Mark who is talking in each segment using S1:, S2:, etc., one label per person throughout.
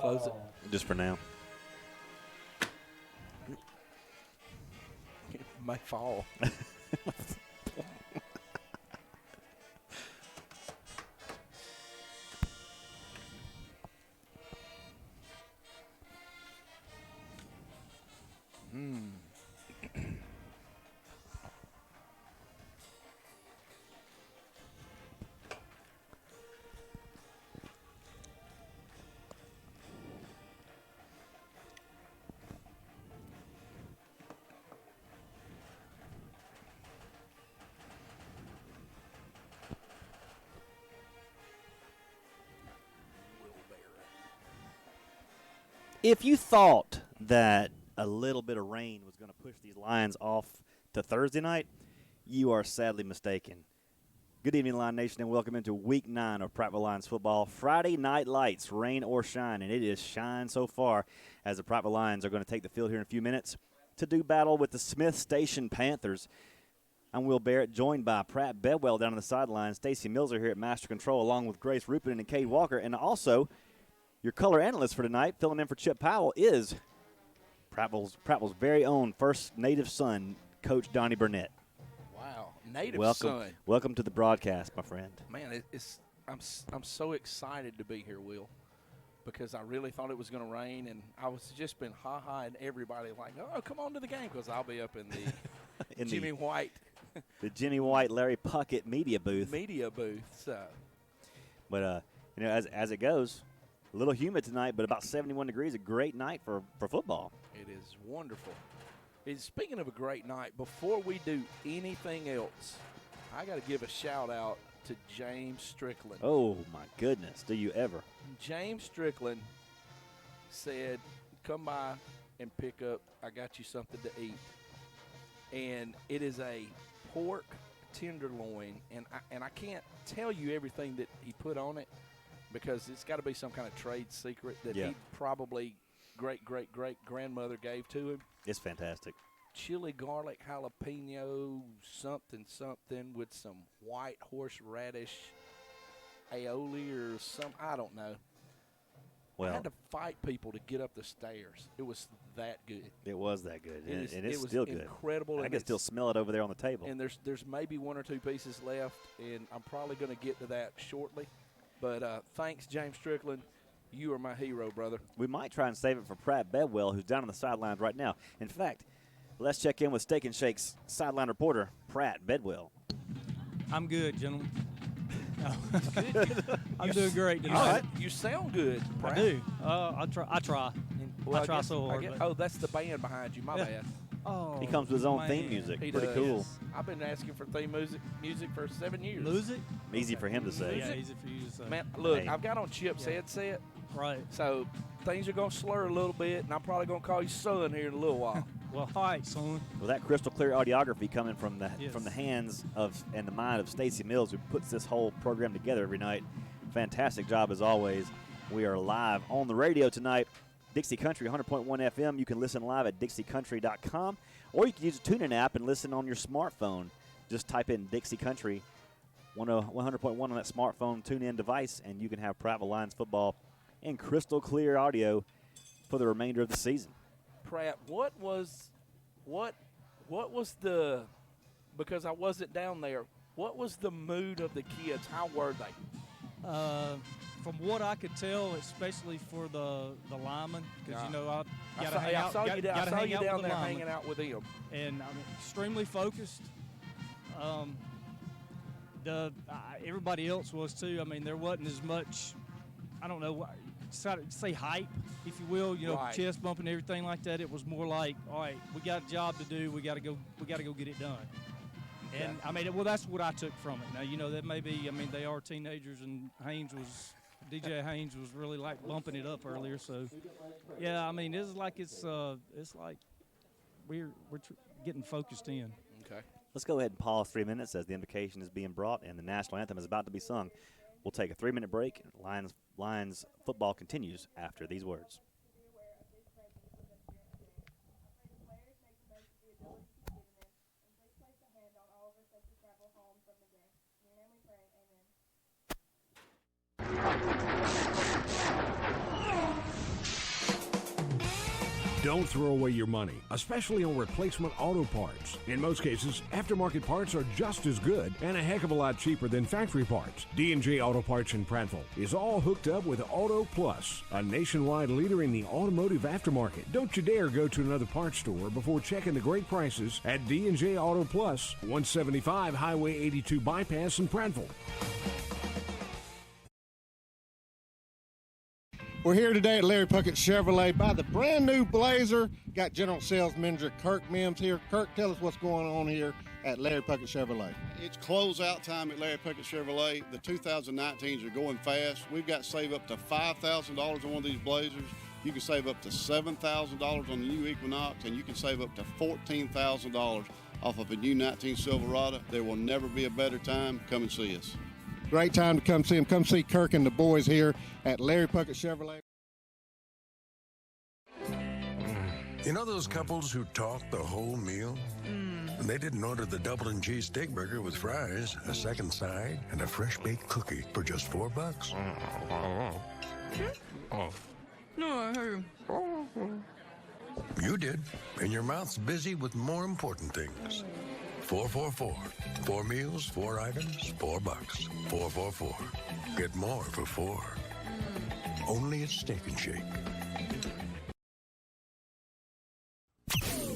S1: close it?
S2: Just for now.
S1: It may fall.
S2: If you thought that a little bit of rain was going to push these Lions off to Thursday night, you are sadly mistaken. Good evening, Lion Nation, and welcome into Week 9 of Prattville Lions football. Friday night lights, rain or shine, and it is shine so far as the Prattville Lions are going to take the field here in a few minutes to do battle with the Smith Station Panthers. I'm Will Barrett, joined by Pratt Bedwell down on the sideline, Stacey Mills here at Master Control, along with Grace Rupin and Cade Walker, and also your color analyst for tonight, filling in for Chip Powell, is Prattville's very own first native son, Coach Donnie Burnett.
S1: Wow, native
S2: son. Welcome to the broadcast, my friend.
S1: Man, I'm so excited to be here, Will, because I really thought it was going to rain, and I was just been ha-ha, and everybody like, oh, come on to the game, because I'll be up in the Jimmy White.
S2: The Jimmy White, Larry Puckett media booth.
S1: So.
S2: But, as it goes, a little humid tonight, but about 71 degrees, a great night for football.
S1: It is wonderful. And speaking of a great night, before we do anything else, I got to give a shout-out to James Strickland.
S2: Oh, my goodness. Do you ever?
S1: James Strickland said, come by and pick up, I got you something to eat. And it is a pork tenderloin, and I can't tell you everything that he put on it, because it's got to be some kind of trade secret that he probably great-great-great-grandmother gave to him.
S2: It's fantastic.
S1: Chili, garlic, jalapeno, something with some white horseradish aioli or some, I don't know.
S2: Well,
S1: I had to fight people to get up the stairs. It was that good.
S2: It was that good, and it's
S1: was
S2: still good.
S1: Incredible.
S2: I can still smell it over there on the table.
S1: And there's maybe one or two pieces left, and I'm probably going to get to that shortly. But thanks, James Strickland. You are my hero, brother.
S2: We might try and save it for Pratt Bedwell, who's down on the sidelines right now. In fact, let's check in with Steak and Shake's sideline reporter, Pratt Bedwell.
S3: I'm good, gentlemen.
S1: Good.
S3: I'm doing great tonight.
S1: All right. You sound good, Pratt.
S3: I do. I try.
S1: Well,
S3: I try so hard.
S1: Oh, that's the band behind you. My bad.
S3: Oh,
S2: he comes with his own
S3: man.
S2: theme music.
S1: He
S2: Pretty
S1: does.
S2: cool.
S1: I've been asking for theme music for 7 years.
S3: Music?
S2: Easy for him to say.
S3: Yeah, easy for you to say.
S1: Man, look,
S2: Hey.
S1: I've got on Chip's headset.
S3: Right.
S1: So things are going to slur a little bit, and I'm probably going to call you son here in a little while.
S3: Well, all right, son.
S2: Well, that crystal clear audiography coming from the
S3: Yes.
S2: from the hands of and the mind of Stacey Mills, who puts this whole program together every night. Fantastic job as always. We are live on the radio tonight. Dixie Country 100.1 FM. You can listen live at dixiecountry.com, or you can use the TuneIn app and listen on your smartphone. Just type in Dixie Country 100.1 on that smartphone TuneIn device, and you can have Prattville Lions football in crystal clear audio for the remainder of the season.
S1: Pratt, what was the, because I wasn't down there, what was the mood of the kids? How were they?
S3: From what I could tell, especially for the linemen, because
S1: I saw you down there hanging out with them,
S3: and I'm extremely focused. Everybody else was too. I mean, there wasn't as much. I don't know. Say hype, if you will.
S1: Right.
S3: Chest bumping, everything like that. It was more like, all right, we got a job to do. We got to go get it done.
S1: Okay.
S3: And I mean, well, that's what I took from it. Now, that may be. I mean, they are teenagers, and DJ Haynes was really like bumping it up earlier. So, yeah, I mean, it's like we're getting focused in.
S1: Okay.
S2: Let's go ahead and pause 3 minutes as the invocation is being brought and the national anthem is about to be sung. We'll take a 3-minute break. Lions football continues after these words.
S4: Don't throw away your money, especially on replacement auto parts. In most cases, aftermarket parts are just as good and a heck of a lot cheaper than factory parts. D&J Auto Parts in Prattville is all hooked up with Auto Plus, a nationwide leader in the automotive aftermarket. Don't you dare go to another parts store before checking the great prices at D&J Auto Plus, 175 Highway 82 Bypass in Prattville.
S5: We're here today at Larry Puckett Chevrolet by the brand new Blazer. Got General Sales Manager Kirk Mims here. Kirk, tell us what's going on here at Larry Puckett Chevrolet.
S6: It's closeout time at Larry Puckett Chevrolet. The 2019s are going fast. We've got save up to $5,000 on one of these Blazers. You can save up to $7,000 on the new Equinox, and you can save up to $14,000 off of a new 19 Silverado. There will never be a better time. Come and see us.
S5: Great time to come see him. Come see Kirk and the boys here at Larry Puckett Chevrolet.
S7: You know those couples who talk the whole meal? They didn't order the double and cheese steak burger with fries, a second side, and a fresh baked cookie for just $4.
S8: No, I heard.
S7: You did, and your mouth's busy with more important things. 444. 4 meals, 4 items, $4. 444. Get more for 4. Only at Steak and Shake.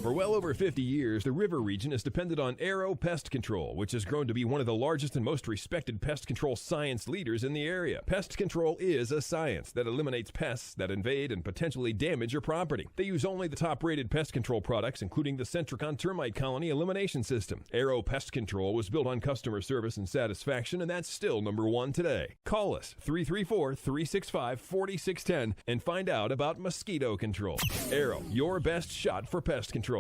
S9: For well over 50 years, the river region has depended on Arrow Pest Control, which has grown to be one of the largest and most respected pest control science leaders in the area. Pest control is a science that eliminates pests that invade and potentially damage your property. They use only the top-rated pest control products, including the Centricon Termite Colony Elimination System. Arrow Pest Control was built on customer service and satisfaction, and that's still #1 today. Call us, 334-365-4610, and find out about mosquito control. Arrow, your best shot for pest control.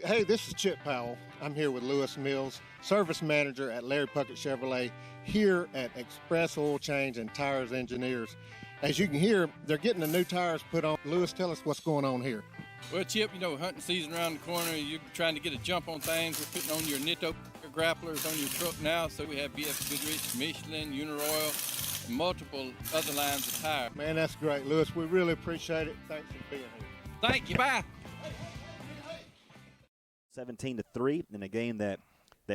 S5: Hey, this is Chip Powell. I'm here with Lewis Mills, Service Manager at Larry Puckett Chevrolet, here at Express Oil Change and Tires Engineers. As you can hear, they're getting the new tires put on. Lewis, tell us what's going on here.
S10: Well, Chip, hunting season around the corner. You're trying to get a jump on things. We're putting on your Nitto grapplers on your truck now. So we have BF Goodrich, Michelin, Uniroyal, and multiple other lines of tires.
S5: Man, that's great, Lewis. We really appreciate it. Thanks for being here.
S10: Thank you. Bye.
S2: 17-3 in a game that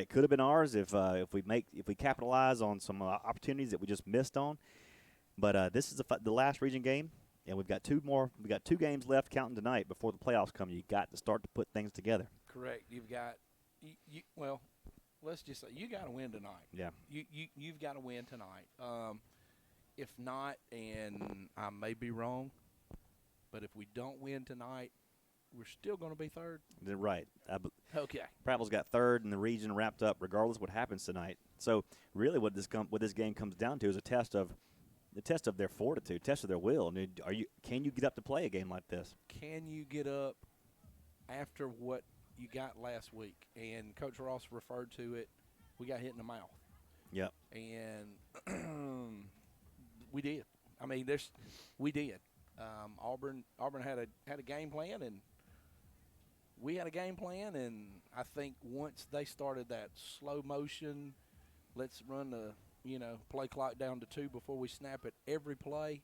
S2: could have been ours if we capitalize on some opportunities that we just missed on. But this is the last region game, and we've got two more. We got 2 games left counting tonight before the playoffs come. You got to start to put things together.
S1: Correct. You've got well, let's just say you got to win tonight.
S2: Yeah.
S1: You've got to win tonight. If not, and I may be wrong, but if we don't win tonight, we're still going to be third.
S2: Right.
S1: Okay.
S2: Prattville's got third in the region wrapped up, regardless of what happens tonight. So really, what this game comes down to is a test of their fortitude, test of their will. I mean, can you get up to play a game like this?
S1: Can you get up after what you got last week? And Coach Ross referred to it. We got hit in the mouth.
S2: Yep.
S1: And we did. I mean, we did. Auburn had a game plan, and we had a game plan, and I think once they started that slow motion, let's run the play clock down to 2 before we snap it every play.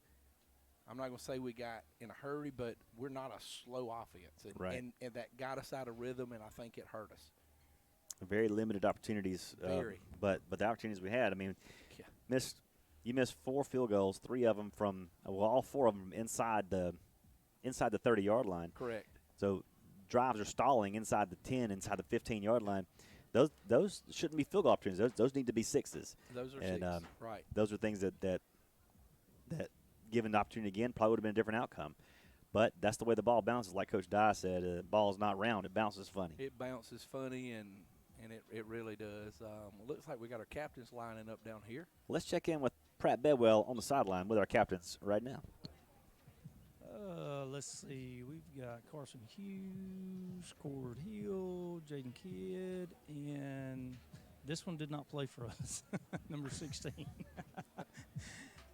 S1: I'm not going to say we got in a hurry, but we're not a slow offense. And,
S2: right.
S1: And that got us out of rhythm, and I think it hurt us.
S2: Very limited opportunities. But the opportunities we had, I mean, you missed 4 field goals, 3 of them all 4 of them inside the 30-yard line.
S1: Correct.
S2: So drives are stalling inside the 10, inside the 15-yard line. Those shouldn't be field goal opportunities. Those need to be sixes.
S1: Those are sixes, right.
S2: Those are things that given the opportunity again probably would have been a different outcome. But that's the way the ball bounces. Like Coach Dye said, the ball is not round. It bounces funny.
S1: It bounces funny, and and it really does. Looks like we got our captains lining up down here.
S2: Let's check in with Pratt Bedwell on the sideline with our captains right now.
S3: Let's see. We've got Carson Hughes, Cord Hill, Jaden Kidd, and this one did not play for us, number 16.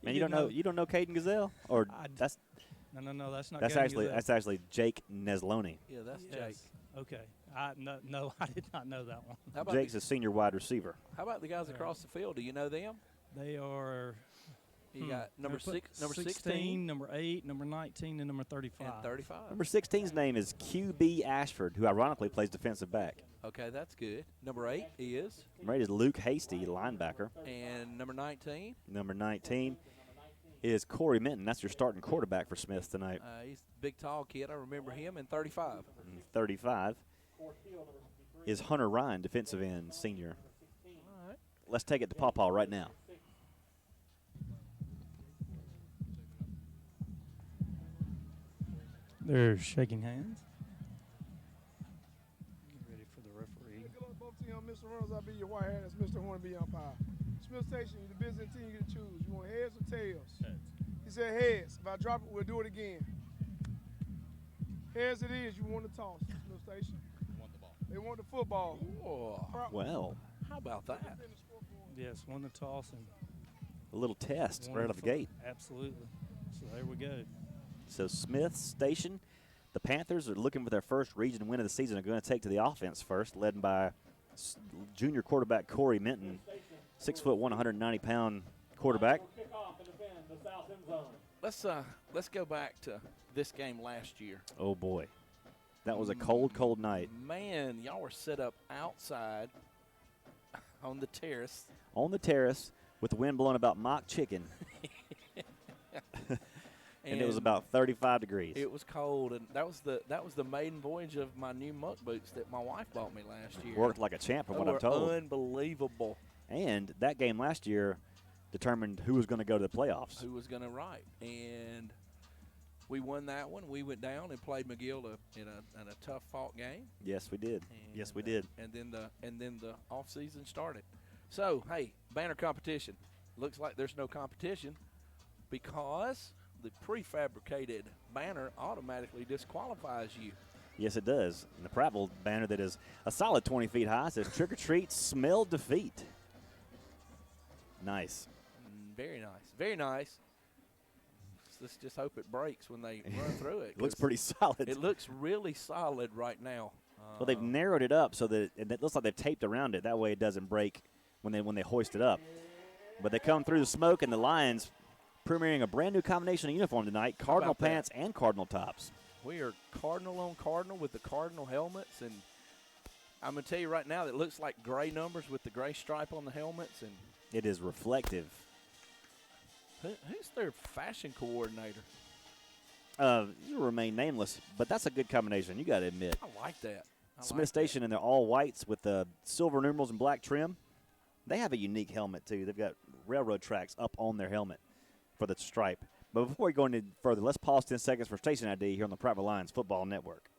S2: Man, you don't know Caden Gazelle, or that's
S3: no, that's not.
S2: That's actually Jake Nesloni.
S1: Yeah, that's
S3: Yes.
S1: Jake.
S3: Okay. No, I did not know that one.
S2: Jake's a senior wide receiver.
S1: How about the guys across the field? Do you know them?
S3: They are.
S1: You got number
S3: 16, number 8, number 19, and number 35.
S1: And 35.
S2: Number 16's name is QB Ashford, who ironically plays defensive back.
S1: Okay, that's good. Number 8 is?
S2: Number 8 is Luke Hasty, linebacker.
S1: And number 19?
S2: Number 19 is Corey Minton. That's your starting quarterback for Smith tonight.
S1: He's a big, tall kid. I remember him. And 35?
S2: And 35 is Hunter Ryan, defensive end, senior.
S1: All right.
S2: Let's take it to Pawpaw right now.
S3: They're shaking hands. Get ready for the referee.
S11: Good luck both teams. Mr. Reynolds, I'll be your white hat. That's Mr. Hornby umpire. Smith Station, you're the visiting team, you get to choose. You want heads or tails? Heads. He said heads. If I drop it, we'll do it again. Heads it is. You want the toss, Smith Station. Want the ball. They want the football.
S1: Whoa.
S2: Well.
S1: How about that?
S3: Yes, won the toss and
S2: a little test right out of the gate.
S3: Absolutely. So there we go.
S2: So Smith Station, the Panthers are looking for their first region win of the season. Are going to take to the offense first, led by junior quarterback Corey Minton, 6'1", 190-pound quarterback.
S1: Let's go back to this game last year.
S2: Oh boy, that was a cold night.
S1: Man, y'all were set up outside on the terrace.
S2: On the terrace with the wind blowing about mock chicken. And it was about 35 degrees.
S1: It was cold, and that was the maiden voyage of my new muck boots that my wife bought me last year.
S2: Worked like a champ, from what I'm told.
S1: Unbelievable.
S2: And that game last year determined who was going to go to the playoffs.
S1: Who was going to ride, and we won that one. We went down and played McGill in a tough fought game.
S2: Yes, we did.
S1: And,
S2: yes, we did.
S1: And then the off season started. So hey, banner competition. Looks like there's no competition because the prefabricated banner automatically disqualifies you.
S2: Yes, it does. And the Prattville banner that is a solid 20 feet high says trick or treat, smell defeat. Nice.
S1: Very nice. Very nice. Let's just hope it breaks when they run through it.
S2: It looks pretty solid.
S1: It looks really solid right now.
S2: Well, they've narrowed it up so that it looks like they've taped around it. That way it doesn't break when they hoist it up. But they come through the smoke, and the Lions premiering a brand new combination of uniform tonight, Cardinal pants and Cardinal tops.
S1: We are Cardinal on Cardinal with the Cardinal helmets, and I'm going to tell you right now that it looks like gray numbers with the gray stripe on the helmets. And
S2: it is reflective.
S1: Who's their fashion coordinator?
S2: You remain nameless, but that's a good combination, you got to admit.
S1: I like that.
S2: Smith Station in their all whites with the silver numerals and black trim. They have a unique helmet, too. They've got railroad tracks up on their helmet for the stripe. But before we go any further, let's pause 10 seconds for station ID here on the Prattville Lions Football Network.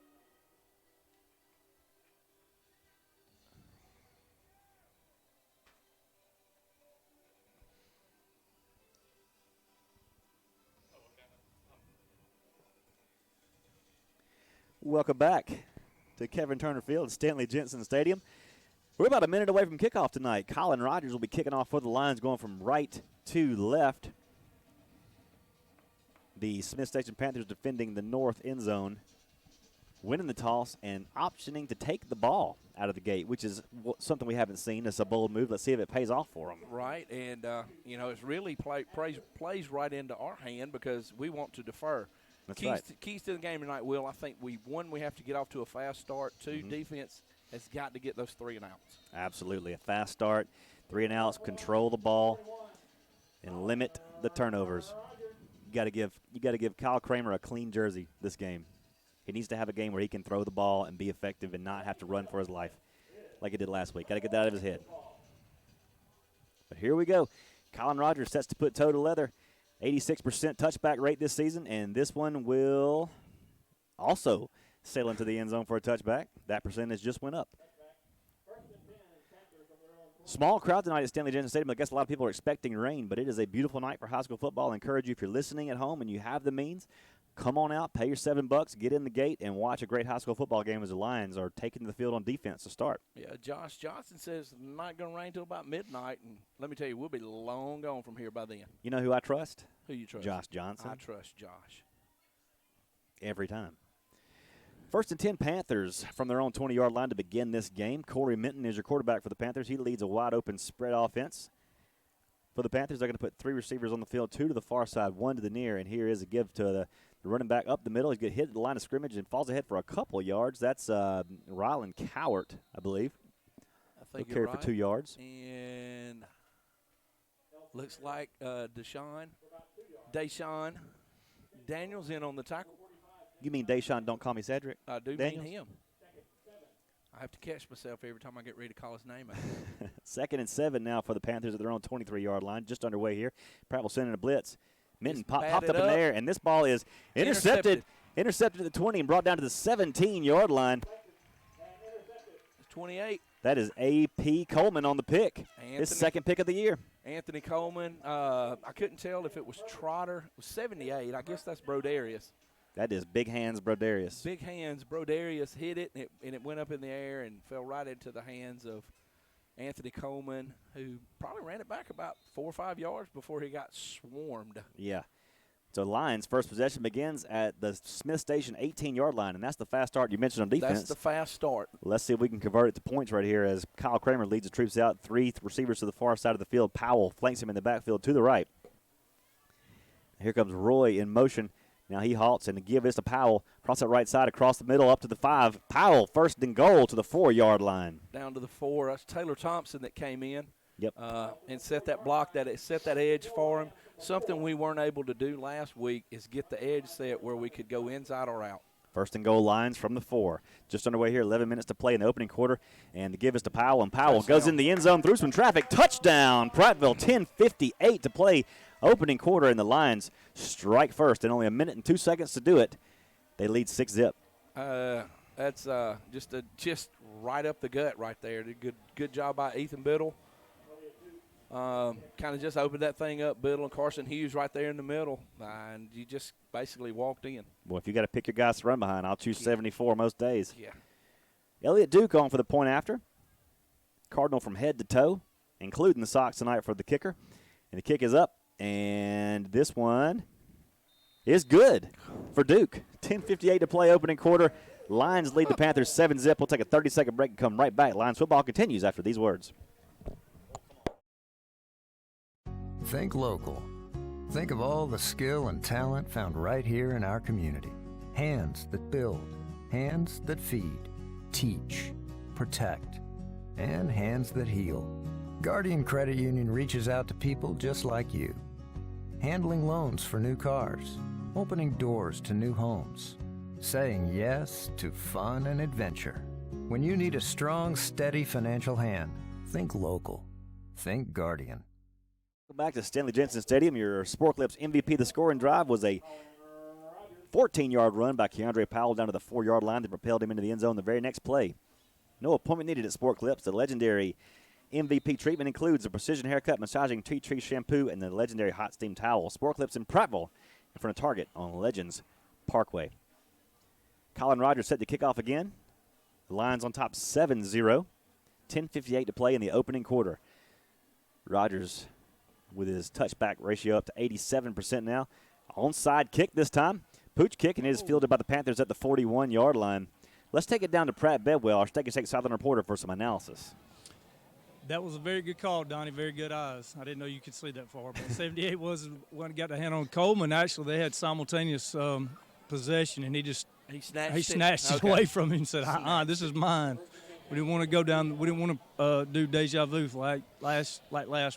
S2: Welcome back to Kevin Turner Field at Stanley Jensen Stadium. We're about a minute away from kickoff tonight. Colin Rogers will be kicking off for the Lions, going from right to left. The Smith Station Panthers defending the north end zone, winning the toss and optioning to take the ball out of the gate, which is something we haven't seen. It's a bold move. Let's see if it pays off for them.
S1: Right, and, it's really plays right into our hand because we want to defer.
S2: That's right.
S1: Keys to the game tonight, Will, I think we have to get off to a fast start. Two, defense has got to get those 3 and outs.
S2: Absolutely. A fast start, 3 and outs, control the ball, and limit the turnovers. You got to give Kyle Kramer a clean jersey this game. He needs to have a game where he can throw the ball and be effective and not have to run for his life like he did last week. Got to get that out of his head. But here we go. Colin Rogers sets to put toe to leather. 86% touchback rate this season, and this one will also sail into the end zone for a touchback. That percentage just went up. Small crowd tonight at Stanley Jensen Stadium. I guess a lot of people are expecting rain, but it is a beautiful night for high school football. I encourage you, if you're listening at home and you have the means, come on out, pay your $7, get in the gate, and watch a great high school football game as the Lions are taking the field on defense to start.
S1: Yeah, Josh Johnson says it's not going to rain until about midnight, and let me tell you, we'll be long gone from here by then.
S2: You know who I trust?
S1: Who you trust?
S2: Josh Johnson.
S1: I trust Josh.
S2: Every time. 1st and 10 Panthers from their own 20-yard line to begin this game. Corey Minton is your quarterback for the Panthers. He leads a wide-open spread offense. For the Panthers, they're going to put 3 receivers on the field, 2 to the far side, 1 to the near, and here is a give to the running back up the middle. He's going to hit the line of scrimmage and falls ahead for a couple of yards. That's Rylan Cowart, I believe.
S1: I think
S2: He'll carry
S1: right.
S2: for 2 yards.
S1: And looks like Deshaun Daniels in on the tackle.
S2: You mean Deshaun, don't call me Cedric?
S1: I do
S2: Daniels?
S1: mean him. I have to catch myself every time I get ready to call his name out.
S2: 2nd and 7 now for the Panthers at their own 23-yard line, just underway here. Prattville sending a blitz. Minton popped up in the air, and this ball is intercepted at the 20 and brought down to the 17-yard line.
S1: 28.
S2: That is A.P. Coleman on the pick. His second pick of the year.
S1: Anthony Coleman. I couldn't tell if it was Trotter. It was 78. I guess that's Brodarius.
S2: That is Big Hands Brodarius.
S1: Big Hands Brodarius hit it, and it went up in the air and fell right into the hands of Anthony Coleman, who probably ran it back about 4 or 5 yards before he got swarmed.
S2: Yeah. So Lions' first possession begins at the Smith Station 18-yard line, and that's the fast start you mentioned on defense.
S1: That's the fast start.
S2: Let's see if we can convert it to points right here as Kyle Kramer leads the troops out. 3 receivers to the far side of the field. Powell flanks him in the backfield to the right. Here comes Roy in motion. Now he halts, and the give is to Powell. Across that right side, across the middle, up to the 5. Powell, first and goal to the 4-yard line.
S1: Down to the 4. That's Taylor Thompson that came in.
S2: Yep.
S1: And set that block, set that edge for him. Something we weren't able to do last week is get the edge set where we could go inside or out.
S2: First and goal lines from the 4. Just underway here, 11 minutes to play in the opening quarter. And the give is to Powell, and Powell goes in the end zone through some traffic. Touchdown, Prattville, 10:58 to play. Opening quarter, and the Lions strike first in only 1 minute and 2 seconds to do it. They lead 6-0.
S1: That's just right up the gut right there. Good job by Ethan Biddle. Kind of just opened that thing up, Biddle and Carson Hughes right there in the middle, and you just basically walked in.
S2: Well, if you got to pick your guys to run behind, I'll choose 74 most days.
S1: Yeah.
S2: Elliott Duke on for the point after. Cardinal from head to toe, including the socks tonight for the kicker. And the kick is up. And this one is good for Duke. 10:58 to play, opening quarter. Lions lead the Panthers 7-0. We'll take a 30-second break and come right back. Lions football continues after these words.
S12: Think local. Think of all the skill and talent found right here in our community. Hands that build, hands that feed, teach, protect, and hands that heal. Guardian Credit Union reaches out to people just like you. Handling loans for new cars, opening doors to new homes, saying yes to fun and adventure. When you need a strong, steady financial hand, think local. Think Guardian.
S2: Back to Stanley Jensen Stadium. Your Sport Clips MVP. The scoring drive was a 14-yard run by Keandre Powell down to the 4-yard line that propelled him into the end zone the very next play. No appointment needed at Sport Clips. The legendary MVP treatment includes a precision haircut, massaging tea tree shampoo, and the legendary hot steam towel. Sport Clips in Prattville in front of Target on Legends Parkway. Colin Rogers set the kickoff again. The Lions on top 7-0. 10:58 to play in the opening quarter. Rogers with his touchback ratio up to 87% now. Onside kick this time. Pooch kick, and it is fielded by the Panthers at the 41-yard line. Let's take it down to Pratt Bedwell, our Steak and Shake Southern reporter, for some analysis.
S3: That was a very good call, Donnie. Very good eyes. I didn't know you could see that far. But 78 was when he got the hand on Coleman. Actually, they had simultaneous possession, and he snatched it away from him and said, this is mine. We didn't want to go down. We didn't want to do deja vu like last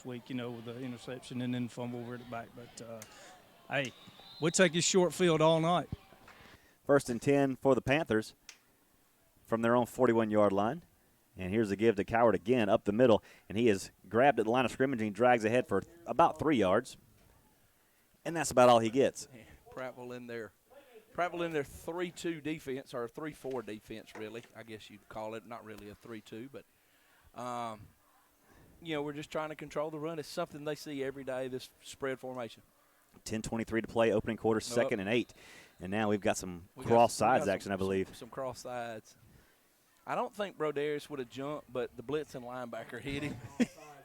S3: week, with the interception and then fumble over it back. But, hey, we'll take his short field all night.
S2: 1st and 10 for the Panthers from their own 41-yard line. And here's the give to Coward again up the middle. And he is grabbed at the line of scrimmage and he drags ahead for about 3 yards. And that's about all he gets.
S1: Prattville in their 3-2 defense, or 3-4 defense, really. I guess you'd call it. Not really a 3-2, but we're just trying to control the run. It's something they see every day, this spread formation.
S2: 10:23 to play, opening quarter, 2nd and 8. And now we've got some cross sides action, I believe.
S1: Some cross sides. I don't think Broderius would have jumped, but the blitzing linebacker hit him.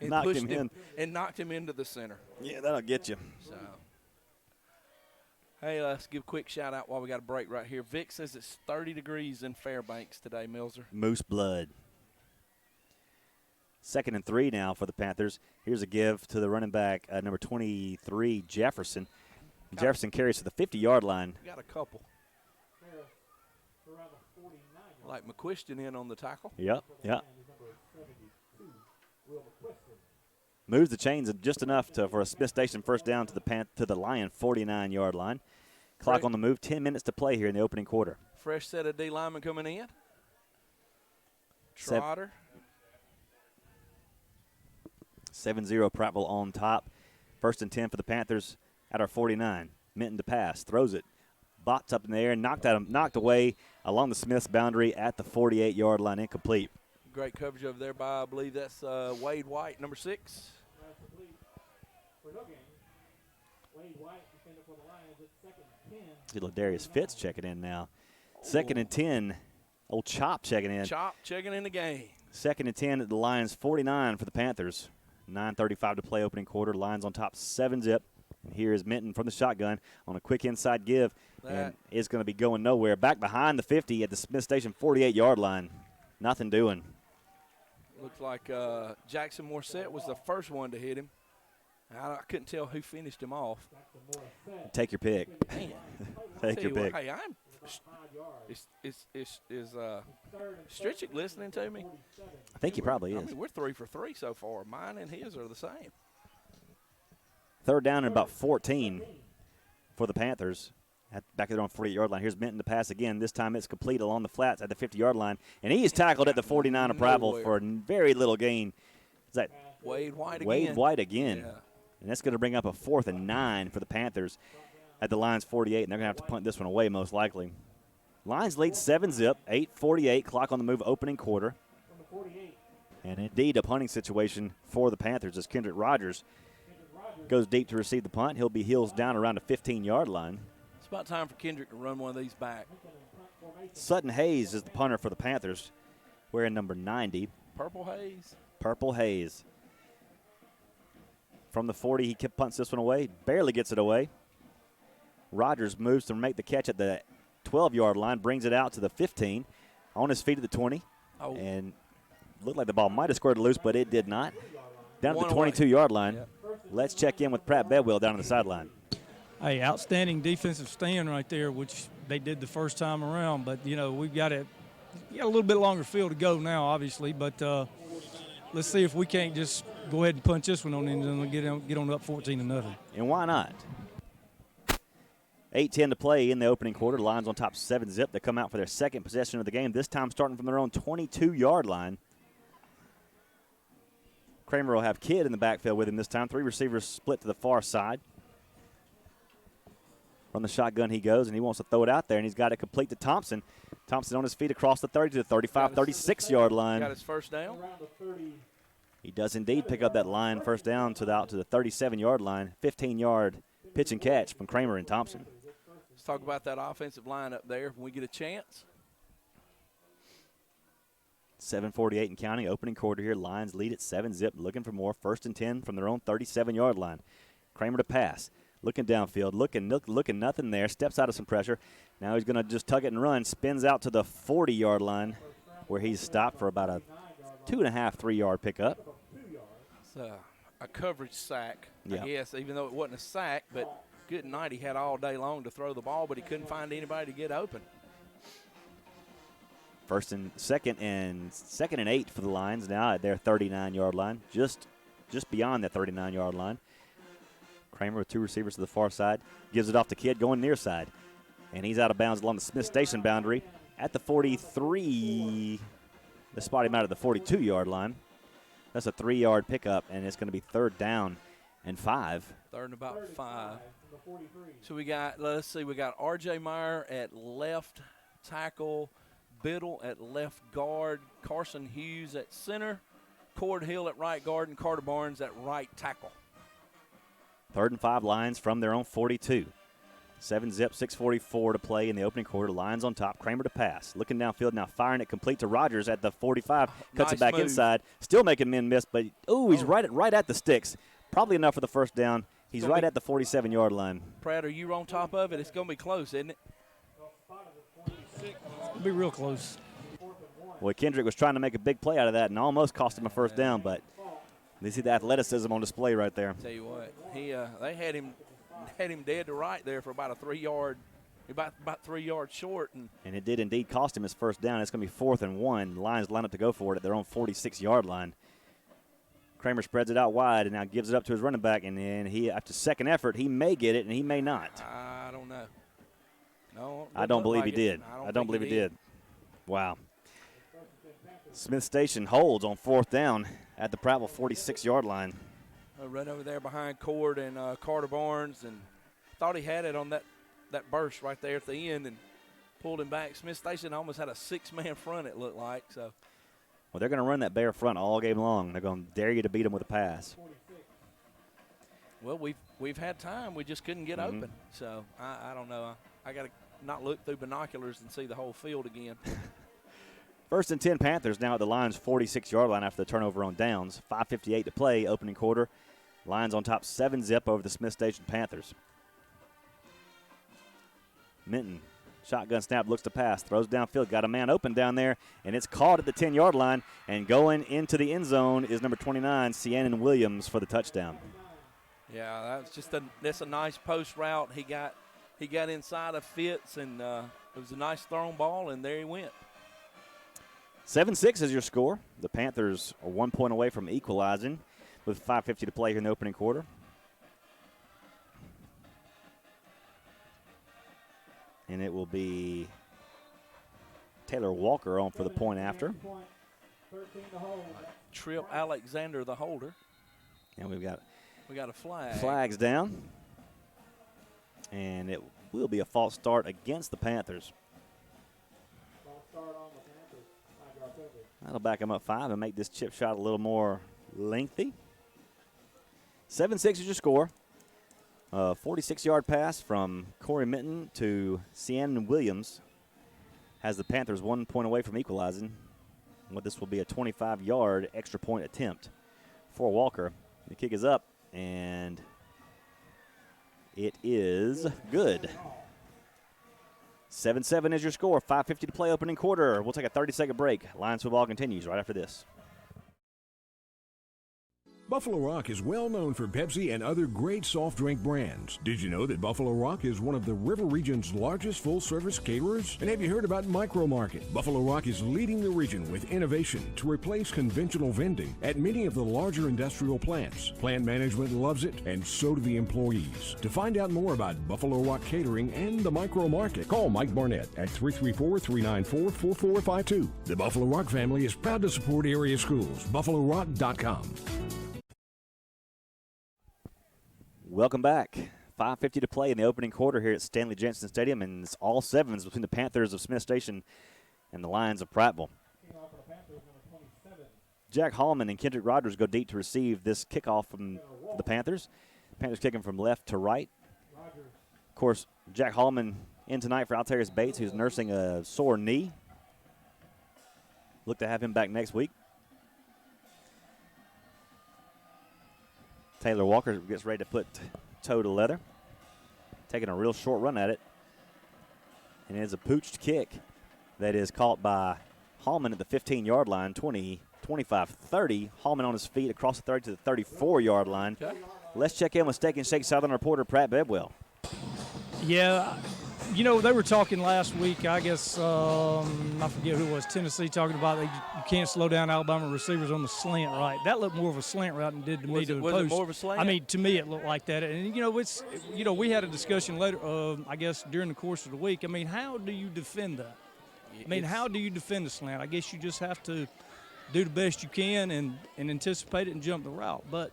S1: and
S2: knocked
S1: pushed
S2: him in.
S1: And knocked him into the center.
S2: Yeah, that'll get you.
S1: So, hey, let's give a quick shout-out while we got a break right here. Vic says it's 30 degrees in Fairbanks today, Milzer.
S2: Moose blood. 2nd and 3 now for the Panthers. Here's a give to the running back, number 23, Jefferson. Jefferson carries to the 50-yard line.
S1: Got a couple. Like McQuiston in on the tackle.
S2: Yep. Moves the chains just enough for a Smith Station first down to the Lion 49-yard line. Clock on the move, 10 minutes to play here in the opening quarter.
S1: Fresh set of D linemen coming in. Trotter.
S2: 7-0 Prattville on top. 1st and 10 for the Panthers at our 49. Minton to pass, throws it. Bots up in the air, knocked away along the Smiths boundary at the 48-yard line, incomplete.
S1: Great coverage over there by, I believe that's Wade White, number 6.
S2: See Darius Fitz checking in now. 2nd and 10. Old Chop checking in.
S1: Chop checking in the game.
S2: 2nd and 10 at the Lions, 49 for the Panthers. 9:35 to play opening quarter. Lions on top 7-zip. And here is Minton from the shotgun on a quick inside give. And it's going to be going nowhere. Back behind the 50 at the Smith Station 48-yard line. Nothing doing.
S1: Looks like Jackson Morissette was the first one to hit him. I couldn't tell who finished him off.
S2: Take your pick.
S1: Man,
S2: Take your pick.
S1: Hey, is Strichick listening to me?
S2: I think he probably is.
S1: I mean, we're 3 for 3 so far. Mine and his are the same.
S2: 3rd down and about 14 for the Panthers. Back there on 48-yard line. Here's Minton to pass again. This time it's complete along the flats at the 50-yard line. And he is tackled at the 49 of Prattville for a very little gain. Is that
S1: Wade White again?
S2: Wade White again.
S1: Yeah.
S2: And that's going to bring up a 4th and 9 for the Panthers at the Lions 48. And they're going to have to punt this one away most likely. Lions lead 7-zip, 8:48. Clock on the move, opening quarter. And indeed a punting situation for the Panthers as Kendrick Rogers goes deep to receive the punt. He'll be heels down around the 15-yard line.
S1: It's about time for Kendrick to run one of these back.
S2: Sutton Hayes is the punter for the Panthers, wearing number 90.
S1: Purple Hayes.
S2: Purple Hayes. From the 40, he punts this one away. Barely gets it away. Rogers moves to make the catch at the 12-yard line, brings it out to the 15. On his feet at the 20.
S1: Oh.
S2: And looked like the ball might have squirted loose, but it did not. Down to the 22-yard line. Yep. Let's check in with Pratt Bedwell down on the sideline.
S3: Hey, outstanding defensive stand right there, which they did the first time around. But, we've got a little bit longer field to go now, obviously. But let's see if we can't just go ahead and punch this one on in and get on up 14-0.
S2: And why not? 8:10 to play in the opening quarter. Lions on top 7-zip. They come out for their second possession of the game, this time starting from their own 22-yard line. Kramer will have Kidd in the backfield with him this time. 3 receivers split to the far side. From the shotgun he goes, and he wants to throw it out there, and he's got it complete to Thompson. Thompson on his feet across the 30 to the 35, 36-yard line.
S1: Got his first down.
S2: He does indeed pick up that line first down out to the 37-yard line. 15-yard pitch and catch from Kramer and Thompson.
S1: Let's talk about that offensive line up there when we get a chance.
S2: 7:48 and counting, opening quarter here. Lions lead at 7-zip, looking for more. 1st and 10 from their own 37-yard line. Kramer to pass. Looking downfield, looking nothing there. Steps out of some pressure. Now he's going to just tug it and run. Spins out to the 40-yard line where he's stopped for about a 2.5, 3-yard pickup.
S1: It's a coverage sack,
S2: yeah.
S1: I guess, even though it wasn't a sack. But good night, he had all day long to throw the ball, but he couldn't find anybody to get open.
S2: Second and 8 for the Lions now at their 39-yard line, just beyond that 39-yard line. Kramer with 2 receivers to the far side. Gives it off to Kidd going near side. And he's out of bounds along the Smith Station boundary at the 43. They spot him out at the 42-yard line. That's a 3-yard pickup, and it's going to be 3rd down and 5.
S1: 3rd and about 5. So we got R.J. Meyer at left tackle, Biddle at left guard, Carson Hughes at center, Cord Hill at right guard and Carter Barnes at right tackle.
S2: 3rd and 5, Lions from their own 42. 7-zip, 6:44 to play in the opening quarter. Lions on top. Kramer to pass. Looking downfield now, firing it complete to Rogers at the 45. Cuts
S1: Nice
S2: it back
S1: move.
S2: inside. Still making men miss, but he's right at the sticks. Probably enough for the first down. He's right at the 47-yard line.
S1: Pratt, are you on top of it? It's going to be close, isn't it?
S3: It'll be real close.
S2: Boy, Kendrick was trying to make a big play out of that and almost cost him a first down, but you see the athleticism on display right there.
S1: Tell you what, they had him dead to right there for about a 3 yard, about 3 yards short,
S2: and it did indeed cost him his first down. It's going to be 4th and 1. The Lions line up to go for it at their own 46-yard line. Kramer spreads it out wide and now gives it up to his running back, and then after second effort, he may get it and he may not.
S1: I don't know. No,
S2: I don't believe he did.
S1: I don't
S2: believe he did. Wow. Smith Station holds on 4th down at the Prattville 46-yard line.
S1: Right over there behind Cord and Carter Barnes, and thought he had it on that burst right there at the end and pulled him back. Smith Station almost had a 6-man front, it looked like. So,
S2: well, they're going to run that bear front all game long. They're going to dare you to beat them with a pass.
S1: Well, we've had time. We just couldn't get open. So, I don't know. I got to not look through binoculars and see the whole field again.
S2: 1st and 10 Panthers now at the Lions' 46-yard line after the turnover on downs. 5:58 to play, opening quarter. Lions on top 7-zip over the Smith Station Panthers. Minton, shotgun snap, looks to pass, throws downfield, got a man open down there, and it's caught at the 10-yard line, and going into the end zone is number 29, Siennan Williams, for the touchdown.
S1: Yeah, that's a nice post route. He got inside of Fitz, and it was a nice thrown ball, and there he went.
S2: 7-6 is your score. The Panthers are 1 point away from equalizing with 5:50 to play here in the opening quarter. And it will be Taylor Walker on for the point after.
S1: Trip Alexander, the holder.
S2: And we got
S1: a flag.
S2: Flags down. And it will be a false start against the Panthers. That'll back them up 5 and make this chip shot a little more lengthy. 7-6 is your score. 46-yard pass from Corey Minton to Siennan Williams has the Panthers 1 point away from equalizing. This will be a 25-yard extra point attempt for Walker. The kick is up, and it is good. 7-7 is your score. 5:50 to play, opening quarter. We'll take a 30-second break. Lions football continues right after this.
S4: Buffalo Rock is well known for Pepsi and other great soft drink brands. Did you know that Buffalo Rock is one of the River Region's largest full-service caterers? And have you heard about Micro Market? Buffalo Rock is leading the region with innovation to replace conventional vending at many of the larger industrial plants. Plant management loves it, and so do the employees. To find out more about Buffalo Rock Catering and the Micro Market, call Mike Barnett at 334-394-4452. The Buffalo Rock family is proud to support area schools. BuffaloRock.com.
S2: Welcome back. 5:50 to play in the opening quarter here at Stanley Jensen Stadium, and it's all sevens between the Panthers of Smith Station and the Lions of Prattville. Jack Hallman and Kendrick Rogers go deep to receive this kickoff from the Panthers. The Panthers kicking from left to right. Of course, Jack Hallman in tonight for Altarius Bates, who's nursing a sore knee. Look to have him back next week. Taylor Walker gets ready to put toe to leather. Taking a real short run at it. And it is a pooched kick that is caught by Hallman at the 15-yard line, 20, 25, 30. Hallman on his feet across the 30 to the 34-yard line. Okay. Let's check in with Steak and Shake Southern reporter Pratt Bedwell.
S3: Yeah, you know, they were talking last week, I guess, I forget who it was, Tennessee, talking about you can't slow down Alabama receivers on the slant, right? That looked more of a slant route than did to me to the post.
S1: Was it more of a slant?
S3: I mean, to me it looked like that. And, we had a discussion later, I guess, during the course of the week. I mean, how do you defend that? I mean, how do you defend a slant? I guess you just have to do the best you can and anticipate it and jump the route. But,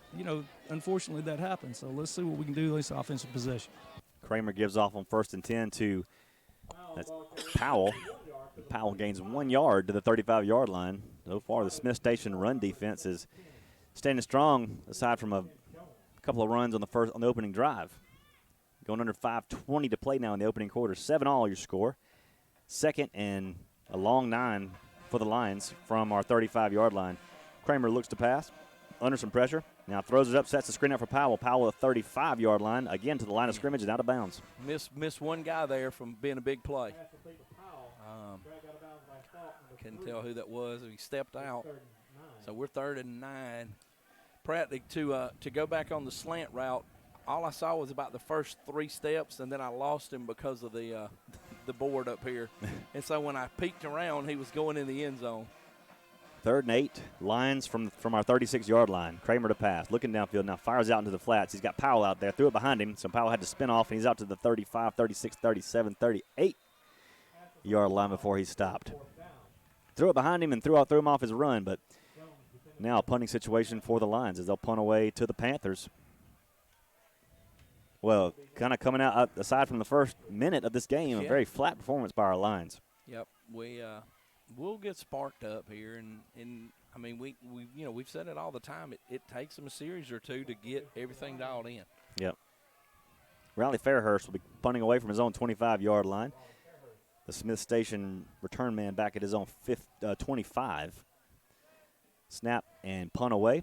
S3: unfortunately that happens. So let's see what we can do with this offensive possession.
S2: Kramer gives off on 1st and 10 to Powell. Powell gains 1 yard to the 35-yard line. So far, the Smith Station run defense is standing strong, aside from a couple of runs on the opening drive. Going under 5:20 to play now in the opening quarter. 7-all your score. Second and a long 9 for the Lions from our 35-yard line. Kramer looks to pass, under some pressure. Now throws it up, sets the screen out for Powell. Powell at the 35-yard line, again to the line of scrimmage and out of bounds.
S1: Missed one guy there from being a big play. Couldn't tell who that was. He stepped out. So we're 3rd and 9. Pratt, to go back on the slant route, all I saw was about the first 3 steps, and then I lost him because of the board up here. And so when I peeked around, he was going in the end zone.
S2: 3rd and 8. Lions from our 36-yard line. Kramer to pass. Looking downfield now. Fires out into the flats. He's got Powell out there. Threw it behind him. So Powell had to spin off, and he's out to the 35, 36, 37, 38-yard line before he stopped. Threw it behind him and threw him off his run, but now a punting situation for the Lions as they'll punt away to the Panthers. Well, kind of coming out aside from the first minute of this game, a very flat performance by our Lions.
S1: Yep, we'll get sparked up here, and I mean we've said it all the time. It takes them a series or two to get everything dialed in.
S2: Yep. Riley Fairhurst will be punting away from his own 25-yard line. The Smith Station return man back at his own 25. Snap and punt away.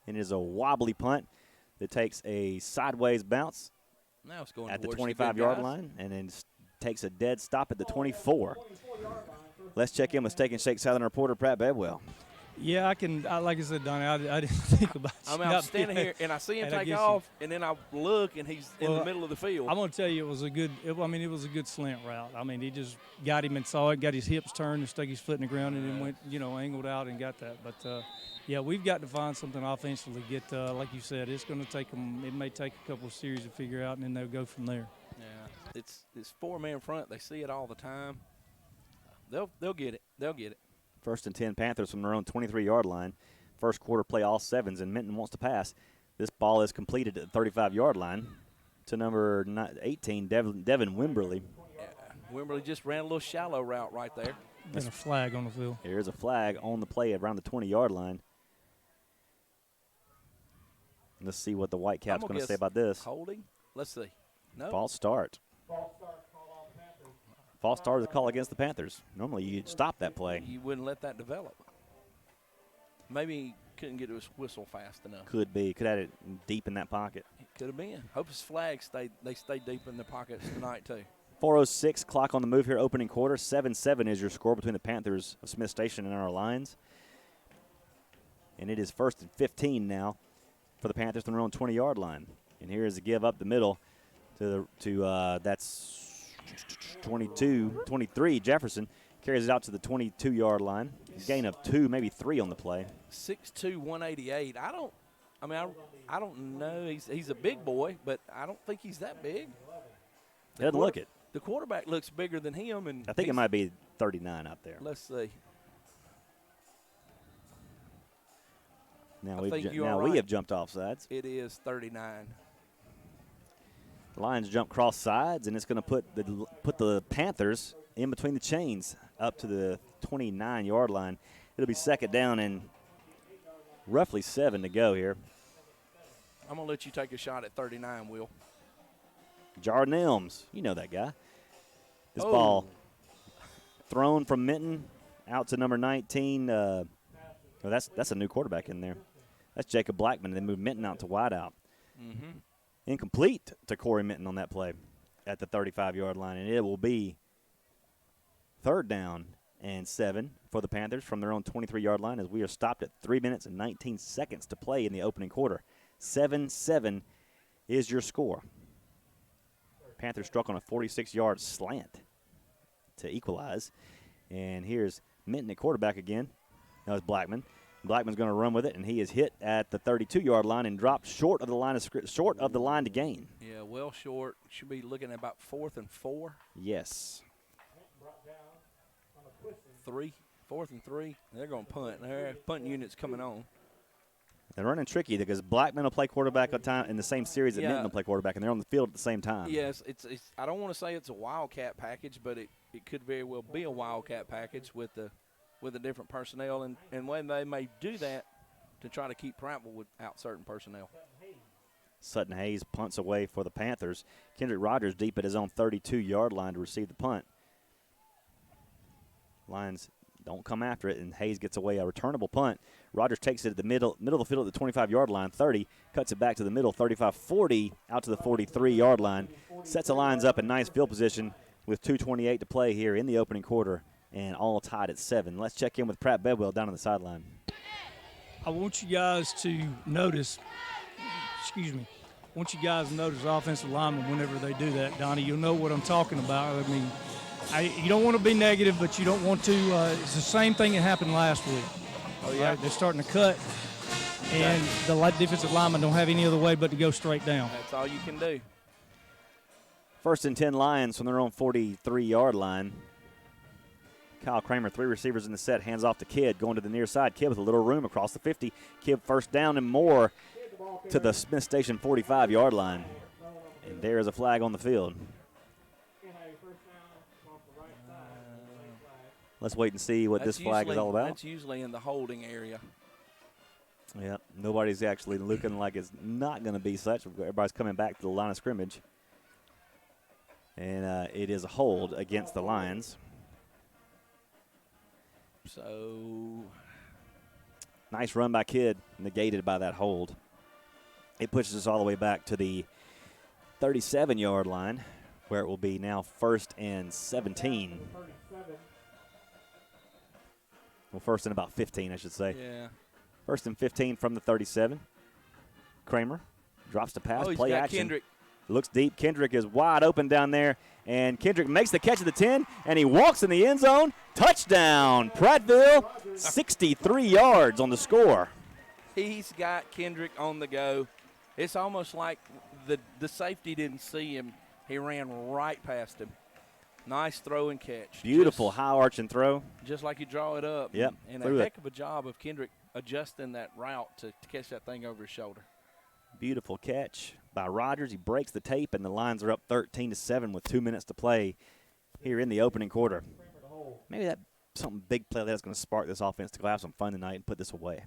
S2: And it is a wobbly punt that takes a sideways bounce
S1: now it's going
S2: at the
S1: towards
S2: 25-yard line and then takes a dead stop at the 24. Let's check in with Steak and Shake Southern reporter Pratt Bedwell.
S3: Yeah, like I said, Donnie, I didn't think about it.
S1: I'm standing here, and I see him take off, and then I look, and he's in the middle of the field.
S3: I'm going to tell you, it was a good slant route. I mean, he just got him and saw it, got his hips turned and stuck his foot in the ground, and then went, angled out and got that. But, yeah, we've got to find something offensively. Like you said, it's going to take them – it may take a couple of series to figure out, and then they'll go from there.
S1: Yeah, it's 4-man front. They see it all the time. They'll get it. They'll get it.
S2: 1st and 10 Panthers from their own 23-yard line. First quarter play all 7s, and Minton wants to pass. This ball is completed at the 35-yard line to number 18, Devin Wimberly.
S1: Yeah, Wimberly just ran a little shallow route right there.
S3: There's a flag on the field.
S2: Here's a flag on the play around the 20-yard line. Let's see what the Whitecaps going to say about this.
S1: Holding? Let's see. No.
S2: False start. False start is a call against the Panthers. Normally you'd stop that play.
S1: You wouldn't let that develop. Maybe he couldn't get his whistle fast enough.
S2: Could be. Could have had it deep in that pocket.
S1: It could have been. Hope his flags stayed deep in the pockets tonight too.
S2: 4:06 clock on the move here, opening quarter. 7-7 is your score between the Panthers of Smith Station and our Lions. And it is 1st and 15 now for the Panthers from their own 20-yard line. And here is a give up the middle to that's 23. Jefferson carries it out to the 22-yard line. Gain of 2, maybe 3 on the play.
S1: 6'2", 188. I don't know. He's a big boy, but I don't think he's that big.
S2: Doesn't look it.
S1: The quarterback looks bigger than him, and
S2: I think it might be 39 out there.
S1: Let's see.
S2: Now we have jumped off sides.
S1: It is 39.
S2: The Lions jump cross sides, and it's going to put the Panthers in between the chains up to the 29-yard line. It'll be 2nd down and roughly 7 to go here.
S1: I'm going to let you take a shot at 39, Will.
S2: Jordan Elms, you know that guy. This ball thrown from Minton out to number 19. That's a new quarterback in there. That's Jacob Blackman. They moved Minton out to wide out.
S1: Mm-hmm.
S2: Incomplete to Corey Minton on that play at the 35-yard line, and it will be 3rd down and 7 for the Panthers from their own 23-yard line as we are stopped at 3 minutes and 19 seconds to play in the opening quarter. 7-7 is your score. Panthers struck on a 46-yard slant to equalize, and here's Minton at quarterback again. Now it's Blackman. Blackman's going to run with it, and he is hit at the 32-yard line and dropped short of the line to gain.
S1: Yeah, well short. Should be looking at about 4th and 4.
S2: Yes.
S1: 4th and 3. They're going to punt. Their punt unit's coming on.
S2: They're running tricky because Blackman will play quarterback at time in the same series that Minton will play quarterback, and they're on the field at the same time.
S1: Yes, it's. I don't want to say it's a Wildcat package, but it could very well be a Wildcat package with the with the different personnel, and when they may do that to try to keep Prattville without certain personnel.
S2: Sutton Hayes punts away for the Panthers. Kendrick Rogers deep at his own 32-yard line to receive the punt. Lions don't come after it, and Hayes gets away a returnable punt. Rogers takes it at the middle of the field at the 25-yard line, 30, cuts it back to the middle, 35-40, out to the 43-yard line. Sets the Lions up in nice field position with 2:28 to play here in the opening quarter, and all tied at 7. Let's check in with Pratt Bedwell down on the sideline.
S3: I want you guys to notice, offensive linemen whenever they do that, Donnie. You'll know what I'm talking about. I mean, you don't want to be negative, but you don't want to. It's the same thing that happened last week.
S1: Oh, yeah.
S3: Right? They're starting to cut, and the defensive linemen don't have any other way but to go straight down.
S1: That's all you can do.
S2: 1st and 10 Lions from their own 43-yard line. Kyle Kramer, 3 receivers in the set, hands off to Kidd, going to the near side. Kidd with a little room across the 50. Kidd first down and more to the Smith Station 45-yard line. And there is a flag on the field. Let's wait and see what this flag is all about.
S1: That's usually in the holding area.
S2: Yeah, nobody's actually looking like it's not going to be such. Everybody's coming back to the line of scrimmage. And it is a hold against the Lions.
S1: So,
S2: nice run by Kidd, negated by that hold. It pushes us all the way back to the 37-yard line, where it will be now 1st and 17. Well, 1st and about 15, I should say.
S1: Yeah.
S2: 1st and 15 from the 37. Kramer drops the pass, play action.
S1: Kendrick.
S2: Looks deep. Kendrick is wide open down there, and Kendrick makes the catch at the 10, and he walks in the end zone. Touchdown, Prattville, 63 yards on the score.
S1: He's got Kendrick on the go. It's almost like the safety didn't see him. He ran right past him. Nice throw and catch.
S2: Beautiful high arch and throw.
S1: Just like you draw it up.
S2: Yep.
S1: And a heck of a job of Kendrick adjusting that route to catch that thing over his shoulder.
S2: Beautiful catch by Rogers. He breaks the tape, and the Lions are up 13-7 with 2 minutes to play here in the opening quarter. Maybe that's something big play that's going to spark this offense to go have some fun tonight and put this away.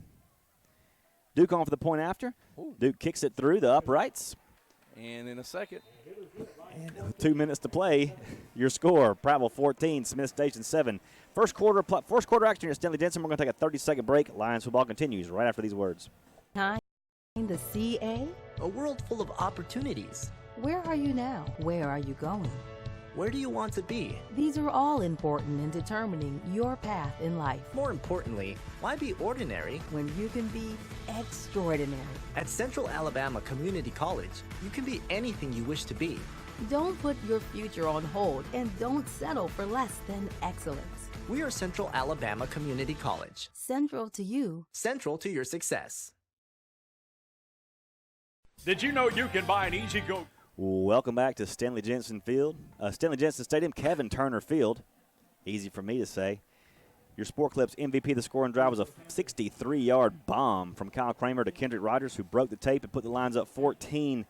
S2: Duke on for the point after.
S1: Ooh.
S2: Duke kicks it through the uprights.
S1: And in a second.
S2: And with 2 minutes to play, your score, Prattville 14, Smith Station 7. First quarter action here at Stanley Jensen. We're going to take a 30-second break. Lions football continues right after these words.
S13: Time the CA?
S14: A world full of opportunities.
S13: Where are you now? Where are you going?
S14: Where do you want to be?
S13: These are all important in determining your path in life.
S14: More importantly, why be ordinary
S13: when you can be extraordinary?
S14: At Central Alabama Community College, you can be anything you wish to be.
S13: Don't put your future on hold, and don't settle for less than excellence.
S14: We are Central Alabama Community College.
S13: Central to you.
S14: Central to your success.
S15: Did you know you can buy an Easy Go?
S2: Welcome back to Stanley Jensen Stadium, Kevin Turner Field. Easy for me to say. Your Sport Clips MVP of the scoring drive was a 63-yard bomb from Kyle Kramer to Kendrick Rogers, who broke the tape and put the Lions up 14-7.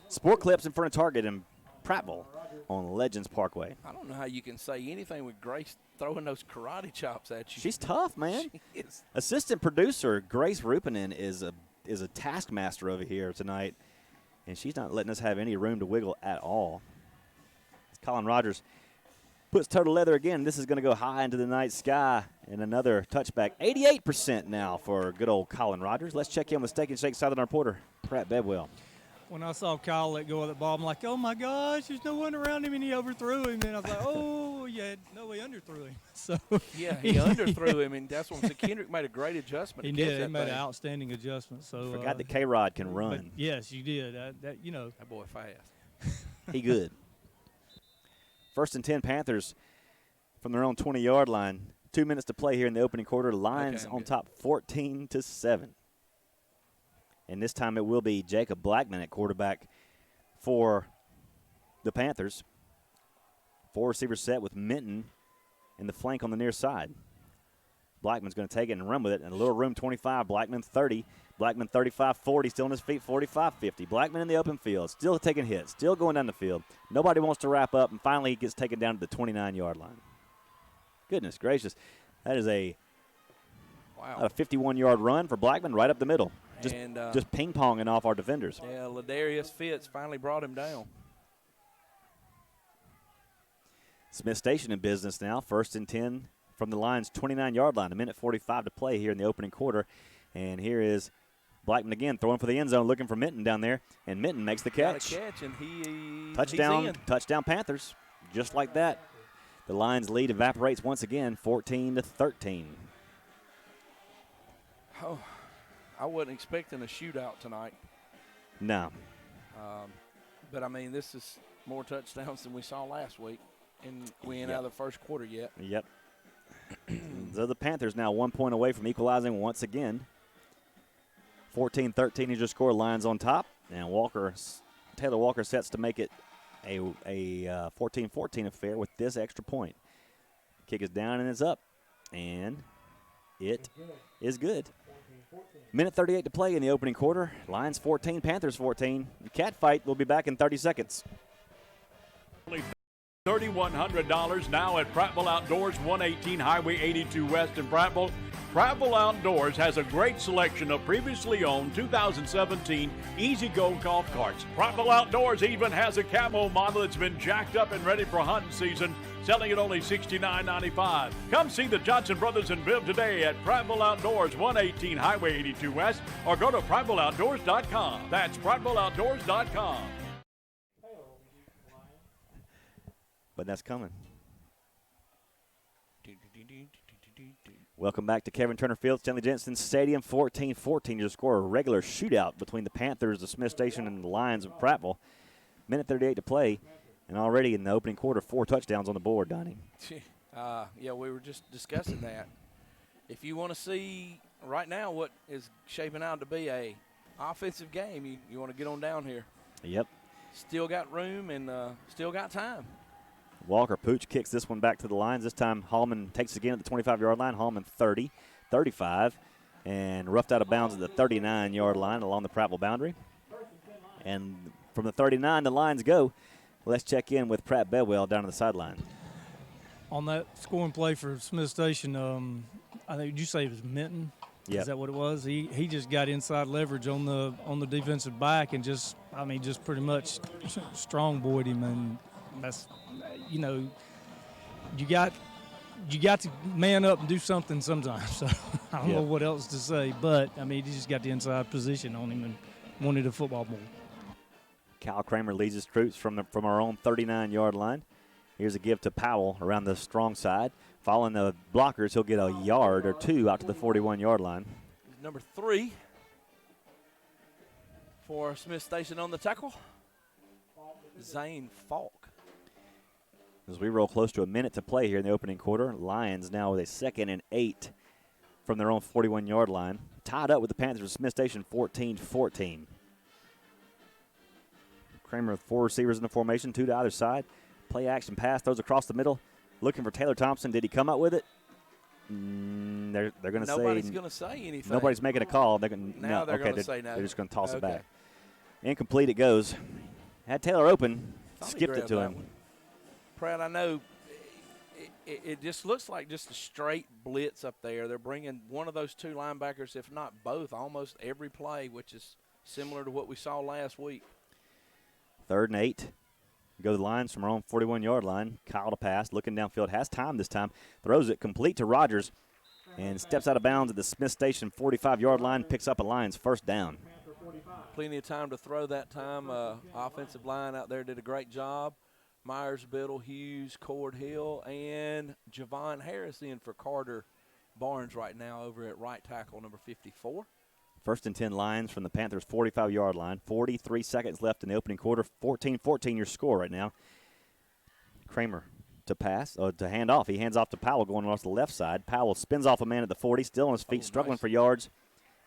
S2: Sport Clips in front of Target in Prattville on Legends Parkway.
S1: I don't know how you can say anything with Grace throwing those karate chops at you.
S2: She's tough, man.
S1: She is.
S2: Assistant producer Grace Rupanen is a taskmaster over here tonight, and she's not letting us have any room to wiggle at all. Colin Rogers puts toe to leather again. This is going to go high into the night sky, and another touchback. 88% now for good old Colin Rogers. Let's check in with Steak and Shake Southern reporter Pratt Bedwell.
S3: When I saw Kyle let go of the ball, I'm like, oh, my gosh, there's no one around him, and he overthrew him. And I was like, oh, yeah, no, he underthrew him. So
S1: yeah, he underthrew him, and that's what Kendrick made a great adjustment.
S3: He did. He made an outstanding adjustment. So
S2: forgot that K-Rod can run.
S3: But yes, you did. That
S1: boy fast.
S2: He good. 1st and 10 Panthers from their own 20-yard line. 2 minutes to play here in the opening quarter. Lions on top 14-7. And this time it will be Jacob Blackman at quarterback for the Panthers. 4 receivers set with Minton in the flank on the near side. Blackman's going to take it and run with it. And a little room, 25. Blackman 30. Blackman 35-40, still on his feet, 45-50. Blackman in the open field, still taking hits, still going down the field. Nobody wants to wrap up, and finally he gets taken down to the 29-yard line. Goodness gracious. That is a 51-yard run for Blackman right up the middle. Just ping-ponging off our defenders.
S1: Yeah, Ladarius Fitz finally brought him down.
S2: Smith Station in business now. 1st and 10 from the Lions' 29-yard line. 1:45 to play here in the opening quarter. And here is Blackman again throwing for the end zone, looking for Minton down there. And Minton makes the catch.
S1: Got a catch, and he's
S2: Touchdown Panthers. Just like that. The Lions' lead evaporates once again, 14-13.
S1: Oh, I wasn't expecting a shootout tonight.
S2: No.
S1: But, I mean, this is more touchdowns than we saw last week. And we ain't out of the first quarter yet.
S2: Yep. So the Panthers now 1 point away from equalizing once again. 14-13 is your score. Lions on top. And Taylor Walker sets to make it a 14-14 affair with this extra point. Kick is down and it's up. And it is good. 1:38 to play in the opening quarter. Lions 14, Panthers 14. The cat fight will be back in 30 seconds.
S15: $3,100 now at Prattville Outdoors, 118 Highway 82 West in Prattville. Prattville Outdoors has a great selection of previously owned 2017 Easy Go golf carts. Prattville Outdoors even has a camo model that's been jacked up and ready for hunting season, selling at only $69.95. Come see the Johnson Brothers and Bibb today at Prattville Outdoors, 118 Highway 82 West, or go to PrattvilleOutdoors.com. That's PrattvilleOutdoors.com.
S2: But that's coming. Welcome back to Kevin Turner Field, Stanley Jensen Stadium. 14-14 your score. A regular shootout between the Panthers, the Smith Station, and the Lions of Prattville. 1:38 to play, and already in the opening quarter, 4 touchdowns on the board, Donnie.
S1: Yeah, we were just discussing that. If you want to see right now what is shaping out to be a offensive game, you want to get on down here.
S2: Yep.
S1: Still got room and still got time.
S2: Walker Pooch kicks this one back to the Lions. This time Hallman takes it again at the 25-yard line. Hallman 30, 35, and roughed out of bounds at the 39-yard line along the Prattville boundary. And from the 39, the Lions go. Let's check in with Pratt Bedwell down on the sideline.
S3: On that scoring play for Smith Station, I think, did you say it was Minton?
S2: Yep.
S3: Is that what it was? He just got inside leverage on the defensive back and just pretty much strong boyed him, and that's, you got to man up and do something sometimes. So I don't know what else to say, but he just got the inside position on him and wanted a football ball.
S2: Kyle Kramer leads his troops from our own 39-yard line. Here's a give to Powell around the strong side. Following the blockers, he'll get a yard or 2 out to the 41-yard line.
S1: Number 3 for Smith Station on the tackle, Zane Falk.
S2: As we roll close to a minute to play here in the opening quarter, Lions now with a 2nd and 8 from their own 41-yard line. Tied up with the Panthers with Smith Station 14-14. Kramer with 4 receivers in the formation, 2 to either side. Play action pass, throws across the middle. Looking for Taylor Thompson. Did he come up with it? They're going to say.
S1: Nobody's going to say anything.
S2: Nobody's making a call. They're
S1: going to say no.
S2: They're just going to toss it back. Incomplete it goes. Had Taylor open. Skipped it to him.
S1: Pratt, I know it just looks like just a straight blitz up there. They're bringing one of those 2 linebackers, if not both, almost every play, which is similar to what we saw last week.
S2: 3rd and 8. Go to the Lions from our own 41-yard line. Kyle to pass, looking downfield, has time this time. Throws it complete to Rogers and steps out of bounds at the Smith Station 45-yard line, picks up a Lions 1st down.
S1: Plenty of time to throw that time. Offensive line out there did a great job. Myers, Biddle, Hughes, Cord Hill, and Javon Harris in for Carter Barnes right now over at right tackle, number 54.
S2: 1st and 10 Lions from the Panthers' 45-yard line. 43 seconds left in the opening quarter. 14-14 your score right now. Kramer to pass, to hand off. He hands off to Powell going off the left side. Powell spins off a man at the 40, still on his feet, struggling for yards.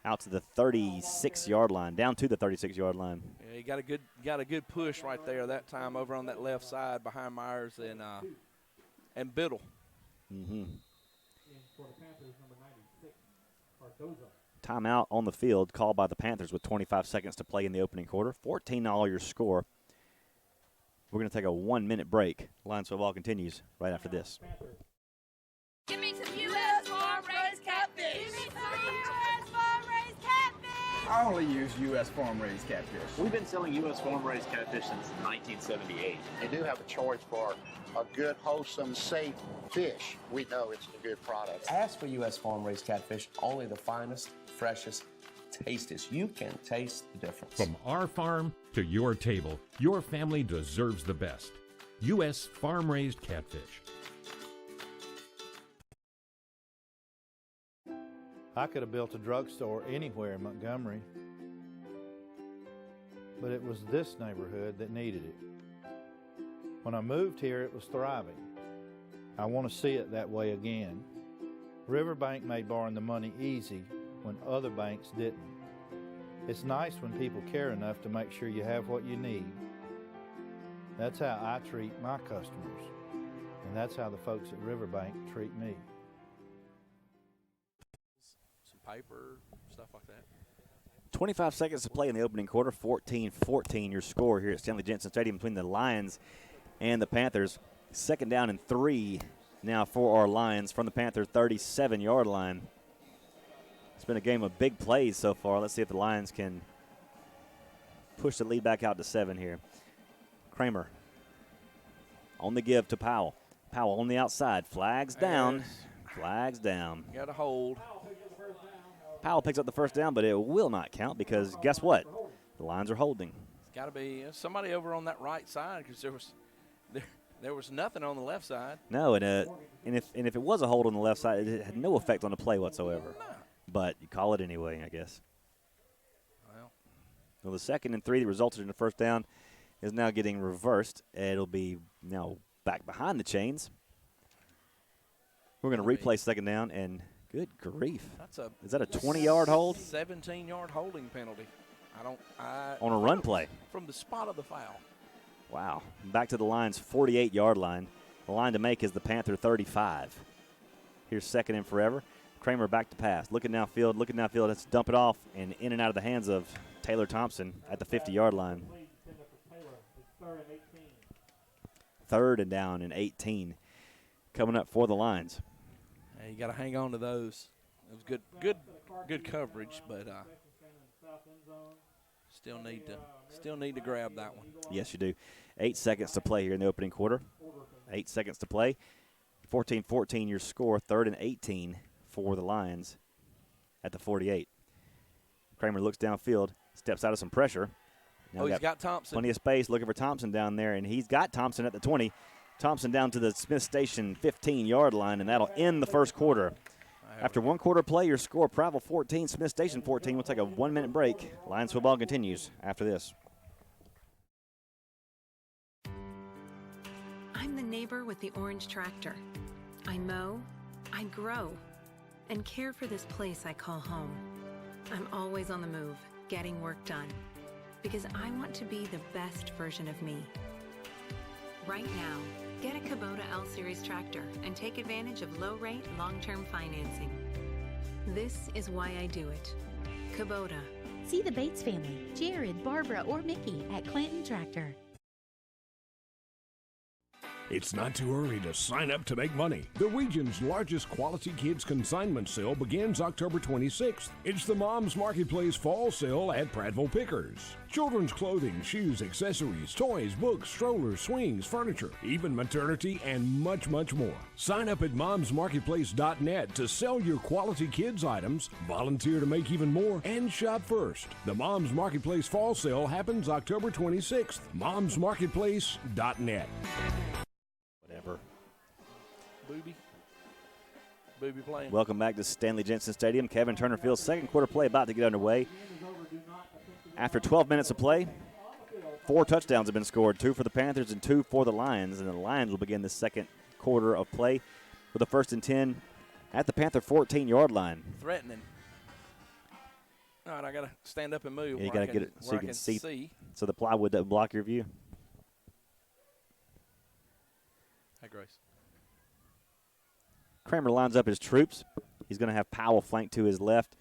S2: Out to the 36-yard line, down to the 36-yard line.
S1: Yeah, he got a good push right there that time over on that left side behind Myers and Biddle.
S2: Mm-hmm. Timeout on the field called by the Panthers with 25 seconds to play in the opening quarter. 14-all your score. We're going to take a 1-minute break. Lions football continues right after this.
S16: Give me some U.S. farm-raised catfish. Give me some U.S. farm-raised catfish.
S17: I only use U.S. farm-raised catfish.
S18: We've been selling U.S. farm-raised catfish since 1978.
S19: They do have a choice for a good, wholesome, safe fish. We know it's a good product.
S20: Ask for U.S. farm-raised catfish, only the finest, freshest, tastiest. You can taste the difference.
S4: From our farm to your table, your family deserves the best. U.S. farm-raised catfish.
S21: I could have built a drugstore anywhere in Montgomery, but it was this neighborhood that needed it. When I moved here, it was thriving. I want to see it that way again. Riverbank made borrowing the money easy when other banks didn't. It's nice when people care enough to make sure you have what you need. That's how I treat my customers, and that's how the folks at Riverbank treat me.
S1: Paper, stuff like that.
S2: 25 seconds to play in the opening quarter. 14-14 your score here at Stanley Jensen Stadium between the Lions and the Panthers. Second down and 3 now for our Lions from the Panther 37-yard line. It's been a game of big plays so far. Let's see if the Lions can push the lead back out to 7 here. Kramer on the give to Powell. Powell on the outside. Flags down. Flags down.
S1: Got a hold.
S2: Powell picks up the first down, but it will not count because guess what? The Lions are holding.
S1: It's got to be somebody over on that right side because there was nothing on the left side.
S2: No, and if it was a hold on the left side, it had no effect on the play whatsoever.
S1: No.
S2: But you call it anyway, I guess. Well, the 2nd and 3 that resulted in the first down is now getting reversed. It'll be now back behind the chains. We're going to replay 2nd down, and good grief. Is that a 20-yard hold?
S1: 17-yard holding penalty.
S2: On a run play.
S1: From the spot of the foul.
S2: Wow. Back to the Lions' 48-yard line. The line to make is the Panther 35. Here's 2nd and forever. Kramer back to pass. Looking downfield. Let's dump it off and in and out of the hands of Taylor Thompson at the 50-yard line. 3rd and down and 18 coming up for the Lions.
S1: You got to hang on to those. It was good coverage, but still need to grab that one.
S2: Yes, you do. 8 seconds to play here in the opening quarter. 8 seconds to play. 14-14 your score. 3rd and 18 for the Lions at the 48. Kramer looks downfield, steps out of some pressure. Now
S1: he's got Thompson.
S2: Plenty of space, looking for Thompson down there, and he's got Thompson at the 20. Thompson down to the Smith Station 15-yard line, and that'll end the first quarter. After one quarter play, your score, Prattville 14, Smith Station 14. We'll take a 1-minute break. Lions football continues after this.
S22: I'm the neighbor with the orange tractor. I mow, I grow, and care for this place I call home. I'm always on the move, getting work done, because I want to be the best version of me. Right now, get a Kubota L-Series tractor and take advantage of low-rate, long-term financing. This is why I do it. Kubota.
S23: See the Bates family, Jared, Barbara, or Mickey at Clinton Tractor.
S4: It's not too early to sign up to make money. The region's largest quality kids consignment sale begins October 26th. It's the Mom's Marketplace Fall Sale at Prattville Pickers. Children's clothing, shoes, accessories, toys, books, strollers, swings, furniture, even maternity, and much, much more. Sign up at momsmarketplace.net to sell your quality kids items, volunteer to make even more, and shop first. The Mom's Marketplace Fall Sale happens October 26th. momsmarketplace.net.
S1: Booby playing.
S2: Welcome back to Stanley Jensen Stadium. Kevin Turner Field's second quarter play about to get underway. After 12 minutes of play, 4 touchdowns have been scored, 2 for the Panthers and 2 for the Lions. And the Lions will begin the second quarter of play with a 1st and 10 at the Panther 14-yard line.
S1: Threatening. All right, I got to stand up and move.
S2: Yeah, you got to get it so you can see. So the plywood doesn't block your view.
S1: Hi, Grace.
S2: Kramer lines up his troops. He's going to have Powell flanked to his left,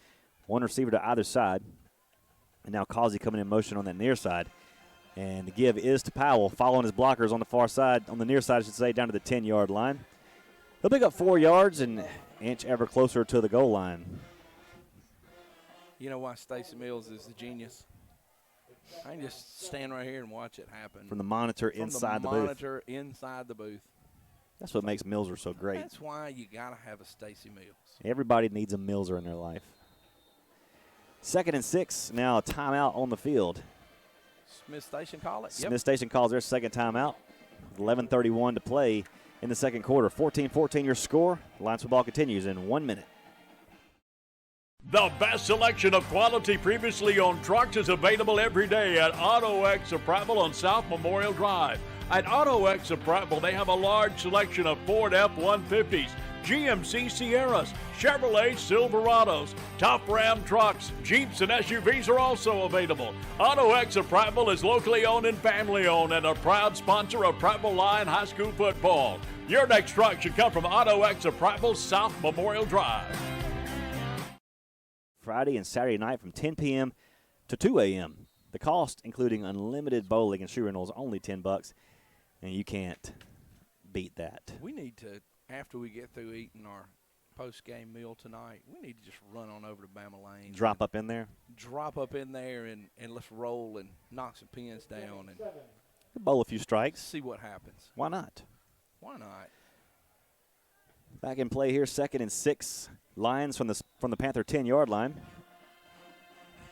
S2: one receiver to either side. And now Causey coming in motion on that near side. And the give is to Powell, following his blockers on the far side, on the near side, I should say, down to the 10-yard line. He'll pick up 4 yards and inch ever closer to the goal line.
S1: You know why Stacey Mills is a genius? I can just stand right here and watch it happen.
S2: From the monitor inside the booth.
S1: Monitor inside the booth.
S2: That's what makes Milser so great.
S1: That's why you got to have a Stacey Mills.
S2: Everybody needs a Milser in their life. 2nd and 6, now a timeout on the field.
S1: Smith Station call it.
S2: Smith Station calls their second timeout. 11:31 to play in the second quarter. 14-14 your score. Lions football continues in 1 minute.
S15: The best selection of quality previously owned trucks is available every day at Auto X of Prattville on South Memorial Drive. At Auto X of Prattville, they have a large selection of Ford F-150s, GMC Sierras, Chevrolet Silverados, top Ram trucks, Jeeps, and SUVs are also available. Auto X of Prattville is locally owned and family owned and a proud sponsor of Prattville Lion High School football. Your next truck should come from Auto X of Prattville, South Memorial Drive.
S2: Friday and Saturday night from 10 p.m. to 2 a.m. The cost, including unlimited bowling and shoe rentals, only $10, and you can't beat that.
S1: We need to, after we get through eating our post-game meal tonight, we need to just run on over to Bama Lane.
S2: Drop up in there?
S1: Drop up in there and let's roll and knock some pins down. And
S2: bowl a few strikes.
S1: See what happens.
S2: Why not?
S1: Why not?
S2: Back in play here, 2nd and 6. Lions from the Panther 10-yard line.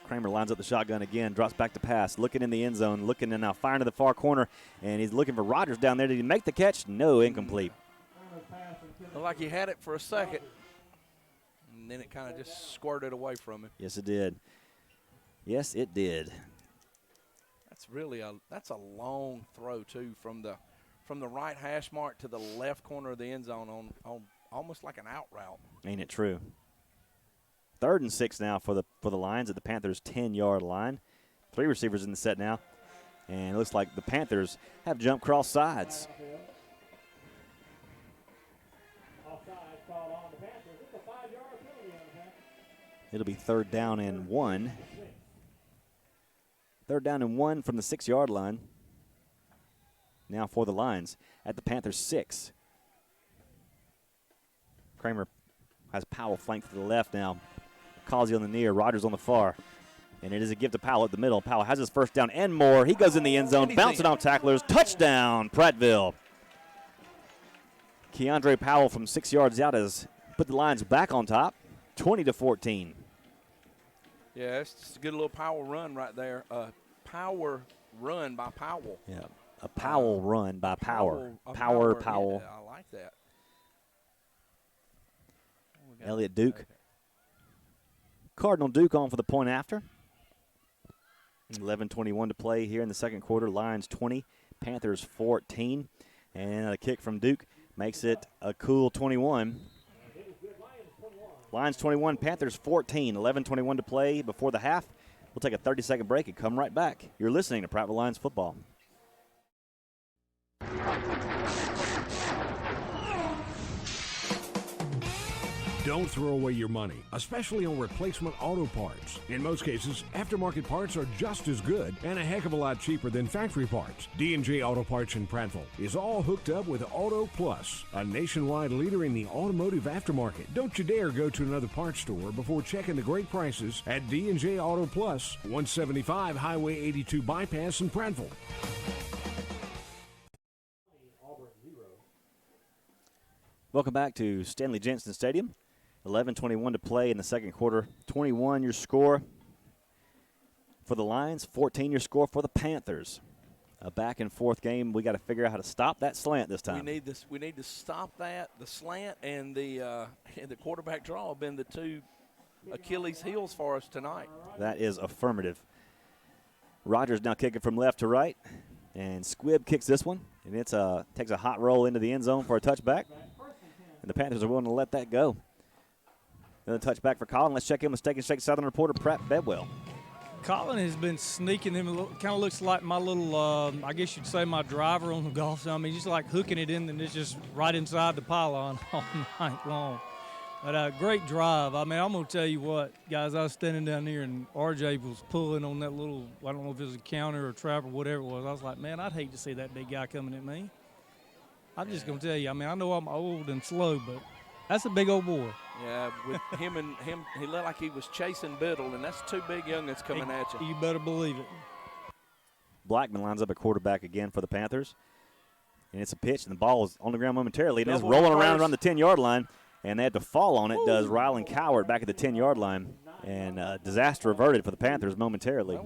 S2: Kramer lines up the shotgun again, drops back to pass, looking in the end zone, looking and now firing to the far corner, and he's looking for Rogers down there. Did he make the catch? No, incomplete.
S1: Looked like he had it for a second, and then it kind of just squirted away from him.
S2: Yes, it did. Yes, it did.
S1: That's a long throw too, from the right hash mark to the left corner of the end zone on almost like an out route.
S2: Ain't it true? 3rd and 6 now for the Lions at the Panthers' 10-yard line. 3 receivers in the set now, and it looks like the Panthers have jumped cross sides. It'll be 3rd down and 1. 3rd down and 1 from the 6-yard line. Now for the Lions at the Panthers' 6. Kramer has Powell flanked to the left now. Causey on the near, Rogers on the far. And it is a give to Powell at the middle. Powell has his first down and more. He goes in the end zone, bouncing off tacklers. Touchdown, Prattville. Keandre Powell from 6 yards out has put the Lions back on top, 20-14.
S1: Yeah, it's just a good little power run right there. Power run by Powell.
S2: Yeah, a Powell run by Power. Powell.
S1: Yeah, I like that.
S2: Elliott Duke. Cardinal Duke on for the point after. 11:21 to play here in the second quarter. Lions 20, Panthers 14. And a kick from Duke makes it a cool 21. Lions 21, Panthers 14. 11:21 to play before the half. We'll take a 30-second break and come right back. You're listening to Prattville Lions football.
S4: Don't throw away your money, especially on replacement auto parts. In most cases, aftermarket parts are just as good and a heck of a lot cheaper than factory parts. D&J Auto Parts in Prattville is all hooked up with Auto Plus, a nationwide leader in the automotive aftermarket. Don't you dare go to another parts store before checking the great prices at D&J Auto Plus, 175 Highway 82 Bypass in Prattville.
S2: Welcome back to Stanley Jensen Stadium. 11:21 to play in the second quarter. 21 your score for the Lions, 14 your score for the Panthers. A back and forth game. We got to figure out how to stop that slant this time.
S1: We need to stop that. The slant and the quarterback draw have been the two Achilles heels for us tonight.
S2: That is affirmative. Rogers now kicking from left to right, and Squibb kicks this one, and it's takes a hot roll into the end zone for a touchback. And the Panthers are willing to let that go. Another touchback for Colin. Let's check in with Steak and Shake Southern reporter Pratt Bedwell.
S3: Colin has been sneaking him. Kind of looks like my little, I guess you'd say my driver on the golf. I mean, just like hooking it in, and it's just right inside the pylon all night long. But great drive. I mean, I'm going to tell you what, guys, I was standing down there, and RJ was pulling on that little, I don't know if it was a counter or trap or whatever it was. I was like, man, I'd hate to see that big guy coming at me. I'm just going to tell you, I mean, I know I'm old and slow, but that's a big old boy.
S1: Yeah, with him, he looked like he was chasing Biddle, and that's two big youngins coming at you.
S3: You better believe it.
S2: Blackman lines up a quarterback again for the Panthers. And it's a pitch, and the ball is on the ground momentarily, and it's rolling around the 10-yard line, and they had to fall on it. Does Rylan Coward back at the 10-yard line, and disaster averted for the Panthers momentarily.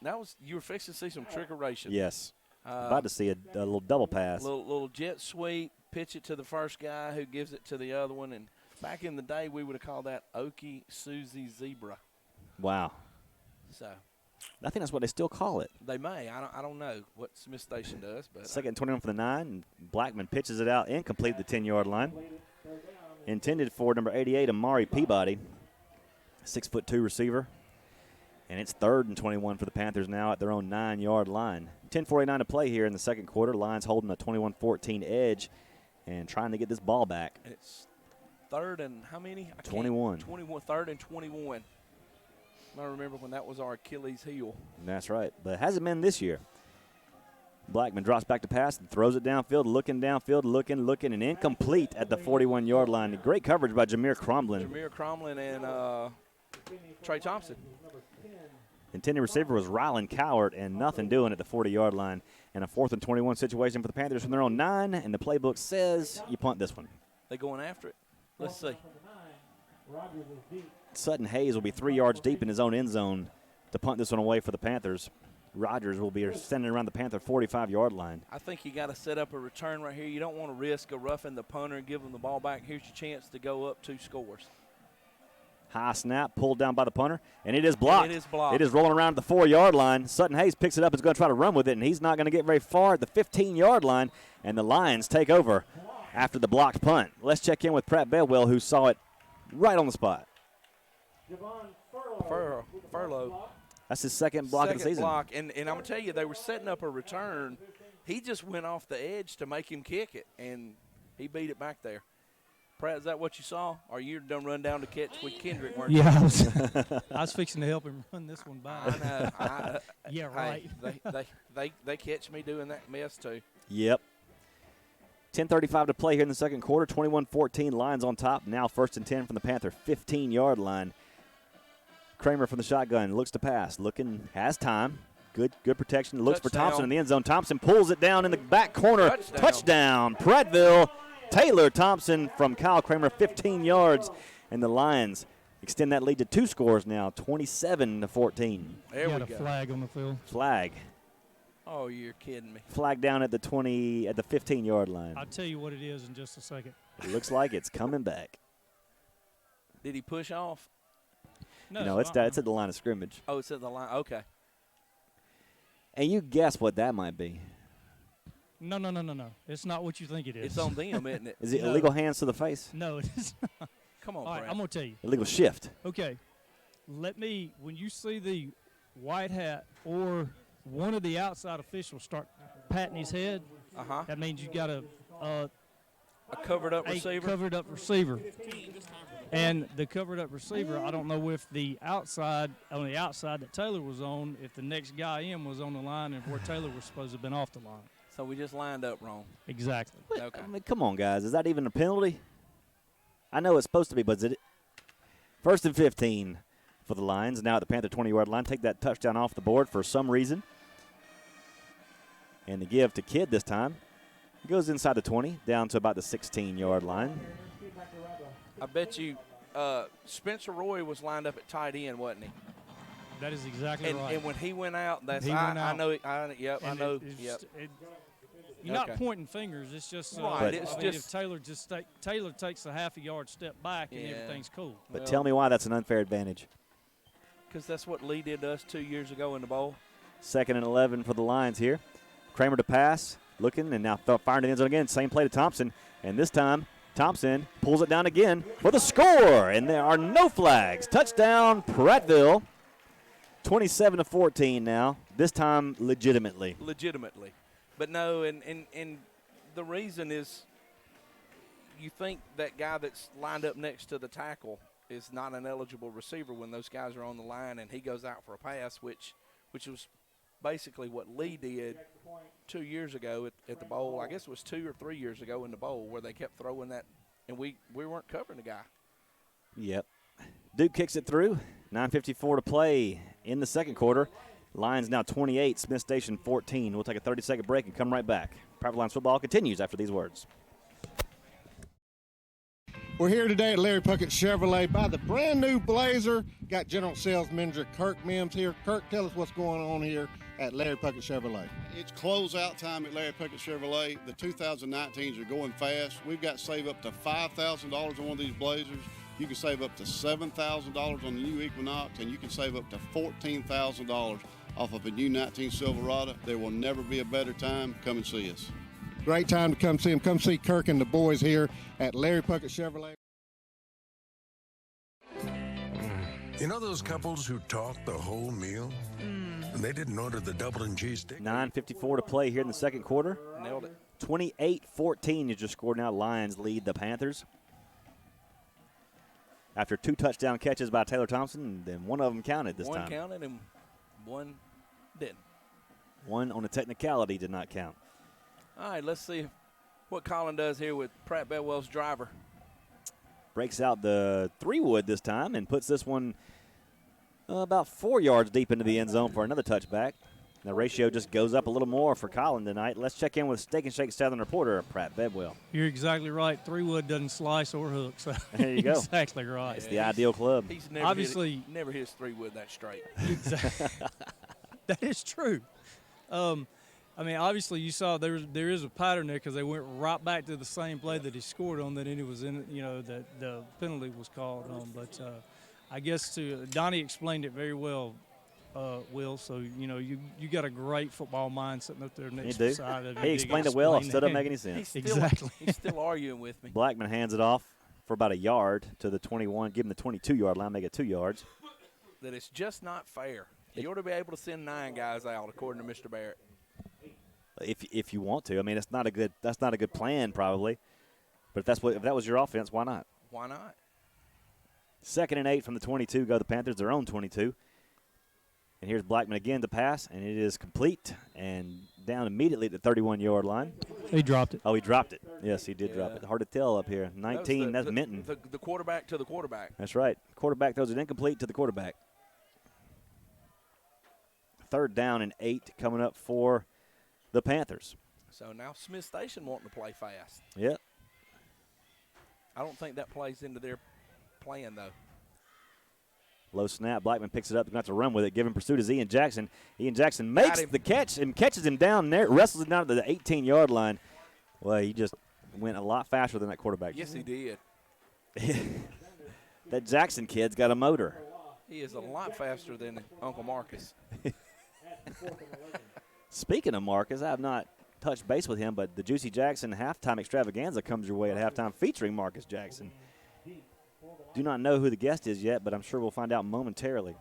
S1: That was you were fixing to see some trickeration.
S2: Yes, about to see a little double pass.
S1: Little jet sweep, pitch it to the first guy who gives it to the other one, and back in the day we would have called that Okie Susie Zebra.
S2: Wow.
S1: So.
S2: I think that's what they still call it.
S1: They may. I don't know what Smith Station does. But
S2: second and 21 for the 9, and Blackman pitches it out incomplete at the 10-yard line. Intended for number 88, Amari Peabody, 6'2" receiver. And it's 3rd and 21 for the Panthers now at their own 9-yard line. 10:49 to play here in the second quarter. Lions holding a 21-14 edge and trying to get this ball back.
S1: And it's 3rd and how many?
S2: 21.
S1: 3rd and 21. I remember when that was our Achilles heel.
S2: That's right, but it hasn't been this year. Blackman drops back to pass and throws it downfield, looking, and incomplete at the 41-yard line. Great coverage by Jameer Cromlin.
S1: Jameer Cromlin and Trey Thompson.
S2: Intended receiver was Rylan Coward, and nothing doing at the 40-yard line. And a 4th and 21 situation for the Panthers from their own 9, and the playbook says you punt this one.
S1: They going after it. Let's see.
S2: Sutton Hayes will be 3 yards deep in his own end zone to punt this one away for the Panthers. Rogers will be standing around the Panther 45-yard line.
S1: I think you got to set up a return right here. You don't want to risk a roughing the punter and give them the ball back. Here's your chance to go up 2 scores.
S2: High snap, pulled down by the punter, and it is blocked.
S1: It is blocked.
S2: It is rolling around the 4-yard line. Sutton Hayes picks it up and is going to try to run with it, and he's not going to get very far at the 15-yard line, and the Lions take over after the blocked punt. Let's check in with Pratt Bedwell, who saw it right on the spot.
S1: Furlow.
S2: That's his second block of the season.
S1: Block. And I'm going to tell you, they were setting up a return. He just went off the edge to make him kick it, and he beat it back there. Pratt, is that what you saw? Or you done run down to catch with Kendrick, weren't you?
S3: Yeah, I was fixing to help him run this one by.
S1: I know.
S3: Yeah, right.
S1: They catch me doing that mess, too.
S2: Yep. 10:35 to play here in the second quarter. 21-14, Lions on top. Now 1st and 10 from the Panther 15-yard line. Kramer from the shotgun looks to pass. Looking, has time. Good protection. Looks for Thompson in the end zone. Thompson pulls it down in the back corner. Touchdown. Prattville. Taylor Thompson from Kyle Kramer, 15 yards. And the Lions extend that lead to 2 scores now, 27-14.
S1: There we go.
S3: A flag on the field.
S2: Flag.
S1: Oh, you're kidding me.
S2: Flag down at the 15-yard line.
S3: I'll tell you what it is in just a second.
S2: It looks like it's coming back.
S1: Did he push off?
S2: No, it's at the line of scrimmage.
S1: Oh, it's at the line. Okay.
S2: And you guess what that might be.
S3: No. It's not what you think it is.
S1: It's on them, isn't it?
S2: Is it illegal hands to the face?
S3: No, it is not.
S1: Come on,
S3: all right,
S1: Brad.
S3: I'm going to tell you.
S2: Illegal shift.
S3: Okay. When you see the white hat or one of the outside officials start patting his head, that means you got a
S1: covered-up receiver?
S3: A covered-up receiver. And the covered-up receiver, I don't know if on the outside that Taylor was on, if the next guy in was on the line and where Taylor was supposed to have been off the line.
S1: So we just lined up wrong.
S3: Exactly.
S1: Okay.
S2: I mean, come on, guys. Is that even a penalty? I know it's supposed to be, but is it 1st and 15 for the Lions. Now at the Panther 20-yard line. Take that touchdown off the board for some reason. And the give to Kidd this time. It goes inside the 20, down to about the 16-yard line.
S1: I bet you Spencer Roy was lined up at tight end, wasn't he?
S3: That is exactly right.
S1: And when he went out,
S3: I
S1: know. Yep, I know.
S3: You're not pointing fingers. It's just if Taylor takes a half a yard step back and everything's cool.
S2: But tell me why that's an unfair advantage.
S1: Because that's what Lee did to us 2 years ago in the bowl.
S2: 2nd and 11 for the Lions here. Kramer to pass, looking, and now firing the end zone again. Same play to Thompson, and this time Thompson pulls it down again for the score, and there are no flags. Touchdown, Prattville. 27-14 now. This time, legitimately.
S1: But no, and the reason is you think that guy that's lined up next to the tackle is not an eligible receiver when those guys are on the line and he goes out for a pass, which was basically what Lee did 2 years ago at the bowl. I guess it was 2 or 3 years ago in the bowl where they kept throwing that, and we weren't covering the guy.
S2: Yep. Duke kicks it through. 9:54 to play in the second quarter. Lions now 28, Smith Station 14. We'll take a 30-second break and come right back. Private Lines football continues after these words.
S5: We're here today at Larry Puckett Chevrolet by the brand new Blazer. Got General Sales Manager Kirk Mims here. Kirk, tell us what's going on here at Larry Puckett Chevrolet.
S6: It's closeout time at Larry Puckett Chevrolet. The 2019s are going fast. We've got save up to $5,000 on one of these Blazers. You can save up to $7,000 on the new Equinox, and you can save up to $14,000 off of a new 19 Silverado. There will never be a better time. Come and see us.
S5: Great time to come see him. Come see Kirk and the boys here at Larry Puckett Chevrolet.
S7: You know those couples who talk the whole meal? And they didn't order the double and cheese stick?
S2: 9:54 to play here in the second quarter.
S1: Nailed it.
S2: 28-14 is your score now. Lions lead the Panthers. After 2 touchdown catches by Taylor Thompson, then one of them counted this time.
S1: One counted and one didn't.
S2: One on a technicality did not count.
S1: All right, let's see what Colin does here with Pratt Bedwell's driver.
S2: Breaks out the 3-wood this time and puts this one about 4 yards deep into the end zone for another touchback. The ratio just goes up a little more for Colin tonight. Let's check in with Steak and Shake Southern reporter Pratt Bedwell.
S3: You're exactly right. 3-wood doesn't slice or hook. So
S2: there you go.
S3: Exactly right.
S2: It's the ideal club.
S1: He's never
S3: obviously
S1: never hits 3-wood that straight.
S3: Exactly. That is true. I mean, obviously you saw there is a pattern there because they went right back to the same play that he scored on that it was in, that the penalty was called on. But I guess Donnie explained it very well, Will. So, you got a great football mind sitting up there next to the side of you.
S2: He explained it well. It still doesn't make any sense.
S3: Exactly.
S1: He's still arguing with me.
S2: Blackman hands it off for about a yard to the 21, give him the 22-yard line, make it 2 yards.
S1: That it's just not fair. You ought to be able to send 9 guys out, according to Mr. Barrett.
S2: If you want to, I mean, that's not a good plan probably, but if that was your offense, why not?
S1: Why not?
S2: 2nd and 8 from the 22, go the Panthers, their own 22. And here's Blackman again to pass, and it is complete and down immediately at the 31-yard line.
S3: He dropped it.
S2: Oh, he dropped it. Yes, he did drop it. Hard to tell up here. 19, that's Minton.
S1: The quarterback to the quarterback.
S2: That's right. Quarterback throws it incomplete to the quarterback. 3rd down and 8 coming up for the Panthers.
S1: So now Smith Station wanting to play fast.
S2: Yep.
S1: I don't think that plays into their plan, though.
S2: Low snap. Blackman picks it up. Going to have to run with it. Give him pursuit is Ian Jackson. Ian Jackson makes the catch and catches him down there, wrestles him down to the 18-yard line. Well, he just went a lot faster than that quarterback.
S1: Yes, he did.
S2: That Jackson kid's got a motor.
S1: He is a lot faster than Uncle Marcus.
S2: Speaking of Marcus, I have not touched base with him, but the Juicy Jackson halftime extravaganza comes your way at halftime featuring Marcus Jackson. Do not know who the guest is yet, but I'm sure we'll find out momentarily.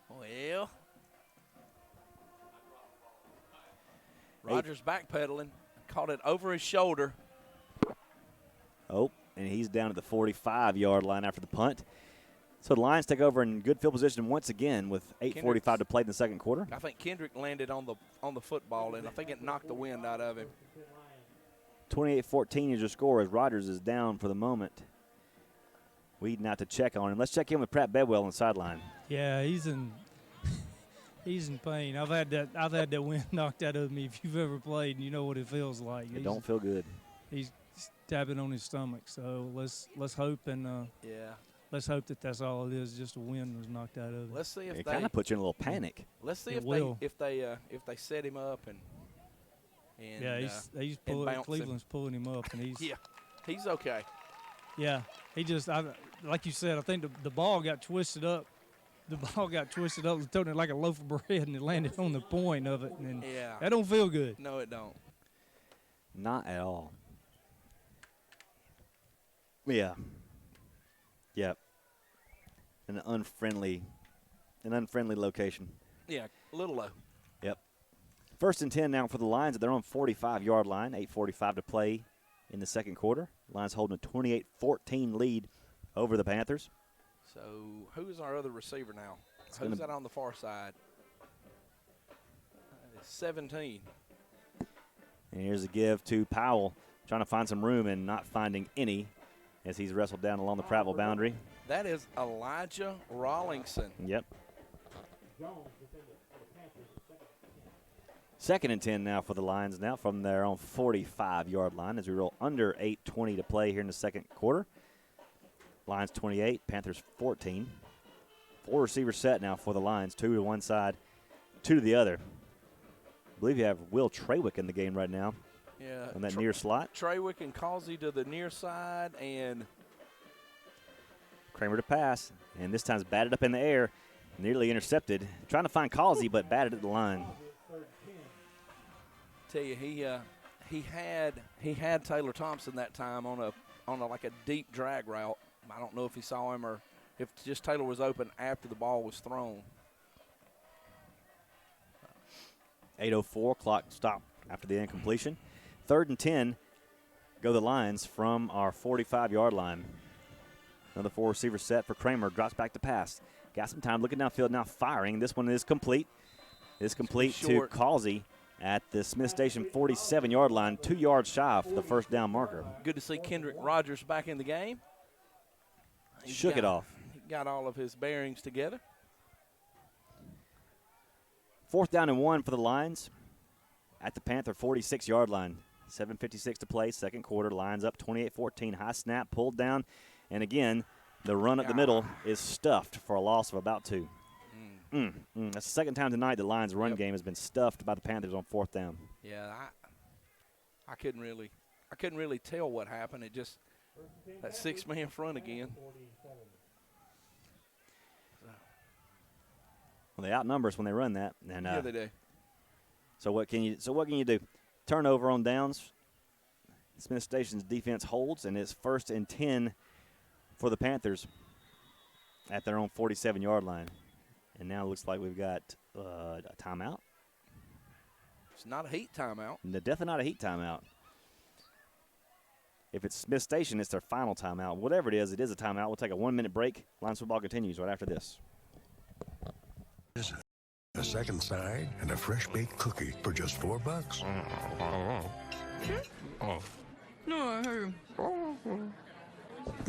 S1: Well, Rogers backpedaling, caught it over his shoulder.
S2: Oh, and he's down at the 45-yard line after the punt. So the Lions take over in good field position once again with 8:45 to play in the second quarter.
S1: I think Kendrick landed on the football, and I think it knocked the wind out of him.
S2: 28-14 is your score as Rogers is down for the moment. Weeding out to check on him. Let's check in with Pratt Bedwell on the sideline.
S3: Yeah, he's in pain. I've had that wind knocked out of me. If you've ever played, you know what it feels like.
S2: It don't feel good.
S3: He's tapping on his stomach. So let's hope and let's hope that that's all it is. Just a wind was knocked out of it.
S1: Let's see if
S2: it kind of puts you in a little panic.
S1: Let's see if they set him up and
S3: he's pulling. Cleveland's pulling him up, and
S1: he's okay.
S3: Yeah, like you said, I think the ball got twisted up. The ball got twisted up, throwing it like a loaf of bread, and it landed on the point of it. And that don't feel good.
S1: No, it don't.
S2: Not at all. Yeah. Yep. An unfriendly location.
S1: Yeah, a little low.
S2: Yep. 1st and 10 now for the Lions at their own 45-yard line. 8:45 to play in the second quarter. Lions holding a 28-14 lead over the Panthers.
S1: So who's our other receiver now? Who's that on the far side? 17.
S2: And here's a give to Powell, trying to find some room and not finding any as he's wrestled down along the Prattville boundary.
S1: That is Elijah Rawlingson.
S2: Yep. 2nd and 10 now for the Lions now from their own 45-yard line as we roll under 8:20 to play here in the second quarter. Lions 28, Panthers 14. 4 receivers set now for the Lions, 2 to one side, 2 to the other. I believe you have Will Trawick in the game right now.
S1: Yeah.
S2: On that near slot.
S1: Trawick and Causey to the near side, and
S2: Kramer to pass, and this time's batted up in the air, nearly intercepted. Trying to find Causey, but batted at the line.
S1: Tell you, he had Taylor Thompson that time on a like a deep drag route. I don't know if he saw him or if just Taylor was open after the ball was thrown.
S2: 8:04 clock stop after the incompletion. 3rd and 10, go the Lions from our 45-yard line. Another 4 receiver set for Kramer, drops back to pass. Got some time looking downfield, now firing. This one is complete. It's complete to Causey at the Smith Station 47-yard line, 2 yards shy of the first down marker.
S1: Good to see Kendrick Rogers back in the game.
S2: Shook it off.
S1: He got all of his bearings together.
S2: 4th down and 1 for the Lions at the Panther 46-yard line. 7:56 to play, second quarter. Lions up 28-14. High snap, pulled down. And again, the run up the middle is stuffed for a loss of about 2. That's the second time tonight the Lions' run game has been stuffed by the Panthers on 4th down.
S1: Yeah, I couldn't really tell what happened. It just that 6-man front again.
S2: Well, they outnumber us when they run that. And,
S1: yeah, they do.
S2: So what can you do? Turnover on downs. Smith Station's defense holds, and it's 1st and 10 for the Panthers at their own 47-yard line. And now it looks like we've got a timeout.
S1: It's not a heat timeout.
S2: No, definitely not a heat timeout. If it's Smith Station, it's their final timeout. Whatever it is a timeout. We'll take a 1-minute break. Lions football continues right after this.
S7: A second side and a fresh-baked cookie for just $4.
S16: No, I heard.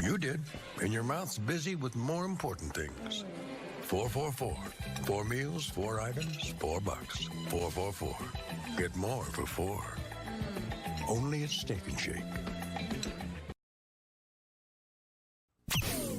S7: You did, and your mouth's busy with more important things. 444. 4 meals, 4 items, $4. 444. Get more for 4. Only at Steak and Shake.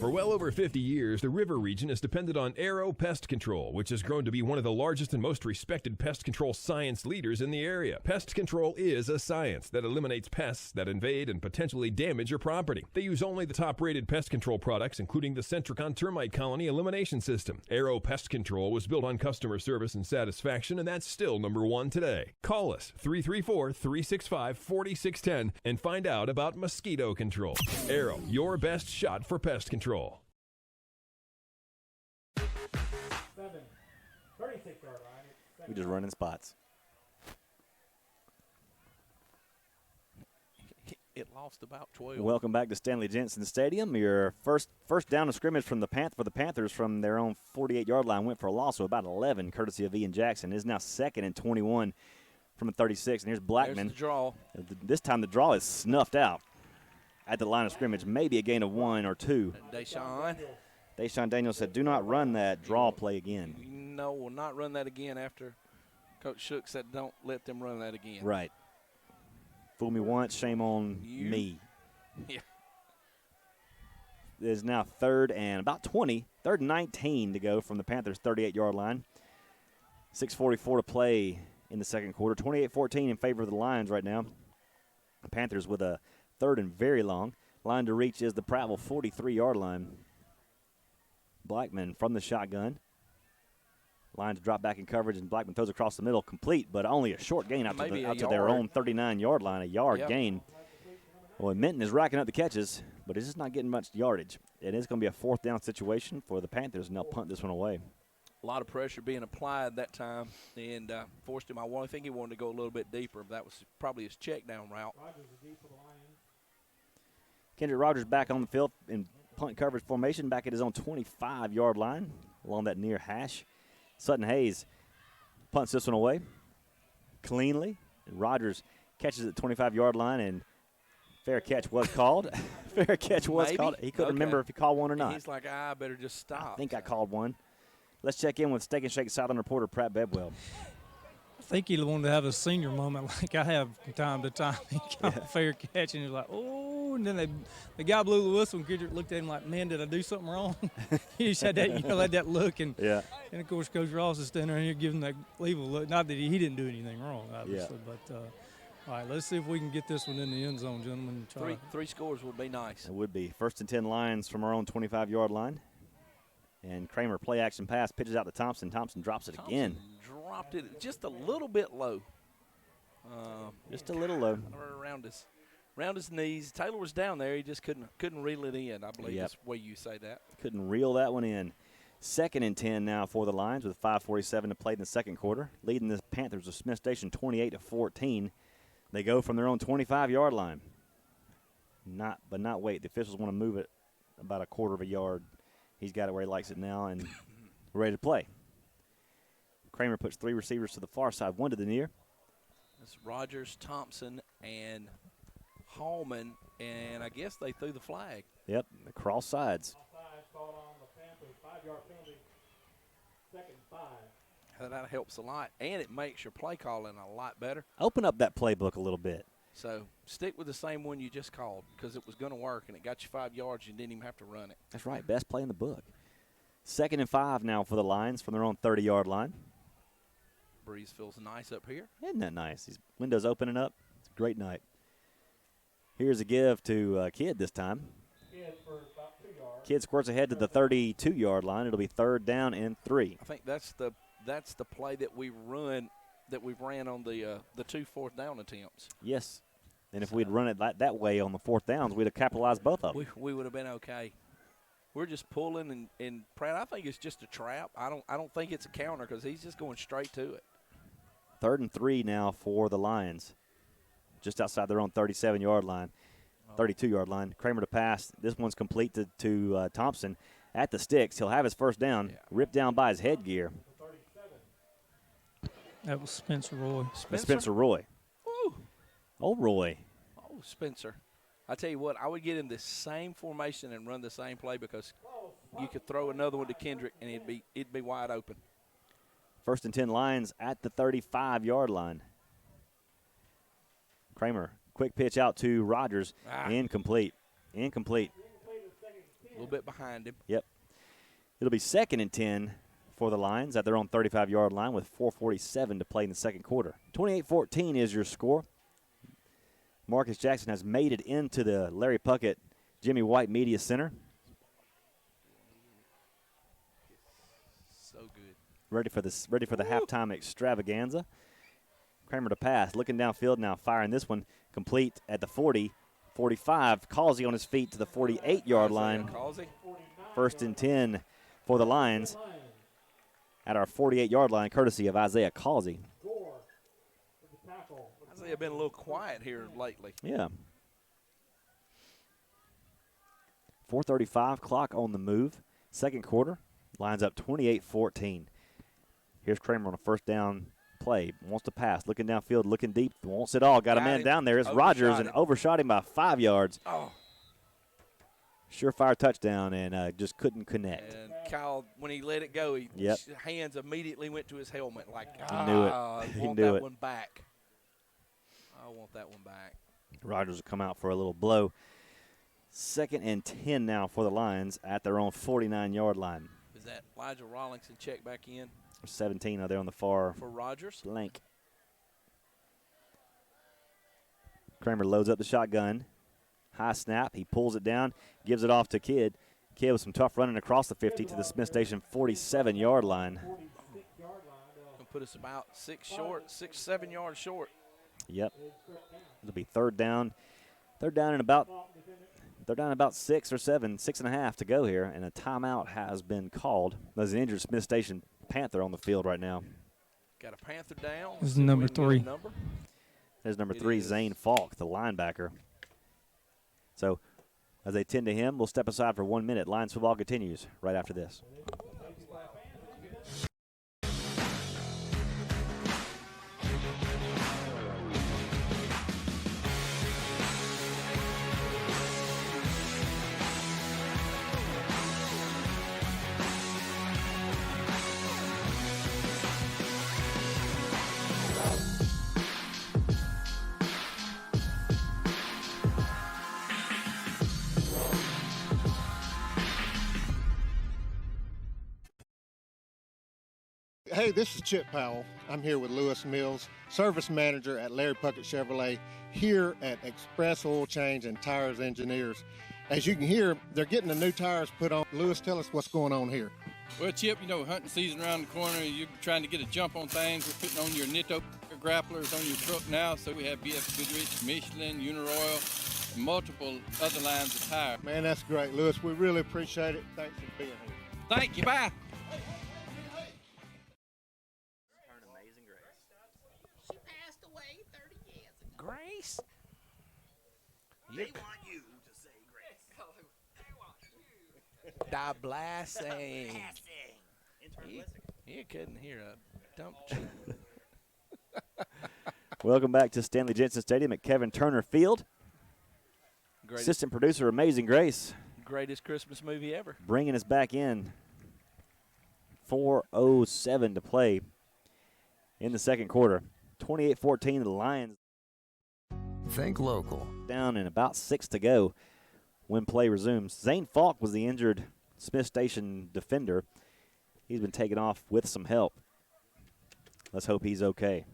S8: For well over 50 years, the River region has depended on Arrow Pest Control, which has grown to be one of the largest and most respected pest control science leaders in the area. Pest control is a science that eliminates pests that invade and potentially damage your property. They use only the top-rated pest control products, including the Centricon Termite Colony Elimination System. Arrow Pest Control was built on customer service and satisfaction, and that's still #1 today. Call us, 334-365-4610, and find out about mosquito control. Arrow, your best shot for pest control.
S2: We just running spots.
S1: It lost about 12.
S2: Welcome back to Stanley Jensen Stadium. Your first down of scrimmage from for the Panthers from their own 48-yard line went for a loss of about 11, courtesy of Ian Jackson. It is now 2nd and 21 from the 36. And here's Blackman.
S1: There's the draw.
S2: This time the draw is snuffed out at the line of scrimmage. Maybe a gain of 1 or 2. Deshaun Daniels said, do not run that draw play again.
S1: No, we'll not run that again after Coach Shook said don't let them run that again.
S2: Right. Fool me once, shame on me.
S1: Yeah.
S2: It is now 3rd and 19 to go from the Panthers' 38-yard line. 6:44 to play in the second quarter. 28-14 in favor of the Lions right now. The Panthers with a 3rd and very long. Line to reach is the Prattville 43-yard line. Blackman from the shotgun. Lions drop back in coverage, and Blackman throws across the middle, complete, but only a short gain out to their own 39-yard line, a yard gain. Well, Minton is racking up the catches, but it's just not getting much yardage. It is going to be a 4th down situation for the Panthers, and they'll punt this one away.
S1: A lot of pressure being applied that time, and forced him. I think he wanted to go a little bit deeper, but that was probably his check down route.
S2: Kendrick Rogers back on the field in punt coverage formation, back at his own 25-yard line. along that near hash. Sutton Hayes punts this one away cleanly. And Rogers catches at the 25-yard line, and fair catch was called. Fair catch was called. He couldn't remember if he called one or not.
S1: He's like, I better just stop.
S2: I think I called one. Let's check in with Steak and Shake Southern reporter Pratt Bedwell.
S3: I think he wanted to have a senior moment like I have from time to time. He got a fair catch, and he was like, oh, and then the guy blew the whistle, and Kendrick looked at him like, man, did I do something wrong? He just had that, had that look. And, and, of course, Coach Ross is standing there here giving that evil look. Not that he didn't do anything wrong, obviously, but all right, let's see if we can get this one in the end zone, gentlemen.
S1: Three scores would be nice.
S2: It would be. 1st and 10 Lions from our own 25-yard line. And Kramer play action pass, pitches out to Thompson. Thompson drops it again.
S1: Dropped it just a little bit low.
S2: Just a little low.
S1: Around his knees. Taylor was down there. He just couldn't reel it in. I believe that's the way you say that.
S2: Couldn't reel that one in. 2nd and 10 now for the Lions with 5:47 to play in the second quarter. Leading the Panthers of Smith Station 28-14. They go from their own 25-yard line. But not wait. The officials want to move it about a quarter of a yard. He's got it where he likes it now and ready to play. Kramer puts 3 receivers to the far side, 1 to the near.
S1: It's Rogers, Thompson, and Hallman, and I guess they threw the flag.
S2: Yep, across sides.
S1: That helps a lot, and it makes your play calling a lot better.
S2: Open up that playbook a little bit.
S1: So stick with the same one you just called because it was going to work, and it got you 5 yards. You didn't even have to run it.
S2: That's right, best play in the book. 2nd and 5 now for the Lions from their own 30-yard line.
S1: Breeze feels nice up here.
S2: Isn't that nice? These windows opening up. It's a great night. Here's a give to Kidd this time. Kidd squirts ahead to the 32-yard line. It'll be 3rd down and 3.
S1: I think that's the play that we've ran on the 2 4th down attempts.
S2: Yes. And if we'd run it that way on the 4th downs, we'd have capitalized both of them.
S1: We would have been okay. We're just pulling, and Pratt, I think it's just a trap. I don't think it's a counter because he's just going straight to it.
S2: 3rd and 3 now for the Lions, just outside their own 37-yard line, 32-yard line. Kramer to pass. This one's complete to Thompson at the sticks. He'll have his 1st down, ripped down by his headgear.
S3: That was Spencer Roy.
S2: Spencer Roy.
S1: Woo.
S2: Old Roy.
S1: Oh, Spencer. I tell you what, I would get him the same formation and run the same play because you could throw another one to Kendrick and it'd be wide open.
S2: 1st and 10 Lions at the 35-yard line. Kramer, quick pitch out to Rogers. Incomplete.
S1: A little bit behind him.
S2: Yep. It'll be 2nd and 10 for the Lions at their own 35-yard line with 4:47 to play in the second quarter. 28-14 is your score. Marcus Jackson has made it into the Larry Puckett Jimmy White Media Center.
S1: So good.
S2: Ready for the halftime extravaganza. Kramer to pass, looking downfield now, firing this one complete at the 40, 45. Causey on his feet to the 48-yard line. 1st and 10 for the Lions at our 48-yard line, courtesy of Isaiah Causey.
S1: Isaiah been a little quiet here lately.
S2: Yeah. 4:35 clock on the move. Second quarter, lines up 28-14. Here's Kramer on a 1st down play. Wants to pass, looking downfield, looking deep, wants it all. Got a man down there. It's Rogers and overshot him by 5 yards.
S1: Oh.
S2: Surefire touchdown and just couldn't connect.
S1: And Kyle, when he let it go, his hands immediately went to his helmet like,
S2: he knew it.
S1: He knew that one back. I want that one back.
S2: Rogers will come out for a little blow. 2nd and 10 now for the Lions at their own 49-yard line.
S1: Is that Elijah Rawlingson check back in?
S2: 17 out there on the far
S1: for Rogers.
S2: Blank. Kramer loads up the shotgun. High snap. He pulls it down, gives it off to Kidd. Kidd with some tough running across the 50 to the Smith Station 47-yard line.
S1: Gonna put us about 7 yards short.
S2: Yep. It'll be 3rd down. They're down in about 6 or 7, 6.5 to go here, and a timeout has been called. There's an injured Smith Station Panther on the field right now.
S1: Got a Panther down.
S3: This is number 3.
S2: There's number 3, Zane Falk, the linebacker. So as they tend to him, we'll step aside for 1 minute. Lions football continues right after this.
S5: Hey, this is Chip Powell. I'm here with Lewis Mills, service manager at Larry Puckett Chevrolet, here at Express Oil Change and Tires Engineers. As you can hear, they're getting the new tires put on. Lewis, tell us what's going on here.
S9: Well, Chip, hunting season around the corner. You're trying to get a jump on things. We're putting on your Nitto grapplers on your truck now. So we have BF Goodrich, Michelin, Uniroyal, and multiple other lines of tires.
S5: Man, that's great, Lewis. We really appreciate it. Thanks for being here.
S9: Thank you. Bye.
S16: She passed away 30 years ago.
S1: Grace?
S16: They want you to say Grace.
S1: Die blasting. You couldn't hear a dump.
S2: Welcome back to Stanley Jensen Stadium at Kevin Turner Field. Assistant producer Amazing Grace.
S1: Greatest Christmas movie ever.
S2: Bringing us back in. 4:07 to play in the second quarter. 28-14, the Lions.
S12: Think local.
S2: Down and about 6 to go when play resumes. Zane Falk was the injured Smith Station defender. He's been taken off with some help. Let's hope he's okay.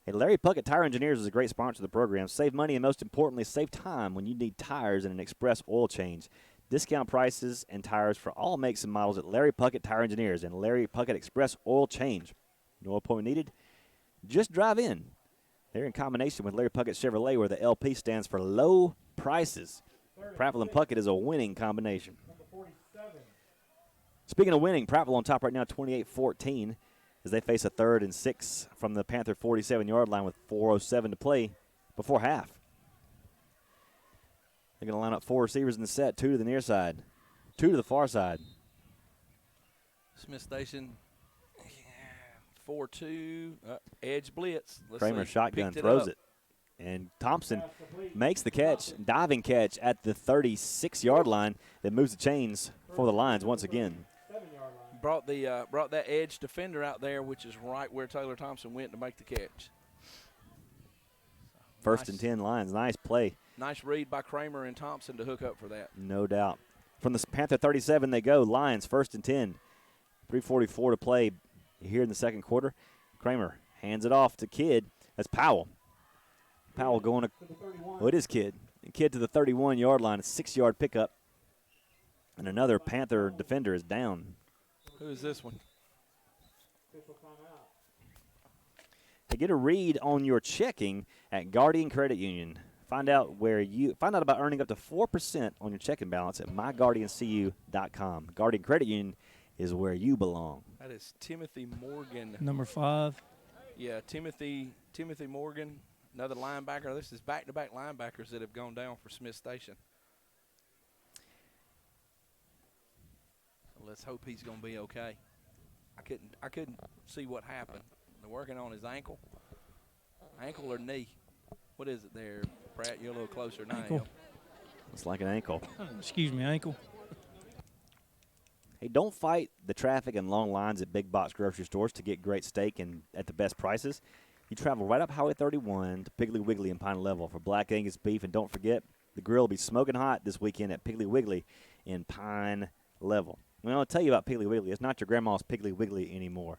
S2: Hey, Larry Puckett Tire Engineers is a great sponsor of the program. Save money and, most importantly, save time when you need tires and an express oil change. Discount prices and tires for all makes and models at Larry Puckett Tire Engineers and Larry Puckett Express Oil Change. No appointment needed. Just drive in. They're in combination with Larry Puckett Chevrolet, where the LP stands for low prices. Prattville and Puckett is a winning combination. Speaking of winning, Prattville on top right now, 28-14, as they face a 3rd and 6 from the Panther 47-yard line with 4:07 to play before half. They're going to line up 4 receivers in the set, 2 to the near side, 2 to the far side.
S1: Smith Station, 4-2, edge blitz.
S2: Kramer shotgun throws it. And Thompson makes the catch, diving catch at the 36-yard line that moves the chains for the Lions once again.
S1: Brought that edge defender out there, which is right where Taylor Thompson went to make the catch.
S2: First and 10 Lions. Nice play.
S1: Nice read by Kramer and Thompson to hook up for that.
S2: No doubt. From the Panther 37 they go. Lions first and 10. 3:44 to play here in the second quarter. Kramer hands it off to Kidd. That's Powell. Powell going to, it is Kidd. Kidd to the 31-yard line. A 6-yard pickup. And another Panther defender is down.
S1: Who is this one?
S2: Hey, get a read on your checking at Guardian Credit Union. Find out about earning up to 4% on your checking balance at myguardiancu.com. Guardian Credit Union is where you belong.
S1: That is Timothy Morgan.
S3: Number 5.
S1: Yeah, Timothy Morgan, another linebacker. This is back-to-back linebackers that have gone down for Smith Station. So let's hope he's going to be okay. I couldn't see what happened. They're working on his ankle or knee. What is it there, Pratt? You're a little closer than I am.
S2: It's like an ankle.
S3: Excuse me, ankle.
S2: Hey, don't fight the traffic and long lines at big box grocery stores to get great steak and at the best prices. You travel right up Highway 31 to Piggly Wiggly in Pine Level for Black Angus beef. And don't forget, the grill will be smoking hot this weekend at Piggly Wiggly in Pine Level. Well, I'll tell you about Piggly Wiggly. It's not your grandma's Piggly Wiggly anymore.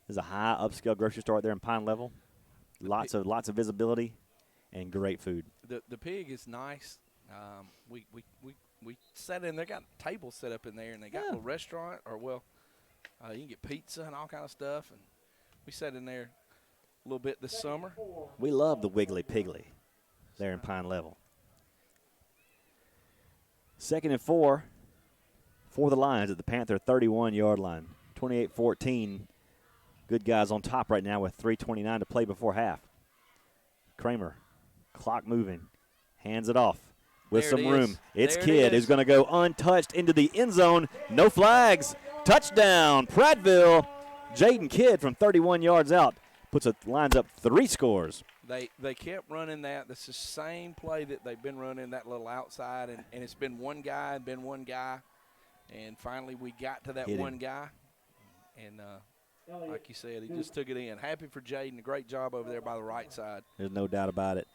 S2: There's a high upscale grocery store out there in Pine Level. Lots of visibility and great food.
S1: The pig is nice. We sat in there, got tables set up in there, and they got a little restaurant, you can get pizza and all kind of stuff. And we sat in there a little bit this summer.
S2: We love the Wiggly Piggly there in Pine Level. 2nd and 4 for the Lions at the Panther 31-yard line. 28-14. Good guys on top right now with 3:29 to play before half. Kramer, clock moving, hands it off with some room. It's Kidd who's going to go untouched into the end zone. No flags. Touchdown, Prattville. Jaden Kidd from 31 yards out lines up 3 scores.
S1: They kept running that. This is the same play that they've been running, that little outside, and it's been one guy. And finally we got to that one guy. And like you said, he just took it in. Happy for Jaden. A great job over there by the right side.
S2: There's no doubt about it.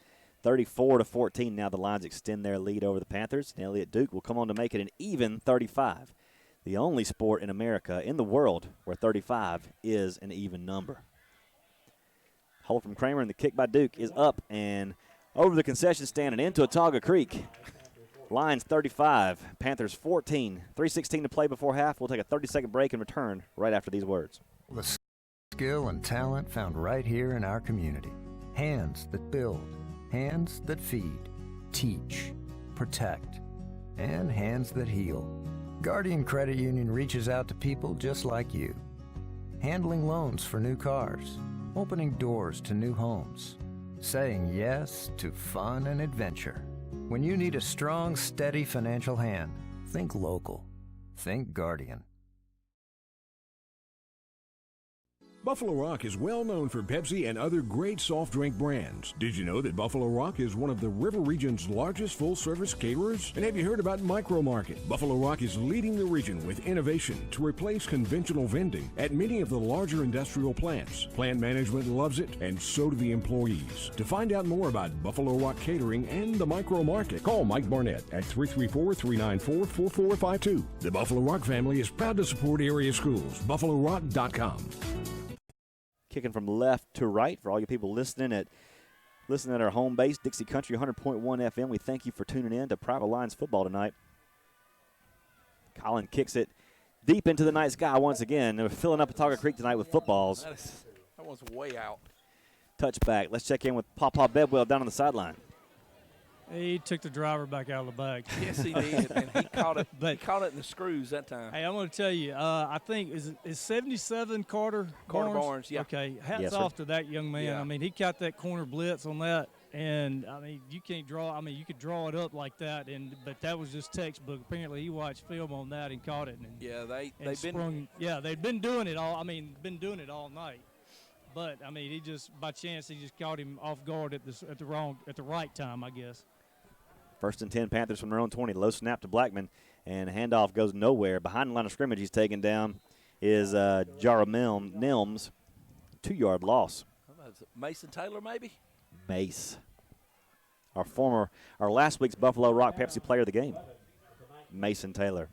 S2: 34-14. Now the Lions extend their lead over the Panthers. And Elliott Duke will come on to make it an even 35. the only sport in America, in the world, where 35 is an even number. Hold from Kramer, and the kick by Duke is up and over the concession stand and into Autauga Creek. Lions 35, Panthers 14. 3:16 to play before half. We'll take a 30-second break and return right after these words.
S12: The skill and talent found right here in our community. Hands that build, hands that feed, teach, protect, and hands that heal. Guardian Credit Union reaches out to people just like you. Handling loans for new cars, opening doors to new homes, saying yes to fun and adventure. When you need a strong, steady financial hand, think local. Think Guardian.
S4: Buffalo Rock is well known for Pepsi and other great soft drink brands. Did you know that Buffalo Rock is one of the River Region's largest full-service caterers? And have you heard about Micro Market? Buffalo Rock is leading the region with innovation to replace conventional vending at many of the larger industrial plants. Plant management loves it, and so do the employees. To find out more about Buffalo Rock Catering and the Micro Market, call Mike Barnett at 334-394-4452. The Buffalo Rock family is proud to support area schools. BuffaloRock.com.
S2: Kicking from left to right for all you people listening at our home base, Dixie Country 100.1 FM. We thank you for tuning in to Prattville Lions football tonight. Colin kicks it deep into the night sky once again. They're filling up Autauga Creek tonight with footballs.
S1: That one's way out.
S2: Touchback. Let's check in with Pawpaw Bedwell down on the sideline.
S3: He took the driver back out of the bag.
S1: Yes, he did, and he caught it. He caught it in the screws that time.
S3: Hey, I'm going to tell you, I think is 77 Carter
S1: Barnes, yeah.
S3: Okay, hats off to that young man.
S1: Yeah.
S3: I mean, he caught that corner blitz on that, and I mean, you can't draw. I mean, you could draw it up like that, but that was just textbook. Apparently, he watched film on that and caught it. And,
S1: yeah, they've
S3: been doing it all. I mean, been doing it all night. But I mean, he just by chance he just caught him off guard at the right time, I guess.
S2: 1st and 10, Panthers from their own 20. Low snap to Blackman, and handoff goes nowhere. Behind the line of scrimmage, he's taken down is Jaramil Nims, 2-yard loss.
S1: Mason Taylor, maybe?
S2: Mace. Our last week's Buffalo Rock Pepsi player of the game, Mason Taylor.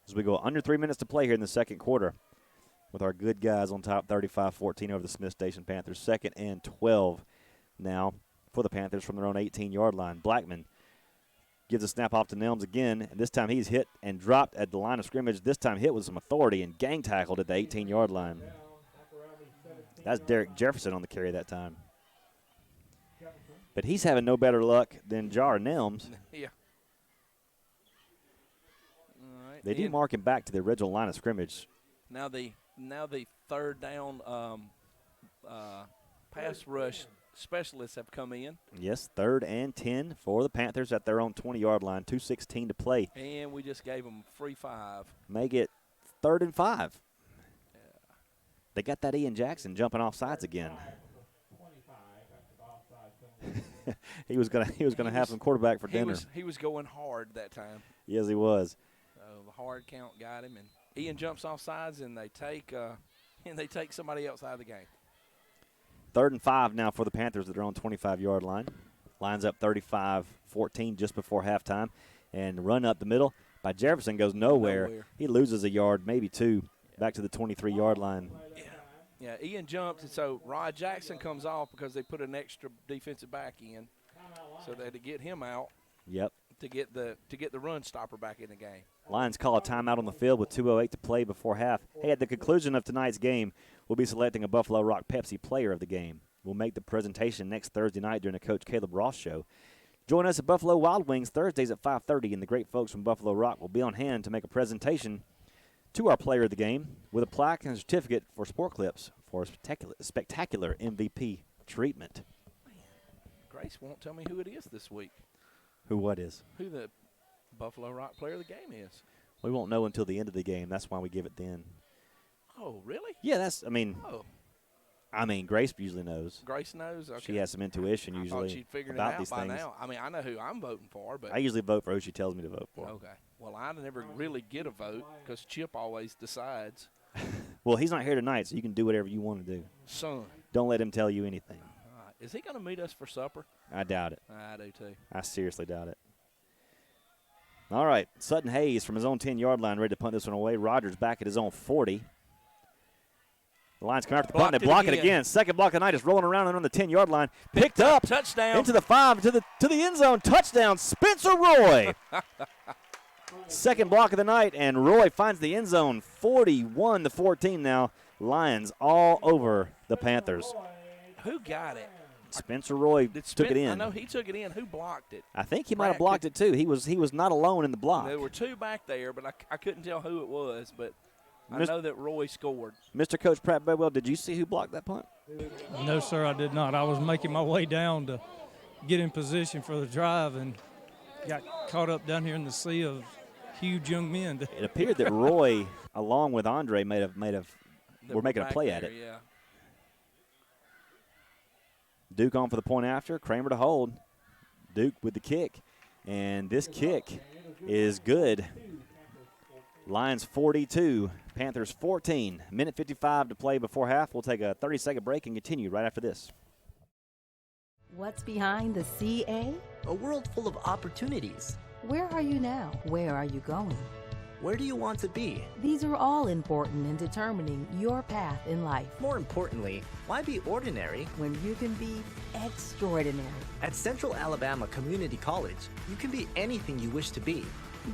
S2: As we go under 3 minutes to play here in the second quarter with our good guys on top, 35-14 over the Smith Station Panthers. 2nd and 12 now for the Panthers from their own 18-yard line. Blackman gives a snap off to Nelms again, and this time he's hit and dropped at the line of scrimmage. This time hit with some authority and gang tackled at the 18-yard line. That's Derek Jefferson on the carry that time. But he's having no better luck than Jar Nelms.
S1: Yeah. All right.
S2: They do mark him back to the original line of scrimmage.
S1: Now the third down pass rush specialists have come in.
S2: Yes, 3rd and 10 for the Panthers at their own 20-yard line. 2:16 to play.
S1: And we just gave them free 5.
S2: Make it 3rd and 5. Yeah. They got that Ian Jackson jumping off sides again. he was gonna have some quarterback for dinner.
S1: He was going hard that time.
S2: Yes, he was.
S1: The hard count got him, and Ian jumps off sides, and they take somebody else out of the game.
S2: 3rd and 5 now for the Panthers at their own 25-yard line. Lines up 35-14 just before halftime. And run up the middle by Jefferson goes nowhere. He loses a yard, maybe 2, back to the 23-yard line.
S1: Yeah, Ian jumped, and so Rod Jackson comes off because they put an extra defensive back in. So they had to get him out.
S2: Yep.
S1: To get the run stopper back in the game.
S2: Lions call a timeout on the field with 2:08 to play before half. Hey, at the conclusion of tonight's game, we'll be selecting a Buffalo Rock Pepsi player of the game. We'll make the presentation next Thursday night during the Coach Caleb Ross show. Join us at Buffalo Wild Wings Thursdays at 5:30, and the great folks from Buffalo Rock will be on hand to make a presentation to our player of the game with a plaque and a certificate for Sport Clips for a spectacular MVP treatment.
S1: Man, Grace won't tell me who it is this week.
S2: What is?
S1: Who the Buffalo Rock player of the game is.
S2: We won't know until the end of the game. That's why we give it then.
S1: Oh, really?
S2: Yeah, Grace usually knows.
S1: Grace knows? Okay.
S2: She has some intuition usually
S1: I thought she'd figured
S2: about
S1: it out
S2: these
S1: by
S2: things.
S1: now. I mean, I know who I'm voting for, but
S2: I usually vote for who she tells me to vote for.
S1: Okay. Well, I never really get a vote because Chip always decides.
S2: Well, he's not here tonight, so you can do whatever you want to do.
S1: Son.
S2: Don't let him tell you anything.
S1: Is he going to meet us for supper?
S2: I doubt it.
S1: I do too.
S2: I seriously doubt it. All right, Sutton Hayes from his own 10-yard line ready to punt this one away. Rogers back at his own 40. The Lions come after the punt, and they block it again. Second block of the night is rolling around and on the 10-yard line. Picked up.
S1: Touchdown.
S2: Into the 5, to the end zone. Touchdown, Spencer Roy. Second block of the night, and Roy finds the end zone. 41-14 now. Lions all over the Panthers.
S1: Who got it?
S2: Spencer Roy took it in.
S1: I know he took it in. Who blocked it?
S2: I think he might have blocked it too. He was not alone in the block.
S1: There were two back there, but I couldn't tell who it was. But I know that Roy scored.
S2: Mr. Coach Pratt Bedwell, did you see who blocked that punt?
S3: No, sir, I did not. I was making my way down to get in position for the drive and got caught up down here in the sea of huge young men.
S2: It appeared that Roy, along with Andre, were making a play at it.
S1: Yeah.
S2: Duke on for the point after. Kramer to hold. Duke with the kick. And this kick is good. Lions 42, Panthers 14. Minute 55 to play before half. We'll take a 30-second break and continue right after this.
S23: What's behind the CA?
S14: A world full of opportunities.
S23: Where are you now? Where are you going?
S14: Where do you want to be?
S23: These are all important in determining your path in life.
S14: More importantly, why be ordinary
S23: when you can be extraordinary?
S14: At Central Alabama Community College, you can be anything you wish to be.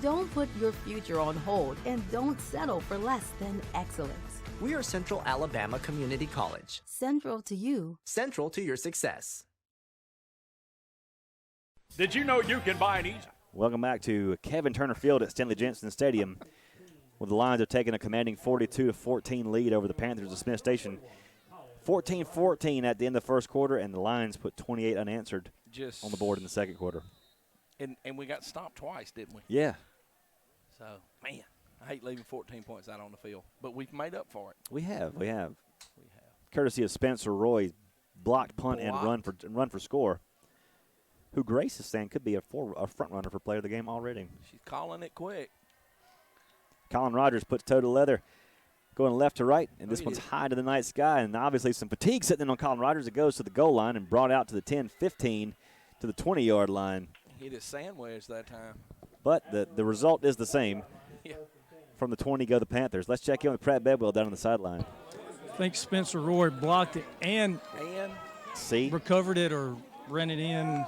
S23: Don't put your future on hold and don't settle for less than excellence.
S14: We are Central Alabama Community College.
S23: Central to you.
S14: Central to your success.
S15: Did you know you can buy an easy?
S2: Welcome back to Kevin Turner Field at Stanley Jensen Stadium, where the Lions have taken a commanding 42-14 lead over the Panthers of Smith Station. 14-14 at the end of the first quarter, and the Lions put 28 unanswered on the board in the second quarter.
S1: And we got stopped twice, didn't we?
S2: Yeah.
S1: So, man, I hate leaving 14 points out on the field, but we've made up for it.
S2: We have. Courtesy of Spencer Roy, blocked punt and run for score. Who Grace is saying could be a front runner for player of the game already.
S1: She's calling it quick.
S2: Colin Rogers puts toe to leather, going left to right, and this one's high to the night sky, and obviously some fatigue sitting in on Colin Rogers. It goes to the goal line and brought out to the 10-15 to the 20-yard line.
S1: Hit his sandwich that time.
S2: But the result is the same.
S1: Yeah.
S2: From the 20 go the Panthers. Let's check in with Pratt Bedwell down on the sideline.
S3: I think Spencer Roy blocked it and recovered it or ran it in.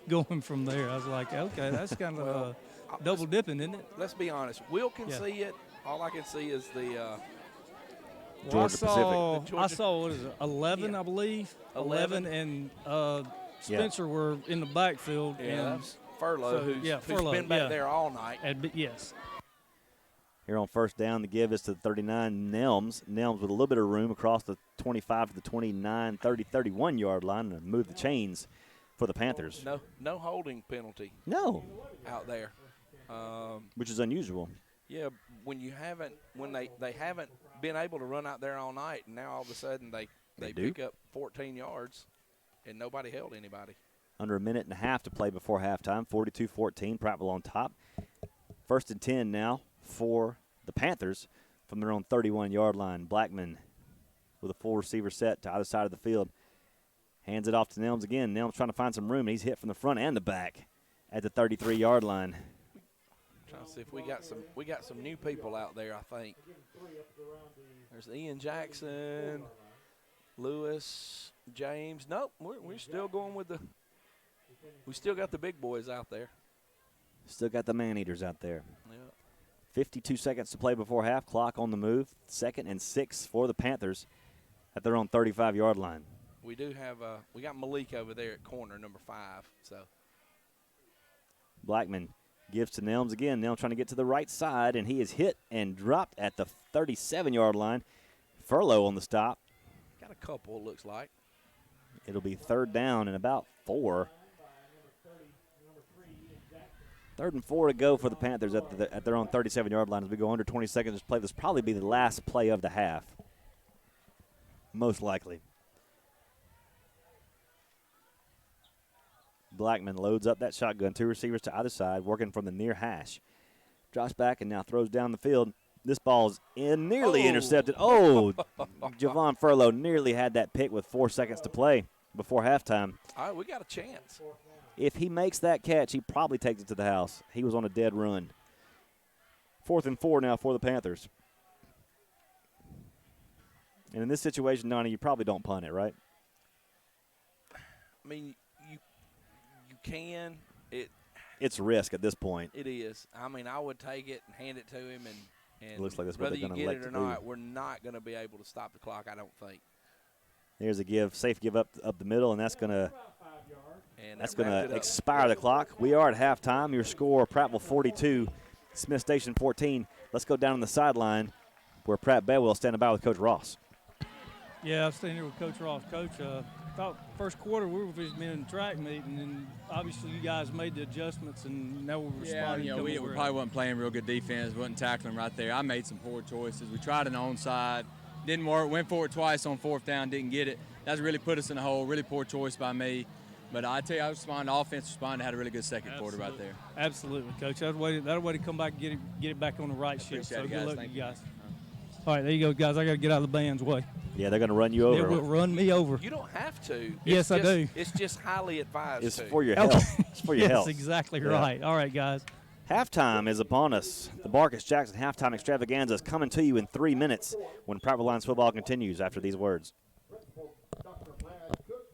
S3: Going from there, I was like, okay, that's kind of double dipping, isn't it?
S1: Let's be honest. Will can see it. All I can see is the
S2: Georgia Pacific.
S3: I saw, what is it, 11, I believe. 11 and Spencer were in the backfield.
S1: Yeah,
S3: and
S1: that's Furlow, who's been back there all night.
S3: Yes.
S2: Here on first down, the give is to the 39, Nelms. Nelms with a little bit of room across the 25 to the 29, 30, 31-yard line and move the chains for the Panthers.
S1: No holding penalty.
S2: No.
S1: Out there.
S2: Which is unusual.
S1: Yeah, when they haven't been able to run out there all night, and now all of a sudden they pick up 14 yards, and nobody held anybody.
S2: Under a minute and a half to play before halftime, 42-14, Prattville on top. First and 10 now for the Panthers from their own 31-yard line. Blackman with a full receiver set to either side of the field. Hands it off to Nelms again. Nelms trying to find some room, and he's hit from the front and the back at the 33-yard line.
S1: Trying to see if we got some new people out there, I think. There's Ian Jackson, Lewis, James. Nope, we're still going with we still got the big boys out there.
S2: Still got the man-eaters out there.
S1: Yeah.
S2: 52 seconds to play before half. Clock on the move. 2nd and 6 for the Panthers at their own 35-yard line.
S1: We do have we got Malik over there at corner number 5. So
S2: Blackman gives to Nelms again. Nelms trying to get to the right side, and he is hit and dropped at the 37-yard line. Furlow on the stop.
S1: Got a couple, it looks like.
S2: It'll be third down and about 4. 3rd and 4 to go for the Panthers at their own 37-yard line as we go under 20 seconds to play. This will probably be the last play of the half, most likely. Blackman loads up that shotgun. 2 receivers to either side, working from the near hash. Drops back and now throws down the field. This ball is nearly intercepted. Oh, Javon Furlow nearly had that pick with 4 seconds to play before halftime.
S1: All right, we got a chance.
S2: If he makes that catch, he probably takes it to the house. He was on a dead run. 4th and 4 now for the Panthers. And in this situation, Donnie, you probably don't punt it, right?
S1: I mean, you can.
S2: It's risk at this point.
S1: It is. I mean, I would take it and hand it to him, and
S2: it looks like that's what
S1: whether
S2: they're
S1: you
S2: going to
S1: get
S2: elect
S1: it or
S2: to do.
S1: not, we're not going to be able to stop the clock, I don't think.
S2: There's a safe give up the middle, and that's going to expire the clock. We are at halftime. Your score, Prattville 42, Smith Station 14. Let's go down on the sideline where Pratt Bedwell is standing by with Coach Ross.
S3: Yeah, I'm standing here with Coach Ross. Coach, thought first quarter we were just been in the track meeting, and obviously you guys made the adjustments, and now we're responding.
S10: Yeah, we probably wasn't playing real good defense, wasn't tackling right there. I made some poor choices. We tried an onside, didn't work, went for it twice on 4th down, didn't get it. That's really put us in a hole, really poor choice by me. But I tell you, I responded, offense responded, had a really good second quarter right there. Absolutely,
S3: Coach. That way to come back and get it back on the right shift. So good luck to you guys. All right, there you go, guys. I got to get out of the band's way.
S2: Yeah, they're going to run you over.
S3: They will run me over.
S1: You don't have to.
S3: Yes, I do.
S1: It's just highly advised.
S2: It's for your health. It's for your health.
S3: Yes, exactly right. All right, guys.
S2: Halftime is upon us. The Barkus-Jackson halftime extravaganza is coming to you in 3 minutes when Prattville Lions football continues after these words.
S11: Dr. Brad Cook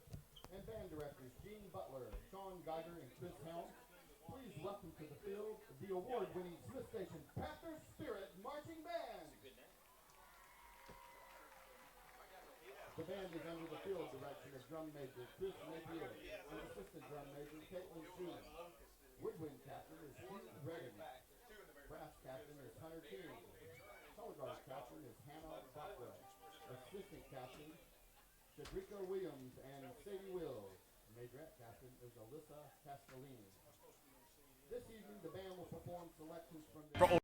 S11: and band directors Gene Butler, Sean Geiger, and Chris Helm. Please welcome to the field the award-winning Smith Station Panther Spirit Marching Band. The band is under the field direction of drum major Chris Napier and assistant drum major Caitlin Schumann. Woodwind captain is Steve Redding. Brass captain is Hunter Keene. Color guard captain is Hannah Buckwell. Assistant captain Shadrico Williams and Sadie Wills. Majorette captain is Alyssa Castellini. This evening, the band will perform selections from the...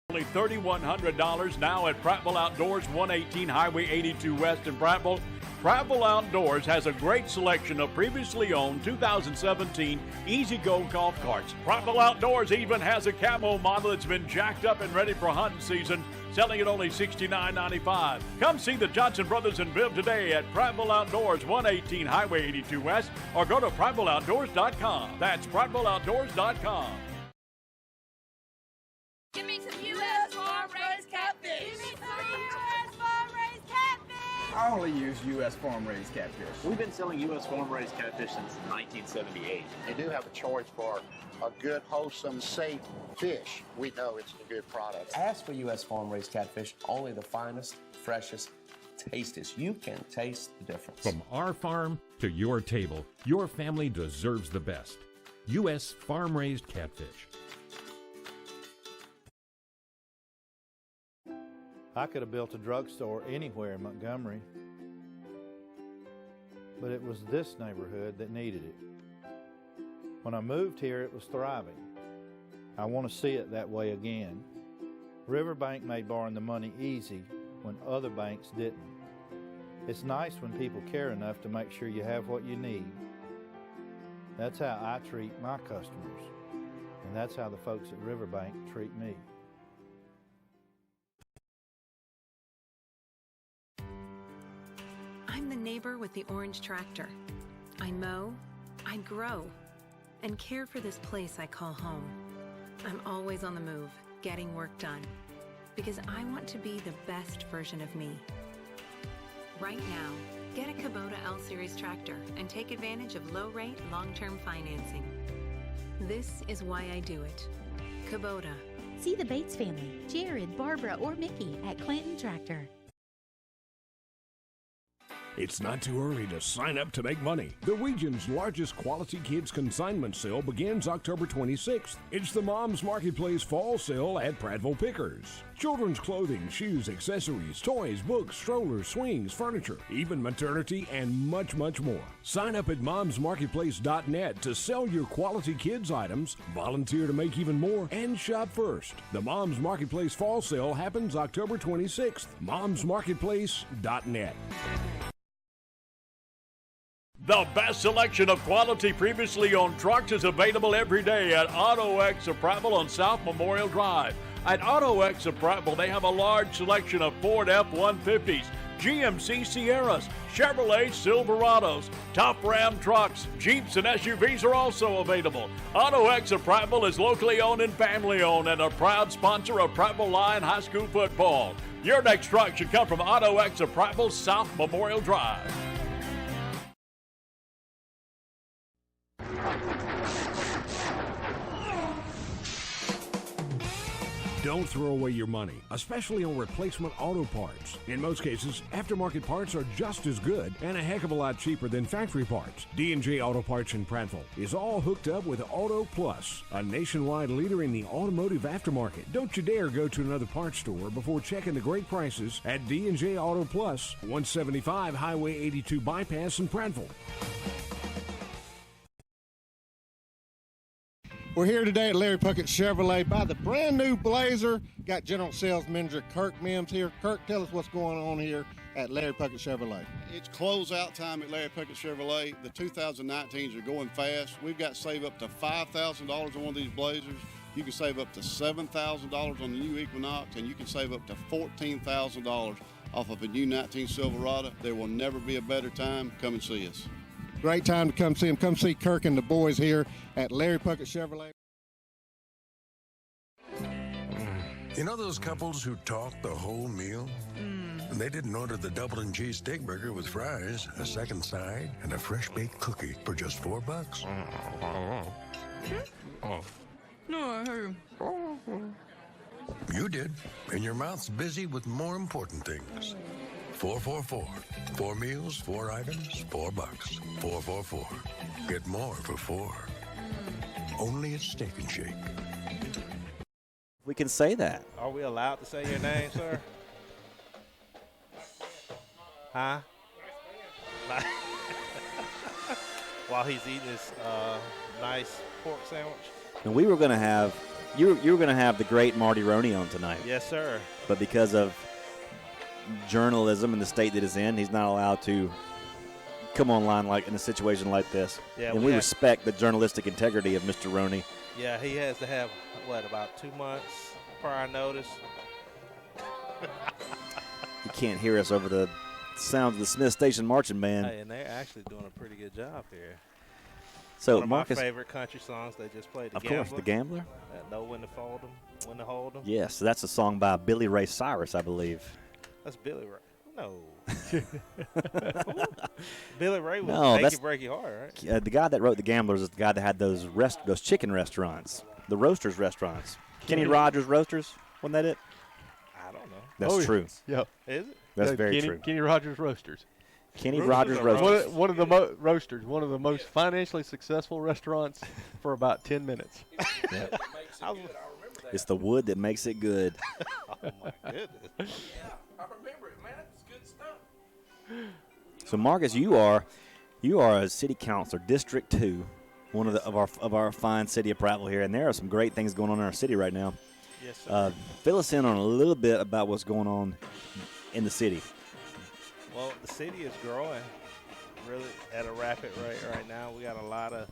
S15: Only $3,100 now at Prattville Outdoors, 118 Highway 82 West in Prattville. Prattville Outdoors has a great selection of previously owned 2017 Easy Go golf carts. Prattville Outdoors even has a camo model that's been jacked up and ready for hunting season, selling at only $69.95. Come see the Johnson Brothers and Biv today at Prattville Outdoors, 118 Highway 82 West, or go to PrattvilleOutdoors.com. That's PrattvilleOutdoors.com.
S16: Give me some U.S. farm-raised catfish. Give me some U.S. farm-raised catfish.
S17: I only use U.S. farm-raised catfish.
S18: We've been selling U.S. farm-raised catfish since 1978.
S19: You do have a choice for a good, wholesome, safe fish. We know it's a good product.
S20: Ask for U.S. farm-raised catfish, only the finest, freshest, tastiest. You can taste the difference.
S4: From our farm to your table, your family deserves the best. U.S. farm-raised catfish.
S21: I could have built a drugstore anywhere in Montgomery, but it was this neighborhood that needed it. When I moved here, it was thriving. I want to see it that way again. Riverbank made borrowing the money easy when other banks didn't. It's nice when people care enough to make sure you have what you need. That's how I treat my customers, and that's how the folks at Riverbank treat me.
S22: I'm the neighbor with the orange tractor. I mow, I grow, and care for this place I call home. I'm always on the move, getting work done, because I want to be the best version of me. Right now, get a Kubota L-Series tractor and take advantage of low-rate, long-term financing. This is why I do it. Kubota.
S23: See the Bates family, Jared, Barbara, or Mickey at Clanton Tractor.
S4: It's not too early to sign up to make money. The region's largest quality kids consignment sale begins October 26th. It's the Mom's Marketplace Fall Sale at Prattville Pickers. Children's clothing, shoes, accessories, toys, books, strollers, swings, furniture, even maternity, and much, much more. Sign up at momsmarketplace.net to sell your quality kids items, volunteer to make even more, and shop first. The Mom's Marketplace Fall Sale happens October 26th. momsmarketplace.net.
S15: The best selection of quality previously owned trucks is available every day at Auto X of Prattville on South Memorial Drive. At Auto X of Prattville, they have a large selection of Ford F-150s, GMC Sierras, Chevrolet Silverados, top Ram trucks, Jeeps, and SUVs are also available. AutoX of Prattville is locally owned and family owned and a proud sponsor of Prattville Lion High School football. Your next truck should come from AutoX of Prattville, South Memorial Drive.
S4: Don't throw away your money, especially on replacement auto parts. In most cases, aftermarket parts are just as good and a heck of a lot cheaper than factory parts. D&J Auto Parts in Prattville is all hooked up with Auto Plus, a nationwide leader in the automotive aftermarket. Don't you dare go to another parts store before checking the great prices at D&J Auto Plus, 175 Highway 82 Bypass in Prattville.
S5: We're here today at Larry Puckett Chevrolet by the brand new Blazer. Got General Sales Manager Kirk Mims here. Kirk, tell us what's going on here at Larry Puckett Chevrolet.
S6: It's closeout time at Larry Puckett Chevrolet. The 2019s are going fast. We've got save up to $5,000 on one of these Blazers. You can save up to $7,000 on the new Equinox, and you can save up to $14,000 off of a new 19 Silverado. There will never be a better time. Come and see us.
S5: Great time to come see him. Come see Kirk and the boys here at Larry Puckett Chevrolet.
S7: You know those couples who talk the whole meal? And they didn't order the double and cheese steak burger with fries, a second side, and a fresh baked cookie for just $4.
S16: No, I heard.
S7: You did, and your mouth's busy with more important things. 444. 4 meals, 4 items, $4. 444. Get more for 4. Only at Steak and Shake.
S2: We can say that.
S13: Are we allowed to say your name, sir? Huh? While he's eating his nice pork sandwich.
S2: And we were going to have, you were going to have the great Marty Roney on tonight.
S13: Yes, sir.
S2: But because of journalism and the state that it's in, he's not allowed to come online like in a situation like this.
S13: Yeah,
S2: and we respect the journalistic integrity of Mr. Roney.
S13: Yeah, he has to have, about 2 months prior notice?
S2: You can't hear us over the sounds of the Smith Station Marching Band.
S13: Hey, and they're actually doing a pretty good job here.
S2: So
S13: one of
S2: Marcus,
S13: my favorite country songs they just played, The
S2: of
S13: Gambler.
S2: course, The Gambler.
S13: Know when to fold them, when to hold them.
S2: Yes, so that's a song by Billy Ray Cyrus, I believe.
S13: That's Billy Ray. No. Billy Ray was Make It Break Your Heart, right?
S2: The guy that wrote The Gamblers is the guy that had those chicken restaurants, the Roasters restaurants. Kenny Rogers Roasters, wasn't that it?
S13: I don't know.
S2: That's true.
S24: Yep.
S13: Is it?
S2: That's very true.
S24: Kenny Rogers Roasters.
S2: Kenny Rogers Roasters.
S24: One of the roasters, one of the most financially successful restaurants for about 10 minutes.
S2: Yep. It's the wood that makes it good.
S13: Oh, my goodness.
S1: I remember it, man. It's good stuff.
S2: So, Marcus, you are a city councilor, District 2, one of our fine city of Prattville here, and there are some great things going on in our city right now.
S13: Yes, sir.
S2: Fill us in on a little bit about what's going on in the city.
S13: Well, the city is growing really at a rapid rate right now. We got a lot of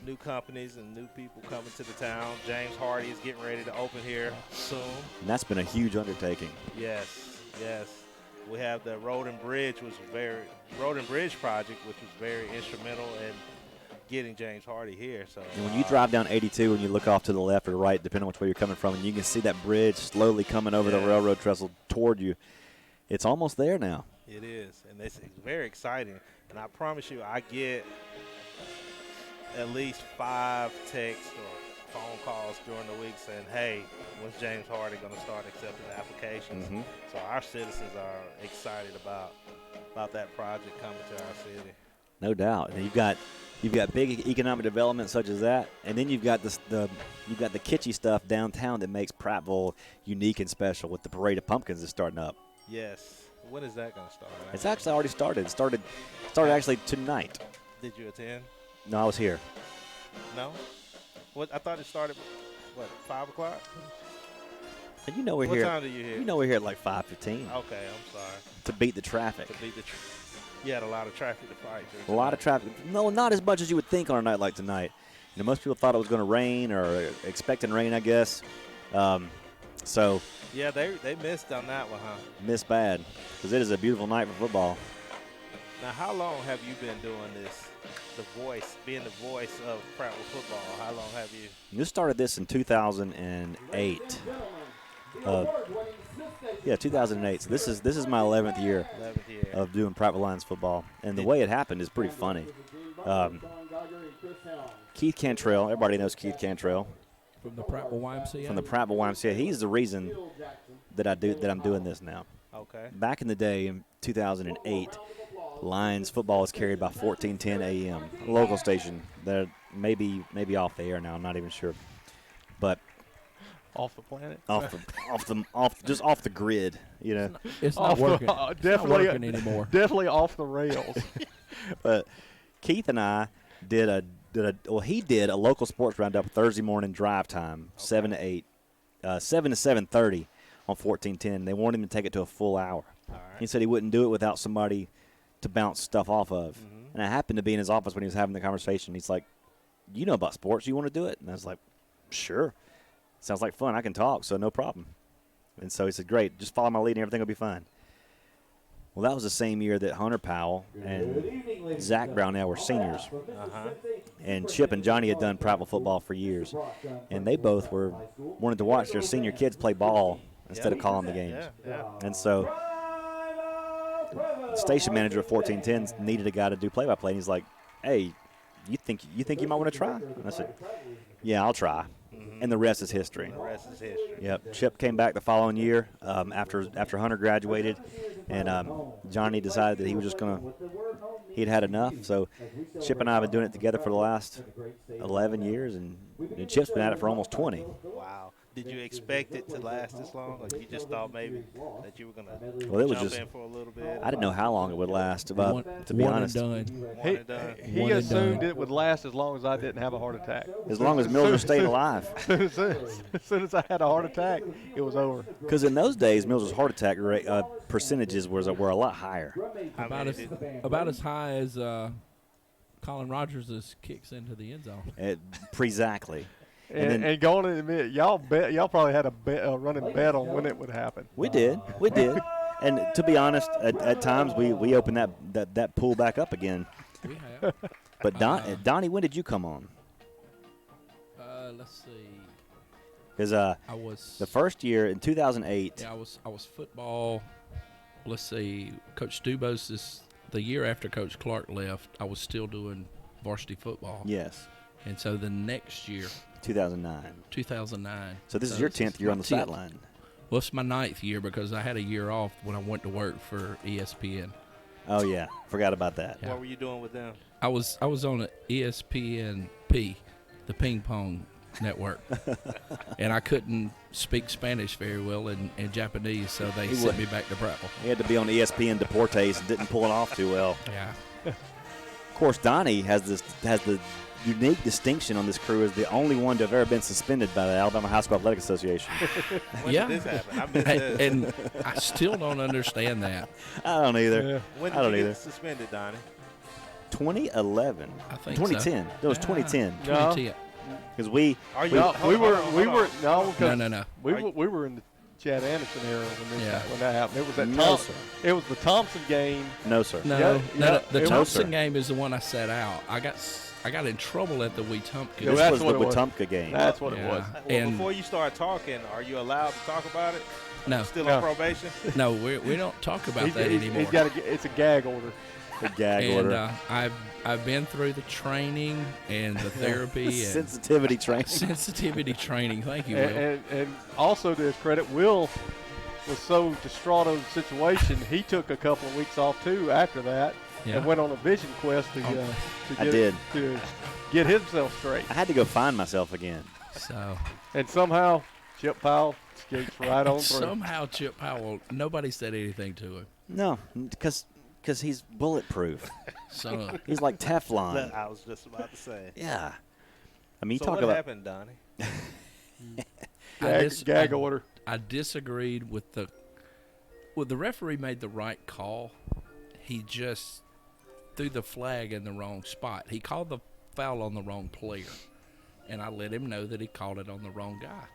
S13: new companies and new people coming to the town. James Hardy is getting ready to open here soon.
S2: And that's been a huge undertaking.
S13: Yes. We have the Road and Bridge project, which was very instrumental in getting James Hardy here. So
S2: and when you drive down 82 and you look off to the left or the right, depending on which way you're coming from, and you can see that bridge slowly coming over the railroad trestle toward you, it's almost there now.
S13: It is, and it's very exciting. And I promise you, I get at least 5 texts or phone calls during the week saying, hey, when's James Hardy going to start accepting applications?
S2: Mm-hmm.
S13: So our citizens are excited about that project coming to our city.
S2: No doubt. And you've got big economic development such as that, and then you've got the kitschy stuff downtown that makes Prattville unique and special with the Parade of Pumpkins that's starting up.
S13: Yes. When is that going to start?
S2: It's actually already started. It started actually tonight.
S13: Did you attend?
S2: No, I was here.
S13: No? What? I thought it started, 5 o'clock?
S2: And you know we're
S13: what
S2: here.
S13: What time do you hear?
S2: You know we're here at like 5:15.
S13: Okay, I'm sorry.
S2: To beat the traffic.
S13: You had a lot of traffic to fight.
S2: A lot of traffic. No, not as much as you would think on a night like tonight. Most people thought it was going to rain or expecting rain, I guess. So
S13: Yeah, they missed on that one, huh?
S2: missed bad because it is a beautiful night for football.
S13: Now, how long have you been doing this? Being the voice of Prattville football. How long have you?
S2: You started this in 2008. Yeah, 2008. So this is my 11th year,
S13: 11th year.
S2: of doing Prattville Lions football, and the way it happened is pretty funny. Keith Cantrell, everybody knows Keith Cantrell
S1: From the Prattville YMCA?
S2: from the Prattville YMCA. He's the reason that I'm doing this now.
S13: Okay.
S2: Back in the day, in 2008, Lions football was carried by 1410 AM, a local station that maybe off the air now. I'm not even sure, but
S24: Off the planet.
S2: just off the grid. You know,
S1: It's not working.
S24: Definitely
S1: not working anymore.
S24: Definitely off the rails.
S2: But Keith and I did he did a local sports roundup Thursday morning drive time, 7 to 8, 7 to 7:30 on 1410. They wanted him to take it to a full hour. He said he wouldn't do it without somebody to bounce stuff off of. And I happened to be in his office when he was having the conversation. He's like, "You know about sports? You want to do it?" And I was like, "Sure. Sounds like fun. I can talk, so no problem." And so he said, "Great. Just follow my lead and everything will be fine." Well, that was the same year that Hunter Powell and Zach Brownell were seniors. And Chip and Johnny had done Prattville football for years. And they both wanted to watch their senior kids play ball instead of calling the games. And so the station manager of 1410 needed a guy to do play-by-play. And he's like, "Hey, you think you might want to try?" And I said, "Yeah, I'll try." And the rest is history.
S13: The rest is history.
S2: Yep. Chip came back the following year after Hunter graduated, and Johnny decided that he was just he'd had enough. So Chip and I have been doing it together for the last 11 years, and Chip's been at it for almost 20.
S13: Wow. Did you expect it to last this long, or you just thought maybe that you were going to jump in for a little bit?
S2: I didn't know how long it would last, to be honest.
S24: He assumed it would last as long as I didn't have a heart attack.
S2: As long as Mildred stayed alive.
S24: As soon as I had a heart attack, it was over.
S2: Because in those days, Mildred's heart attack percentages were a lot higher.
S1: About as high as Colin Rogers' kicks into the end zone.
S24: And
S2: Exactly.
S24: and going to admit, y'all probably had a running bet on when it would happen.
S2: We did. And to be honest, at times we opened that pool back up again.
S1: We have.
S2: But Donnie, when did you come on?
S1: Let's see.
S2: Because
S1: I was
S2: the first year in 2008.
S1: Yeah, I was football. Let's see. Coach Dubose the year after Coach Clark left, I was still doing varsity football.
S2: Yes.
S1: And so the next year,
S2: 2009. So this is your 10th year on the sideline.
S1: Well, it's my 9th year because I had a year off when I went to work for ESPN.
S2: Oh yeah, forgot about that.
S13: What were you doing with them?
S1: I was on ESPN-P, the ping pong network, and I couldn't speak Spanish very well and Japanese, so they sent me back to Prattville.
S2: He had to be on ESPN Deportes and didn't pull it off too well.
S1: Yeah.
S2: Of course, Donnie has the unique distinction on this crew as the only one to have ever been suspended by the Alabama High School Athletic Association.
S13: When did this happen? I missed this.
S1: And I still don't understand that.
S2: I don't either.
S24: Yeah.
S13: When did you get suspended, Donnie?
S2: 2011.
S1: I think
S2: 2010.
S1: so.
S2: That was 2010.
S1: 2010.
S2: Because we
S24: were in the Chad Anderson era when that happened. It was at
S2: No, sir.
S24: It was the Thompson game.
S2: No, sir.
S1: No, the Thompson
S2: sir.
S1: game is the one I sat out. I got in trouble at the Wetumpka.
S2: This was the Wetumpka game.
S24: That's what it was.
S13: Well,
S1: And
S13: before you start talking, are you allowed to talk about it?
S1: no,
S13: Still on probation?
S1: no, we don't talk about that anymore.
S24: He's got it's a gag order.
S2: The gag order.
S1: I've been through the training and the therapy and
S2: sensitivity training.
S1: Sensitivity training. Thank you, Will.
S24: And also to his credit, Will was so distraught over the situation, he took a couple of weeks off too after that and went on a vision quest to get himself straight.
S2: I had to go find myself again.
S1: So
S24: and somehow Chip Powell skates right on through.
S1: Somehow Chip Powell, nobody said anything to him.
S2: No, because he's bulletproof.
S1: So
S2: he's like Teflon.
S13: I was just about to say.
S2: Yeah. I mean,
S13: so
S2: talk
S13: what
S2: about
S13: happened, Donnie?
S24: Gag order.
S1: I disagreed with the referee made the right call. He just threw the flag in the wrong spot. He called the foul on the wrong player, and I let him know that he called it on the wrong guy.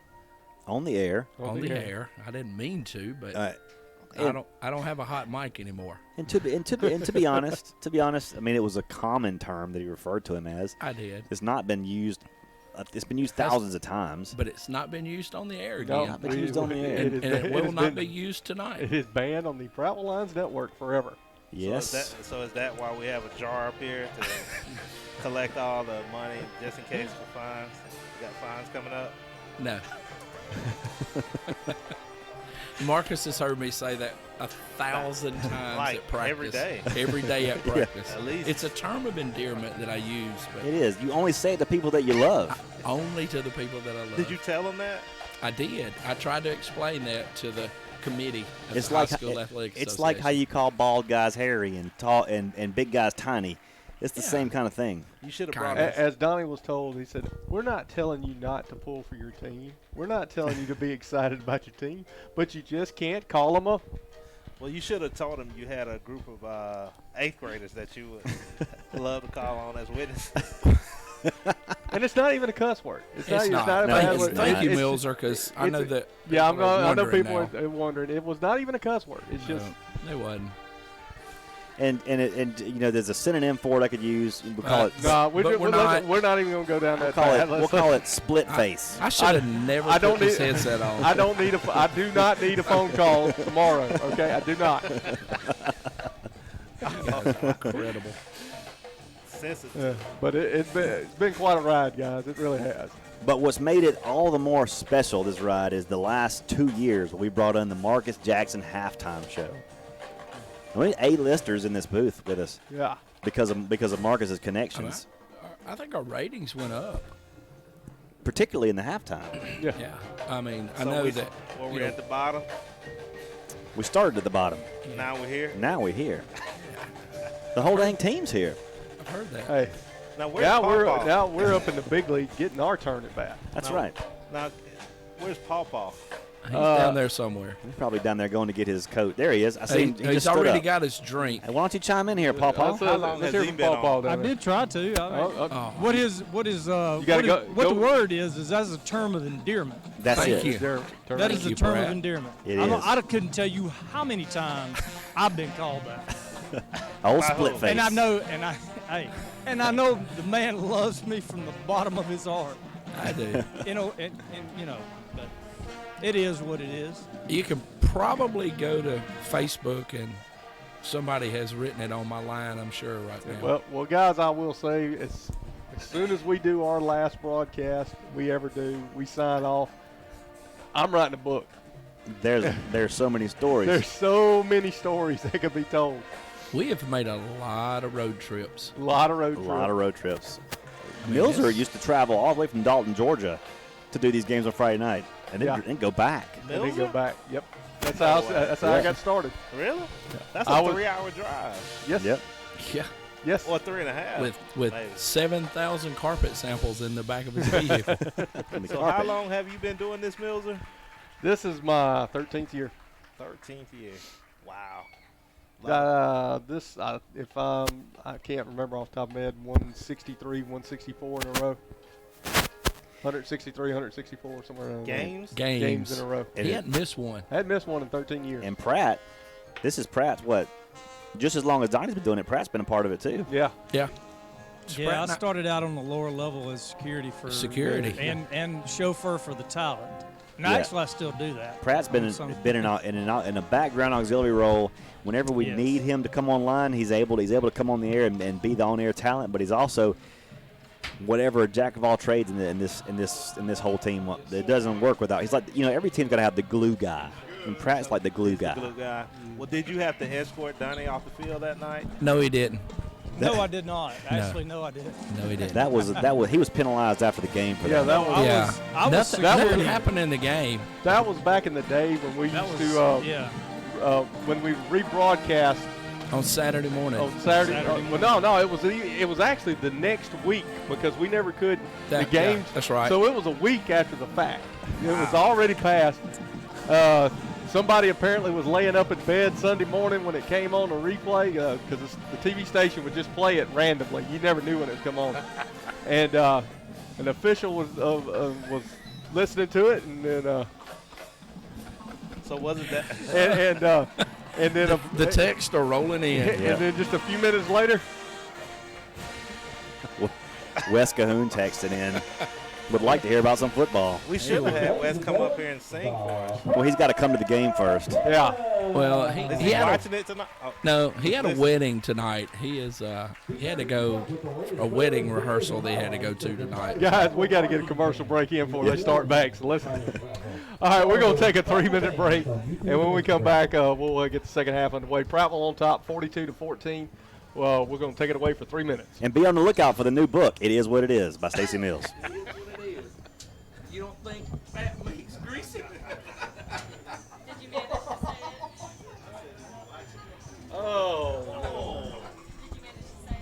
S2: On the air.
S1: On the air. I didn't mean to, but I don't have a hot mic anymore.
S2: And to be honest, I mean, it was a common term that he referred to him as.
S1: I did.
S2: It's not been used. It's been used thousands of times.
S1: But it's not been used on the air again.
S2: No, not been used on the air.
S1: And it will not be used tonight.
S24: It is banned on the Prattville Lines Network forever.
S2: Yes.
S13: So is that why we have a jar up here to collect all the money just in case for fines? You got fines coming up?
S1: No. Marcus has heard me say that 1,000 times
S13: like
S1: at practice.
S13: Every day.
S1: Every day at practice.
S13: Yeah, at least.
S1: It's a term of endearment that I use. But
S2: It is. You only say it to people that you love.
S1: Only to the people that I love.
S13: Did you tell them that?
S1: I did. I tried to explain that to the committee of
S2: It's
S1: the
S2: like
S1: High School Athletic
S2: it's like how you call bald guys hairy and tall and big guys tiny. It's the same kind of thing.
S13: You should have brought
S24: it. As Donnie was told, he said, "We're not telling you not to pull for your team. We're not telling you to be excited about your team, but you just can't call them up."
S13: Well, you should have told him you had a group of 8th graders that you would love to call on as witnesses.
S24: And it's not even a cuss word. It's not a
S1: No,
S24: bad word.
S1: Thank you, Milzer, because I know that.
S24: Yeah, I know people
S1: now.
S24: are wondering. It was not even a cuss word. It's just.
S1: It wasn't.
S2: And you know, there's a synonym for it I could use. We'll call it.
S24: No, we're not even going to go down that path.
S2: We'll call it split face.
S1: I should have never put this headset on.
S24: I do not need a phone call tomorrow. Okay, I do not.
S1: Incredible.
S24: But it's been quite a ride, guys. It really has.
S2: But what's made it all the more special, this ride, is the last 2 years we brought in the Marcus Jackson halftime show. We had A-listers in this booth with us.
S24: Yeah.
S2: Because of Marcus's connections.
S1: I think our ratings went up.
S2: Particularly in the halftime.
S24: Yeah.
S1: I mean, I know that.
S13: Were we at the bottom?
S2: We started at the bottom.
S13: Now we're here?
S2: Now we're here. The whole dang team's here.
S1: I've heard that.
S24: Hey.
S13: Now
S24: we're up in the big league getting our turn at bat.
S2: That's right.
S13: Now, where's Pawpaw?
S1: He's down there somewhere.
S2: He's probably down there going to get his coat. There he is. I see him. He
S1: He's
S2: just stood
S1: already
S2: up.
S1: got his drink.
S2: Hey, why don't you chime in here, Pawpaw?
S13: How long has he been on?
S3: I did try to. What the word is that's a term of endearment.
S2: That's
S1: Thank
S2: it.
S1: you.
S3: That is a term of endearment.
S2: It
S3: is.
S2: is.
S3: I couldn't tell you how many times I've been called that.
S2: Old split face.
S3: And I know the man loves me from the bottom of his heart.
S1: I do.
S3: But it is what it is.
S1: You can probably go to Facebook and somebody has written it on my line, I'm sure, right now.
S24: Well, guys, I will say as soon as we do our last broadcast we ever do, we sign off, I'm writing a book.
S2: There's so many stories.
S24: There's so many stories that could be told.
S1: We have made a lot of road trips.
S24: A lot of road
S2: trips.
S1: I mean,
S2: Milzer used to travel all the way from Dalton, Georgia to do these games on Friday night. And then go back.
S24: And then go back. Yep. That's how I got started.
S13: Really? That's a 3-hour drive.
S24: Yes.
S2: Yep.
S1: Yeah.
S24: Yes.
S13: Or 3.5.
S1: With 7,000 carpet samples in the back of his vehicle.
S13: So how long have you been doing this, Milzer?
S24: This is my 13th year.
S13: 13th year. Wow.
S24: I can't remember off the top of my head, 163, 164 in a row. 163, 164, somewhere around there.
S1: Games
S24: in a row.
S1: He hadn't missed one.
S24: I hadn't missed one in 13 years.
S2: And this is Pratt's just as long as Donnie's been doing it, Pratt's been a part of it too.
S24: Yeah.
S1: Yeah.
S3: Yeah, I started out on the lower level as security and chauffeur for the talent. And actually, I still do that.
S2: Pratt's been in a background auxiliary role. Whenever we need him to come online, he's able to come on the air and be the on-air talent. But he's also whatever jack of all trades in this whole team. It doesn't work without. He's like every team's got to have the glue guy, and Pratt's like the glue guy.
S13: The glue guy. Well, did you have to escort Donnie off the field that night?
S1: No, he didn't.
S3: No, I did not. Actually, no, I didn't.
S1: No, he didn't.
S2: That was he was penalized after the game for that.
S1: Nothing happened in the game.
S24: That was back in the day when we when we rebroadcast
S1: on Saturday morning.
S24: On Saturday. No, it was actually the next week because we never could the games.
S1: Yeah, that's right.
S24: So it was a week after the fact. It was already passed. Somebody apparently was laying up in bed Sunday morning when it came on the replay because the TV station would just play it randomly. You never knew when it would come on. And an official was listening to it, and then
S13: so wasn't that?
S24: and then
S1: the texts are rolling in,
S24: and then just a few minutes later,
S2: Wes Cahoon texted in. Would like to hear about some football.
S13: We should have had Wes come up here and sing for us.
S2: Well, he's got to come to the game first.
S24: Yeah.
S1: Well, he had
S13: watching it tonight. Oh.
S1: No, he had a wedding tonight. He had to go a wedding rehearsal they had to go to tonight.
S24: Guys, we got to get a commercial break in before they start back. So listen. All right, we're going to take a 3-minute break, and when we come back, we'll get the second half underway. Prattville on top, 42-14. Well, we're going to take it away for 3 minutes.
S2: And be on the lookout for the new book, It Is What It Is, by Stacey Mills.
S1: You don't think fat makes greasy? Did
S16: you manage to say it?
S24: Oh.
S16: Did you manage to say it?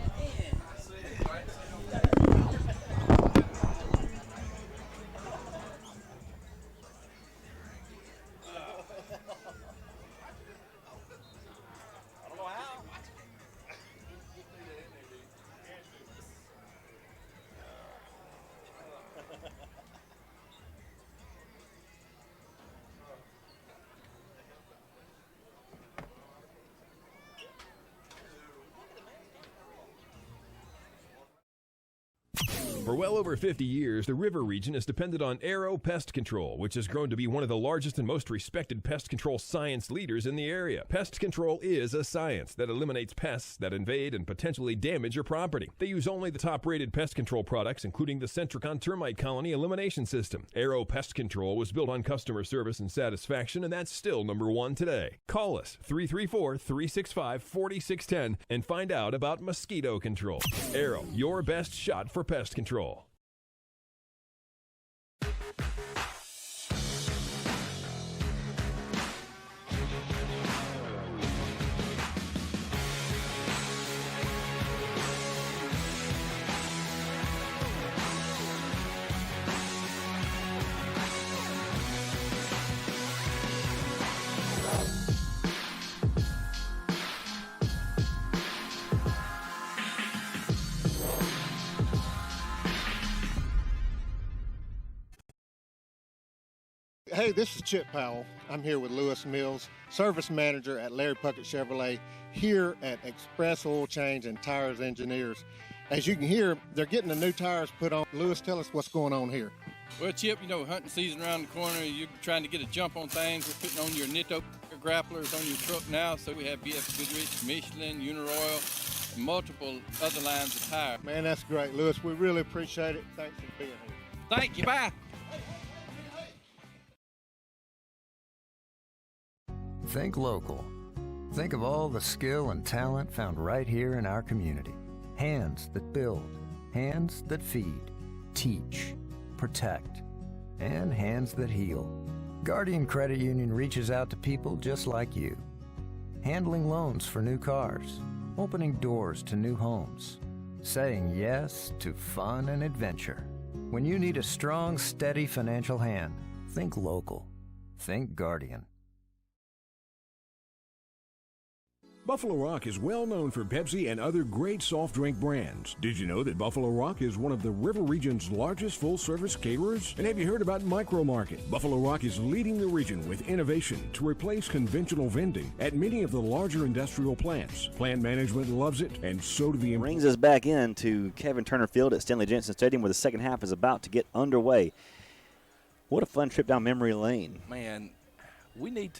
S8: For well over 50 years, the River region has depended on Arrow Pest Control, which has grown to be one of the largest and most respected pest control science leaders in the area. Pest control is a science that eliminates pests that invade and potentially damage your property. They use only the top-rated pest control products, including the Centricon Termite Colony Elimination System. Arrow Pest Control was built on customer service and satisfaction, and that's still #1 today. Call us, 334-365-4610, and find out about mosquito control. Arrow, your best shot for pest control.
S5: Hey, this is Chip Powell. I'm here with Lewis Mills, service manager at Larry Puckett Chevrolet, here at Express Oil Change and Tires Engineers. As you can hear, they're getting the new tires put on. Lewis, tell us what's going on here.
S9: Well, Chip, hunting season around the corner. You're trying to get a jump on things. We're putting on your Nitto grapplers on your truck now. So we have BF Goodrich, Michelin, Uniroyal, and multiple other lines of tires.
S5: Man, that's great, Lewis. We really appreciate it. Thanks for being here.
S9: Thank you. Bye.
S12: Think local. Think of all the skill and talent found right here in our community. Hands that build, hands that feed, teach, protect, and hands that heal. Guardian Credit Union reaches out to people just like you. Handling loans for new cars, opening doors to new homes, saying yes to fun and adventure. When you need a strong, steady financial hand, think local. Think Guardian.
S4: Buffalo Rock is well known for Pepsi and other great soft drink brands. Did you know that Buffalo Rock is one of the River region's largest full-service caterers? And have you heard about Micro Market? Buffalo Rock is leading the region with innovation to replace conventional vending at many of the larger industrial plants. Plant management loves it, and so do the
S2: Brings us back into Kevin Turner Field at Stanley Jensen Stadium, where the second half is about to get underway. What a fun trip down memory lane.
S1: Man, we need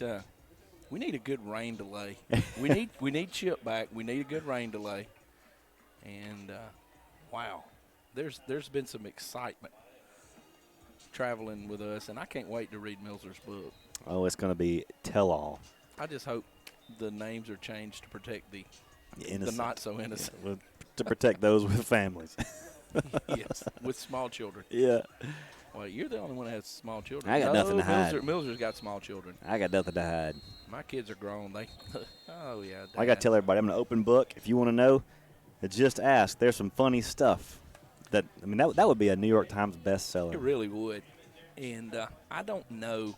S1: a good rain delay. we need Chip back. We need a good rain delay. And wow, there's been some excitement traveling with us, and I can't wait to read Milzer's book.
S2: Oh, it's going to be tell-all.
S1: I just hope the names are changed to protect the not so innocent.
S2: Yeah, to protect those with families.
S1: Yes, with small children.
S2: Yeah.
S1: Well, you're the only one that has small children.
S2: I got nothing to hide.
S1: Milzer's got small children.
S2: I got nothing to hide.
S1: My kids are grown. Oh, yeah.
S2: I got to tell everybody, I'm an open book. If you want to know, just ask. There's some funny stuff. That would be a New York Times bestseller.
S1: It really would. And I don't know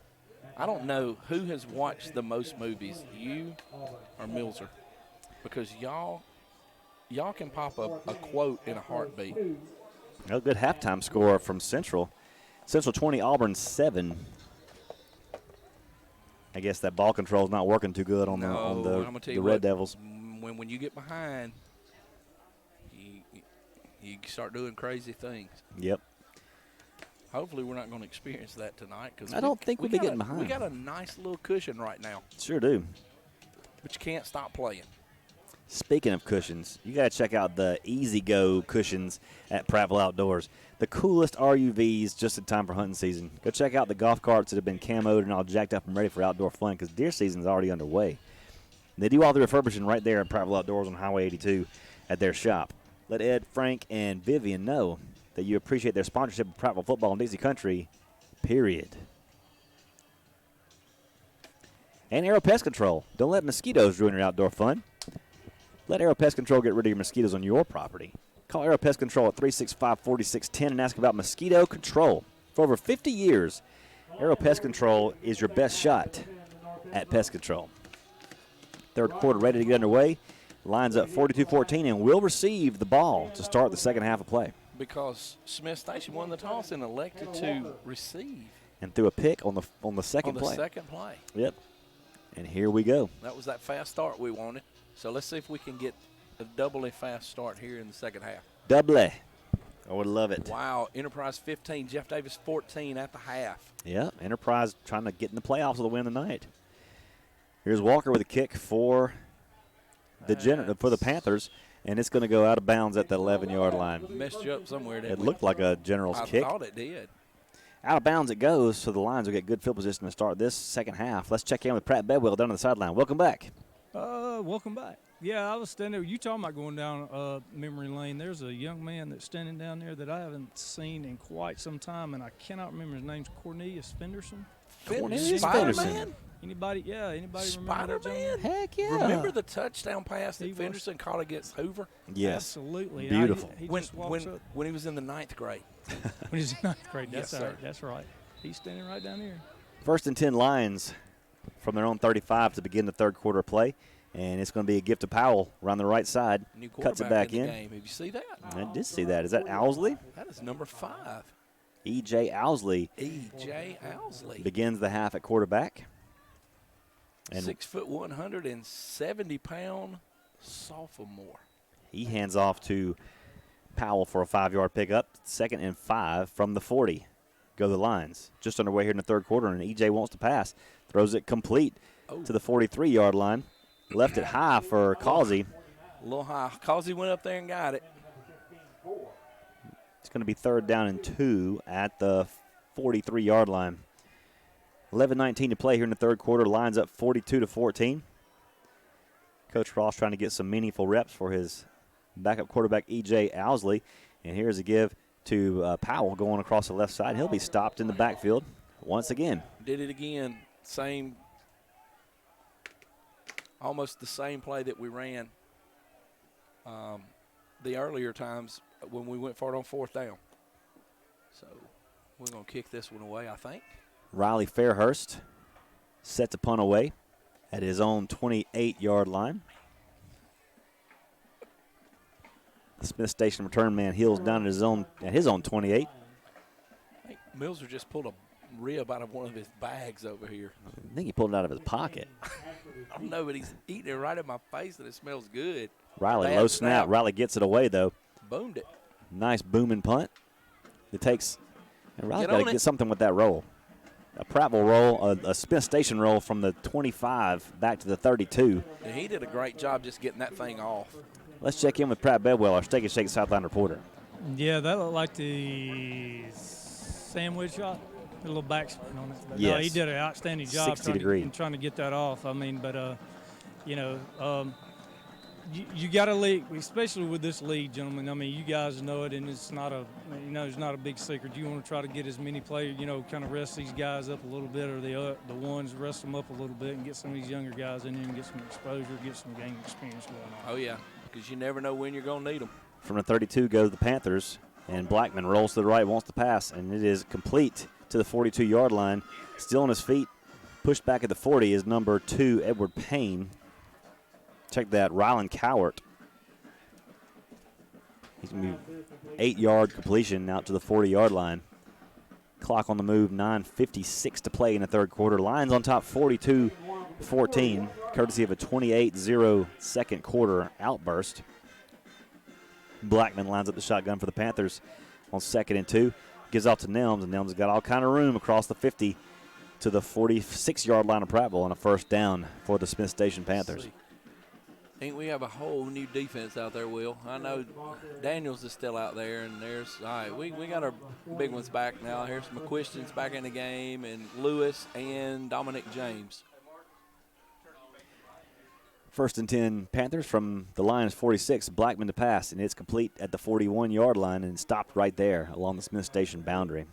S1: who has watched the most movies, you or Milzer, because y'all can pop a quote in a heartbeat.
S2: A good halftime score from Central. Central 20, Auburn 7. I guess that ball control is not working too good on the Red Devils.
S1: When you get behind, you start doing crazy things.
S2: Yep.
S1: Hopefully we're not going to experience that tonight. Cause
S2: I don't think we'll be getting behind.
S1: We got a nice little cushion right now.
S2: Sure do.
S1: But you can't stop playing.
S2: Speaking of cushions, you got to check out the Easy Go cushions at Prattville Outdoors. The coolest RUVs just in time for hunting season. Go check out the golf carts that have been camoed and all jacked up and ready for outdoor fun because deer season is already underway. They do all the refurbishing right there at Prattville Outdoors on Highway 82 at their shop. Let Ed, Frank, and Vivian know that you appreciate their sponsorship of Prattville football and DC country, period. And Aero Pest Control. Don't let mosquitoes ruin your outdoor fun. Let Aero Pest Control get rid of your mosquitoes on your property. Call Aero Pest Control at 365-4610 and ask about mosquito control. For over 50 years, Aero Pest Control is your best shot at pest control. Third quarter ready to get underway. Lines up 42-14 and will receive the ball to start the second half of play.
S1: Because Smith Station won the toss and elected to receive.
S2: And threw a pick on the second play.
S1: On the second play.
S2: Yep. And here we go.
S1: That was that fast start we wanted. So let's see if we can get a doubly fast start here in the second half.
S2: Doubly. I would love it.
S1: Wow. Enterprise 15, Jeff Davis 14 at the half.
S2: Yeah, Enterprise trying to get in the playoffs with a win tonight. Here's Walker with a kick for the Panthers, and it's going to go out of bounds at the 11-yard line.
S1: Messed you up somewhere, didn't
S2: it looked like a General's kick.
S1: I thought it did.
S2: Out of bounds it goes, so the Lions will get good field position to start this second half. Let's check in with Pratt Bedwell down on the sideline. Welcome back.
S3: Welcome back. Yeah, I was standing there. You talking about going down memory lane. There's a young man that's standing down there that I haven't seen in quite some time, and I cannot remember his name. Cornelius Fenderson.
S2: Cornelius Fenderson.
S3: Anybody remember
S1: Spider-Man?
S2: Heck yeah.
S1: Remember the touchdown pass that Fenderson caught against Hoover?
S2: Yes.
S3: Absolutely.
S2: Beautiful.
S3: He
S1: when he was in the 9th grade.
S3: When he was in 9th grade.
S1: Yes,
S3: That's right. He's standing right down here.
S2: First and 10 Lions from their own 35 to begin the third quarter play. And it's going to be a gift to Powell around the right side.
S1: New
S2: cuts it back in.
S1: Game. Have you see that?
S2: I did see that. Is that Owsley?
S1: That is number 5.
S2: E.J. Owsley.
S1: E.J. Owsley.
S2: Begins the half at quarterback.
S1: And 6 foot 170-pound sophomore.
S2: He hands off to Powell for a 5-yard pickup. 2nd and 5 from the 40. Go the Lions. Just underway here in the third quarter, and E.J. wants to pass. Throws it complete to the 43-yard line. Left it high for Causey.
S1: A little high. Causey went up there and got it.
S2: It's going to be 3rd down and 2 at the 43-yard line. 11:19 to play here in the third quarter. Lines up 42-14. Coach Ross trying to get some meaningful reps for his backup quarterback, E.J. Owsley. And here's a give to Powell going across the left side. He'll be stopped in the backfield once again.
S1: Did it again. Almost the same play that we ran the earlier times when we went for it on 4th down. So we're going to kick this one away, I think.
S2: Riley Fairhurst sets a punt away at his own 28-yard line. The Smith Station return man heels down at his own 28.
S1: I think Milzer just pulled a rib out of one of his bags over here.
S2: I think he pulled it out of his pocket.
S1: I don't know, but he's eating it right in my face and it smells good.
S2: Riley, low snap. Riley gets it away, though.
S1: Boomed it.
S2: Nice booming punt. It takes – and Riley's got to get something with that roll. A Prattville roll, a Smith Station roll from the 25 back to the 32.
S1: And he did a great job just getting that thing off.
S2: Let's check in with Pratt Bedwell, our Steak and Shake Southline reporter.
S3: Yeah, that looked like the sandwich shot. A little backspin on it. But
S2: yes.
S3: No, he did an outstanding job trying to get that off. I mean, but, you got to lead, especially with this lead, gentlemen. I mean, you guys know it, and it's not it's not a big secret. You want to try to get as many players, kind of rest these guys up a little bit, or the ones rest them up a little bit and get some of these younger guys in here and get some exposure, get some game experience going on.
S1: Oh, yeah, because you never know when you're going to need them.
S2: From the 32 goes the Panthers, and Blackman rolls to the right, wants to pass, and it is complete to the 42-yard line. Still on his feet, pushed back at the 40 is number 2, Edward Payne. Check that, Rylan Cowart. He's going to be 8-yard completion out to the 40-yard line. Clock on the move, 9:56 to play in the third quarter. Lions on top 42-14, courtesy of a 28-0 second quarter outburst. Blackman lines up the shotgun for the Panthers on 2nd and 2. Gives off to Nelms, and Nelms has got all kind of room across the 50 to the 46-yard line of Prattville on a first down for the Smith Station Panthers.
S1: Ain't we have a whole new defense out there, Will? I know Daniels is still out there, and all right, we got our big ones back now. Here's McQuistion's back in the game, and Lewis and Dominic James.
S2: 1st and 10 Panthers from the Lions 46. Blackman to pass, and it's complete at the 41-yard line and stopped right there along the Smith Station boundary.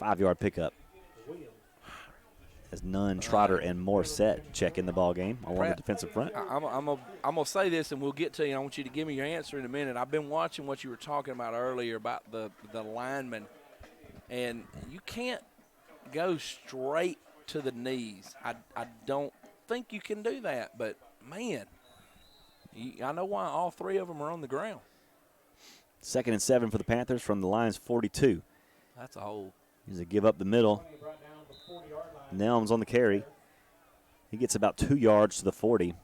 S2: 5-yard pickup. As Nunn, Trotter, and Morissette check in the ball game along the defensive front.
S1: I'm gonna say this, and we'll get to you. I want you to give me your answer in a minute. I've been watching what you were talking about earlier about the linemen, and you can't go straight to the knees. I don't think you can do that, but man, I know why all three of them are on the ground.
S2: 2nd and 7 for the Panthers from the Lions 42.
S1: That's a hole.
S2: He's a give up the middle. Nelms on the carry. He gets about 2 yards to the 40.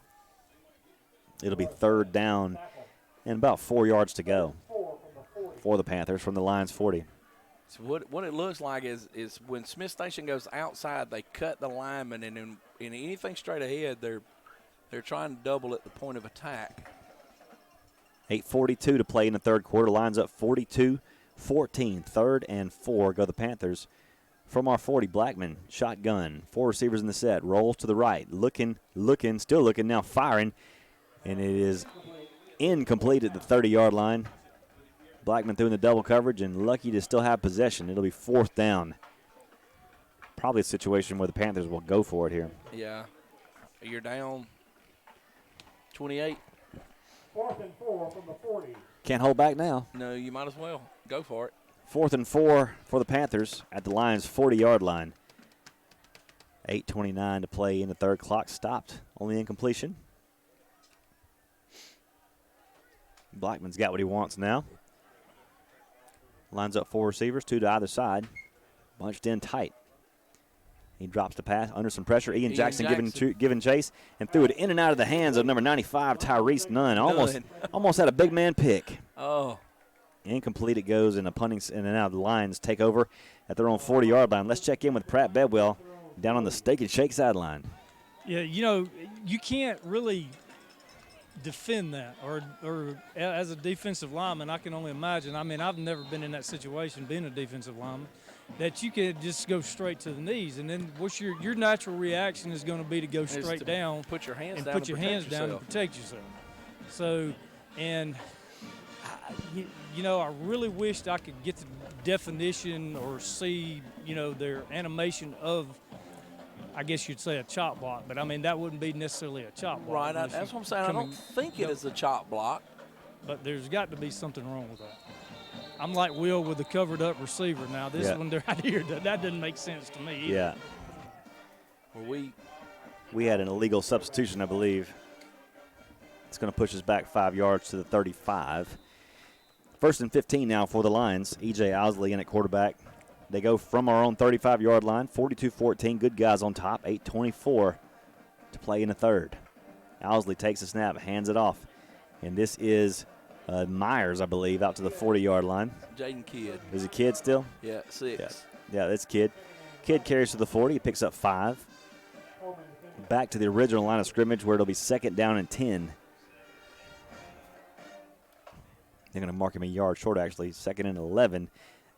S2: It'll be 3rd down and about 4 yards to go for the Panthers from the Lions 40.
S1: So what it looks like is when Smith Station goes outside, they cut the lineman, and in anything straight ahead, they're trying to double at the point of attack.
S2: 8:42 to play in the third quarter. Lines up 42-14. 3rd and 4 go the Panthers. From our 40, Blackman, shotgun. 4 receivers in the set. Rolls to the right. Looking, still looking, now firing. And it is incomplete at the 30-yard line. Blackman threw in the double coverage and lucky to still have possession. It'll be 4th down. Probably a situation where the Panthers will go for it here.
S1: Yeah. You're down 28.
S10: 4th and 4 from the 40.
S2: Can't hold back now.
S1: No, you might as well. Go for it.
S2: 4th and 4 for the Panthers at the Lions' 40-yard line. 8:29 to play in the third. Clock stopped on the incompletion. Blackman's got what he wants now. Lines up 4 receivers, 2 to either side. Bunched in tight. He drops the pass under some pressure. Ian Jackson giving chase and threw it in and out of the hands of number 95, Tyrese Nunn. Almost had a big man pick.
S1: Oh.
S2: Incomplete it goes, and the punting in and out of the Lions take over at their own 40-yard line. Let's check in with Pratt Bedwell down on the Steak and Shake sideline.
S3: Yeah, you can't really defend that, or as a defensive lineman, I can only imagine. I mean, I've never been in that situation being a defensive lineman, that you can just go straight to the knees, and then what's your natural reaction is going to be to go straight down,
S1: put your hands
S3: and
S1: down,
S3: put your hands down and protect yourself. So, and I really wished I could get the definition or see, their animation of, I guess you'd say, a chop block. But, I mean, that wouldn't be necessarily a chop block.
S1: Right, that's what I'm saying. I don't think it is a chop block.
S3: But there's got to be something wrong with that. I'm like Will with the covered-up receiver now. This one right here, that doesn't make sense to me either.
S2: Yeah.
S1: Well,
S2: we had an illegal substitution, I believe. It's going to push us back 5 yards to the 35. 1st and 15 now for the Lions. E.J. Owsley in at quarterback. They go from our own 35-yard line, 42-14. Good guys on top, 8:24 to play in the third. Owsley takes a snap, hands it off. And this is Myers, I believe, out to the 40-yard line.
S1: Jaden Kidd.
S2: Is it Kidd still?
S1: Yeah, 6.
S2: Yeah, that's Kidd. Kidd carries to the 40. He picks up 5. Back to the original line of scrimmage where it'll be 2nd down and 10. They're going to mark him a yard short, actually. 2nd and 11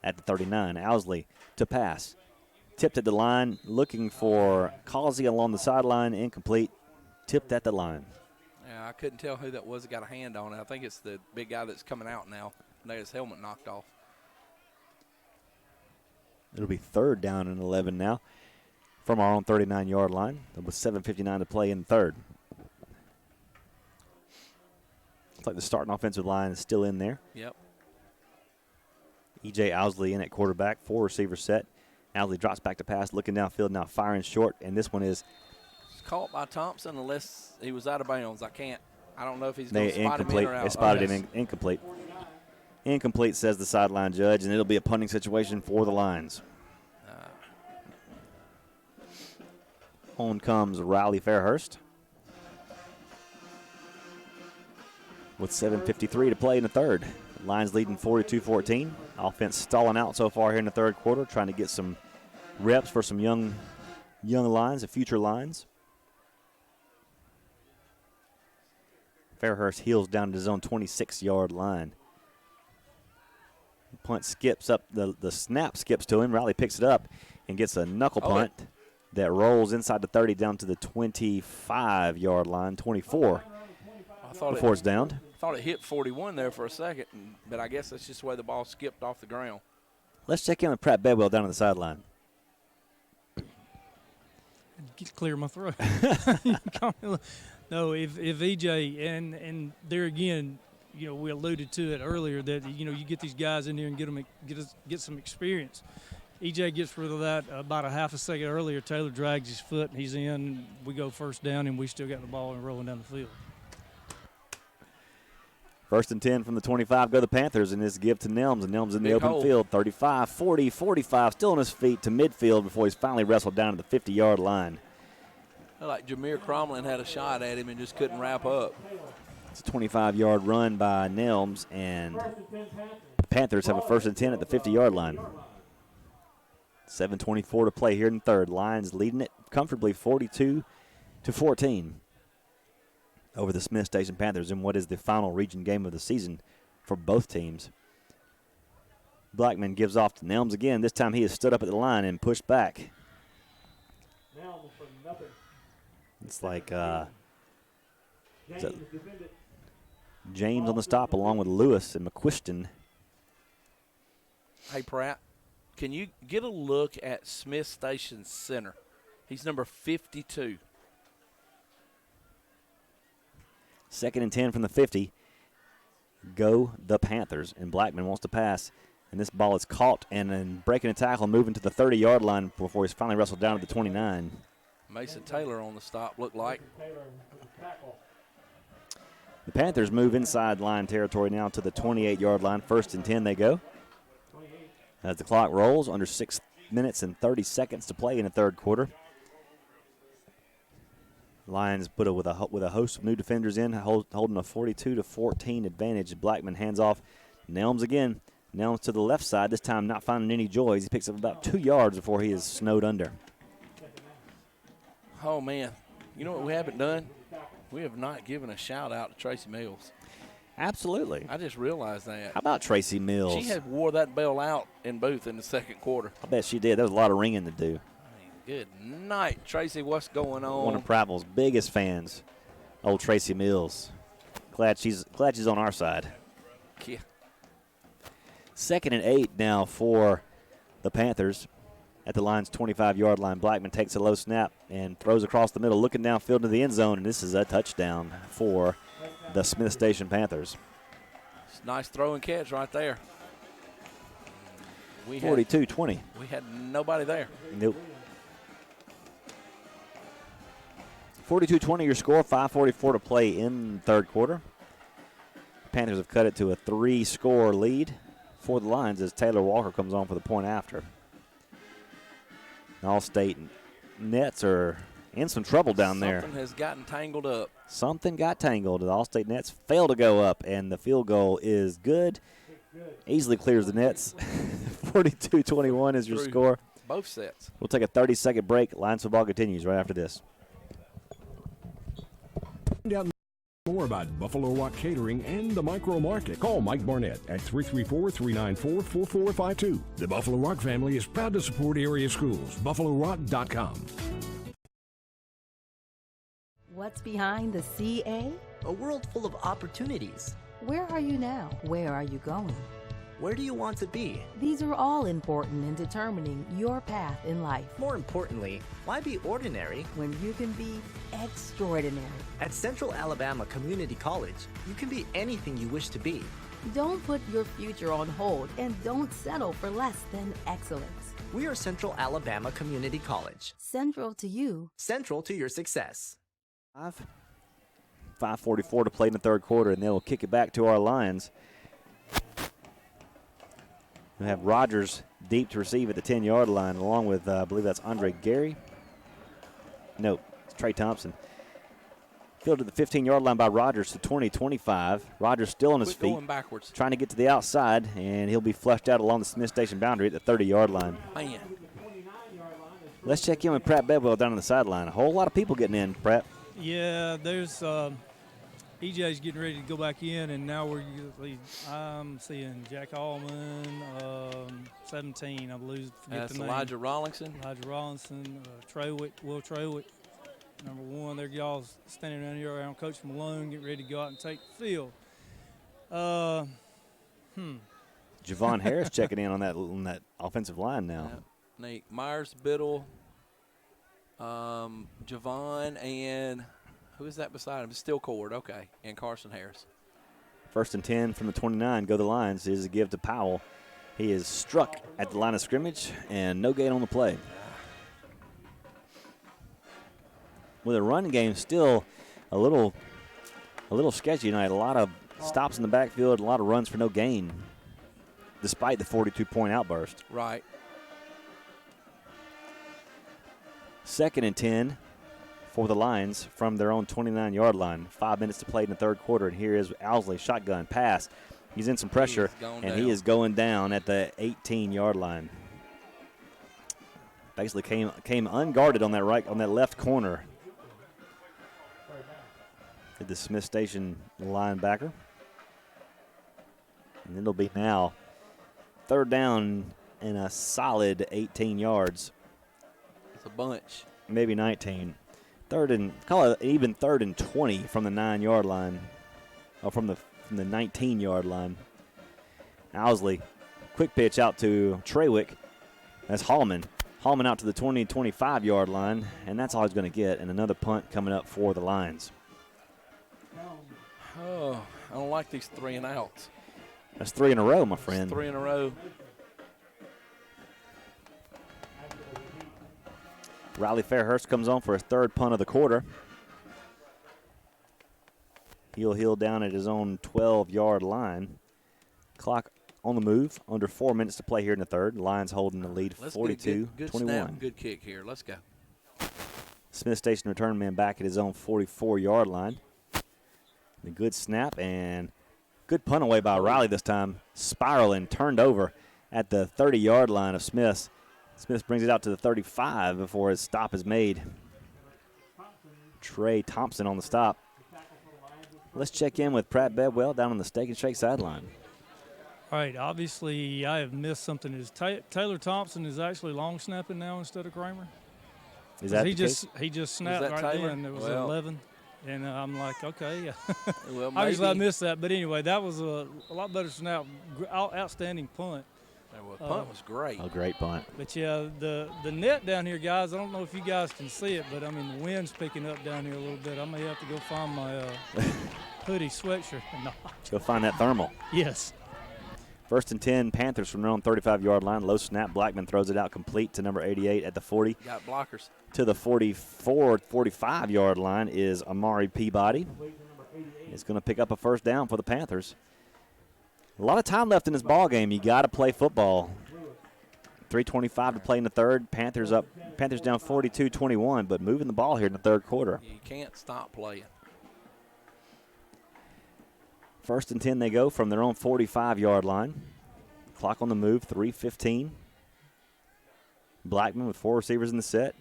S2: at the 39. Owsley to pass. Tipped at the line, looking for Causey along the sideline. Incomplete. Tipped at the line.
S1: Yeah, I couldn't tell who that was that got a hand on it. I think it's the big guy that's coming out now. They had his helmet knocked off.
S2: It'll be 3rd down and 11 now from our own 39-yard line. With 7:59 to play in third. Looks like the starting offensive line is still in there.
S1: Yep.
S2: E.J. Owsley in at quarterback, 4 receiver set. Owsley drops back to pass, looking downfield now, firing short, and this one is
S1: caught by Thompson unless he was out of bounds. I don't know if he's going to spot him in or out.
S2: They spotted him incomplete. Incomplete, says the sideline judge, and it'll be a punting situation for the Lions. On comes Riley Fairhurst. With 7:53 to play in the third. Lions leading 42-14. Offense stalling out so far here in the third quarter, trying to get some reps for some young lines, the future lines. Fairhurst heels down to his own 26-yard line. The punt skips up, the snap skips to him. Riley picks it up and gets a knuckle punt that rolls inside the 30 down to the 25-yard line, 24 before it's downed.
S1: I thought it hit 41 there for a second, but I guess that's just the way the ball skipped off the ground.
S2: Let's check in with Pratt Bedwell down on the sideline.
S3: Clear my throat. No, if EJ, and there again, we alluded to it earlier that, you get these guys in here and get some experience. EJ gets rid of that about a half a second earlier. Taylor drags his foot, and he's in. We go first down, and we still got the ball and rolling down the field.
S2: 1st and 10 from the 25 go the Panthers, and this give to Nelms. And Nelms in the open field, 35, 40, 45, still on his feet to midfield before he's finally wrestled down to the 50-yard line.
S1: Like Jameer Cromlin had a shot at him and just couldn't wrap up.
S2: It's a 25-yard run by Nelms, and the Panthers have a 1st and 10 at the 50-yard line. 7:24 to play here in the third. Lions leading it comfortably 42-14 over the Smith Station Panthers in what is the final region game of the season for both teams. Blackman gives off to Nelms again. This time he has stood up at the line and pushed back. It's like James on the stop along with Lewis and McQuiston.
S1: Hey, Pratt, can you get a look at Smith Station's center? He's number 52.
S2: 2nd and 10 from the 50. Go the Panthers. And Blackman wants to pass. And this ball is caught and then breaking a tackle, moving to the 30-yard line before he's finally wrestled down to the 29.
S1: Mason Taylor on the stop, looked like.
S2: The Panthers move inside line territory now to the 28-yard line. 1st and 10 they go. As the clock rolls, under 6 minutes and 30 seconds to play in the third quarter. Lions put with a host of new defenders in, holding a 42-14 advantage. Blackman hands off. Nelms again. Nelms to the left side, this time not finding any joys. He picks up about 2 yards before he is snowed under.
S1: Oh, man. You know what we haven't done? We have not given a shout-out to Tracy Mills.
S2: Absolutely.
S1: I just realized that.
S2: How about Tracy Mills?
S1: She had wore that bell out in Booth in the second quarter.
S2: I bet she did. There was a lot of ringing to do.
S1: Good night, Tracy. What's going on?
S2: One of Prattville's biggest fans, old Tracy Mills. Glad she's on our side.
S1: Yeah.
S2: 2nd and 8 now for the Panthers at the Lions' 25-yard line. Blackman takes a low snap and throws across the middle, looking downfield to the end zone, and this is a touchdown for the Smith Station Panthers.
S1: It's a nice throw and catch right there.
S2: 42-20.
S1: We had nobody there.
S2: Nope. 42-20 your score, 5:44 to play in the third quarter. Panthers have cut it to a 3-score lead for the Lions as Taylor Walker comes on for the point after. All-State Nets are in some trouble down there.
S1: Something has gotten tangled up.
S2: Something got tangled. The All-State Nets fail to go up, and the field goal is good. Easily clears the nets. 42-21 is your score.
S1: Both sets.
S2: We'll take a 30-second break. Lions football continues right after this.
S4: Find out more about Buffalo Rock Catering and the Micro Market. Call Mike Barnett at 334-394-4452. The Buffalo Rock family is proud to support area schools. BuffaloRock.com.
S11: What's behind the CA?
S14: A world full of opportunities.
S11: Where are you now? Where are you going?
S14: Where do you want to be?
S11: These are all important in determining your path in life.
S14: More importantly, why be ordinary
S11: when you can be extraordinary?
S14: At Central Alabama Community College, you can be anything you wish to be.
S11: Don't put your future on hold and don't settle for less than excellence.
S14: We are Central Alabama Community College.
S11: Central to you.
S14: Central to your success.
S2: 5:44 to play in the third quarter, and they'll kick it back to our Lions. We have Rogers deep to receive at the 10-yard line, along with, I believe that's Andre Gary. Nope, it's Trey Thompson. Fielded to the 15-yard line by Rogers to 20-25. Rogers still on his feet.
S1: Going backwards.
S2: Trying to get to the outside, and he'll be flushed out along the Smith Station boundary at the 30-yard line.
S1: Man.
S2: Let's check in with Pratt Bedwell down on the sideline. A whole lot of people getting in, Pratt.
S3: Yeah, there's EJ's getting ready to go back in, and now I'm seeing Jack Allman, 17, I believe.
S1: That's Elijah Rawlinson.
S3: Will Trawick, number 1. There y'all standing around here around Coach Malone, getting ready to go out and take the field.
S2: Javon Harris checking in on that offensive line now.
S1: Yep. Nate Myers, Biddle, Javon, and who is that beside him? Still Cord, okay, and Carson Harris.
S2: 1st and 10 from the 29. Go the Lions. Is a give to Powell. He is struck at the line of scrimmage, and no gain on the play. With a run game still a little sketchy tonight. A lot of stops in the backfield, a lot of runs for no gain, despite the 42-point outburst.
S1: Right.
S2: 2nd and 10 for the Lions from their own 29-yard line. 5 minutes to play in the third quarter, and here is Owsley, shotgun, pass. He's in some pressure, and he is going down at the 18-yard line. Basically came unguarded on that left corner. Did the Smith Station linebacker. And it'll be now 3rd down and a solid 18 yards.
S1: It's a bunch.
S2: Maybe 19. Call it even 3rd and 20 from the 9-yard line. Or from the 19-yard line. Owsley, quick pitch out to Trawick. That's Hallman. Hallman out to the 20-25-yard line, and that's all he's going to get. And another punt coming up for the Lions.
S1: Oh, I don't like these 3 and outs.
S2: That's 3 in a row, my friend.
S1: It's 3 in a row.
S2: Riley Fairhurst comes on for his 3rd punt of the quarter. He'll heel down at his own 12-yard line. Clock on the move. Under 4 minutes to play here in the third. Lions holding the lead 42-21.
S1: Good snap, good kick here. Let's go.
S2: Smith Station return man back at his own 44-yard line. A good snap and good punt away by Riley this time. Spiraling, turned over at the 30-yard line of Smith. Smith brings it out to the 35 before his stop is made. Trey Thompson on the stop. Let's check in with Pratt Bedwell down on the Steak and Shake sideline.
S3: All right, obviously I have missed something. Is Taylor Thompson is actually long snapping now instead of Kramer?
S2: Is that
S3: he just snapped right
S1: Taylor?
S3: then. It was 11. And I'm like, okay.
S1: Well,
S3: obviously I missed that. But anyway, that was a lot better snap. Outstanding punt.
S1: Well, punt was great.
S2: A great punt.
S3: But, yeah, the net down here, guys, I don't know if you guys can see it, but, I mean, the wind's picking up down here a little bit. I may have to go find my hoodie sweatshirt. No.
S2: Go find that thermal.
S3: Yes.
S2: 1st and 10, Panthers from their own 35-yard line. Low snap. Blackman throws it out complete to number 88 at the 40.
S1: Got blockers.
S2: To the 45-yard line is Amari Peabody. It's going to pick up a 1st down for the Panthers. A lot of time left in this ball game. You got to play football. 3:25 to play in the third. Panthers down 42-21, but moving the ball here in the third quarter.
S1: You can't stop playing.
S2: 1st and 10 they go from their own 45-yard line. Clock on the move, 3:15. Blackman with 4 receivers in the set.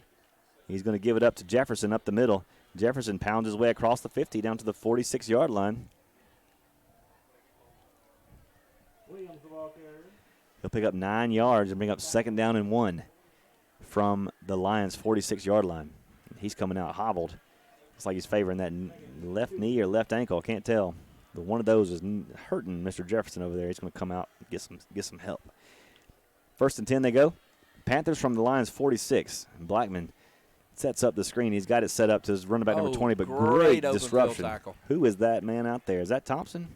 S2: He's going to give it up to Jefferson up the middle. Jefferson pounds his way across the 50 down to the 46-yard line. He'll pick up 9 yards and bring up 2nd down and 1 from the Lions' 46-yard line. He's coming out hobbled. It's like he's favoring that left knee or left ankle. I can't tell. But one of those is hurting Mr. Jefferson over there. He's going to come out and get some help. 1st and 10 they go. Panthers from the Lions' 46. Blackman sets up the screen. He's got it set up to his running back number 20, but great disruption. Who is that man out there? Is that Thompson?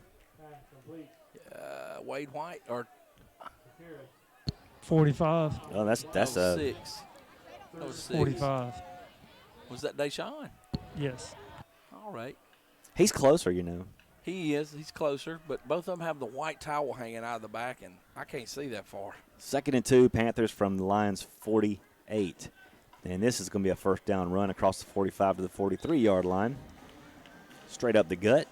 S1: Wade White or
S3: 45.
S2: Oh, that's
S1: 6. That was 6.
S3: 45.
S1: Was that Deshaun?
S3: Yes.
S1: All right.
S2: He's closer, you know.
S1: He is. He's closer, but both of them have the white towel hanging out of the back, and I can't see that far.
S2: 2nd and 2, Panthers from the Lions' 48. And this is going to be a first down run across the 45 to the 43-yard line. Straight up the gut.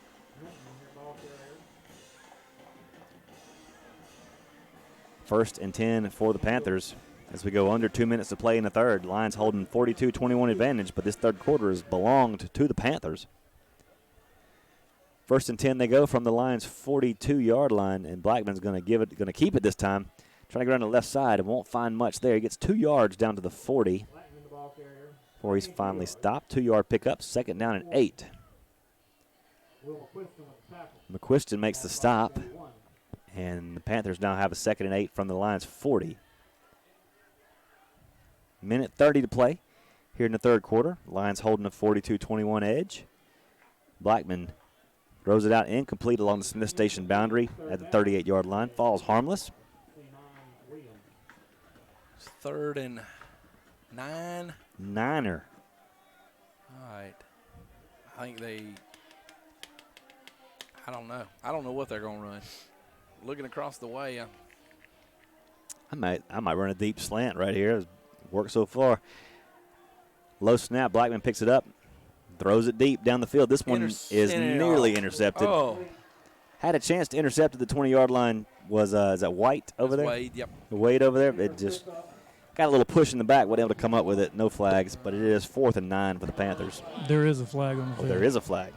S2: First and 10 for the Panthers as we go under 2 minutes to play in the third. Lions holding 42-21 advantage, but this third quarter has belonged to the Panthers. First and 10 they go from the Lions' 42-yard line, and Blackman's going to keep it this time. Trying to go around the left side and won't find much there. He gets 2 yards down to the 40 before he's finally stopped. 2-yard pickup, second down and 8. McQuiston makes the stop, and the Panthers now have a second and 8 from the Lions' 40. Minute 30 to play here in the third quarter. Lions holding a 42-21 edge. Blackman throws it out incomplete along the Smith Station boundary at the 38-yard line. Falls harmless.
S1: It's third and 9.
S2: Niner.
S1: All right. I think I don't know. I don't know what they're going to run. Looking across the way,
S2: I might run a deep slant right here. It's worked so far. Low snap. Blackman picks it up. Throws it deep down the field. This one is nearly intercepted.
S1: Oh.
S2: Had a chance to intercept at the 20-yard line. Was is that White over there?
S1: Wade, yep.
S2: Wade over there. It just got a little push in the back. Wasn't able to come up with it. No flags, but it is 4th and 9 for the Panthers.
S3: There is a flag on the field.
S2: There is a flag.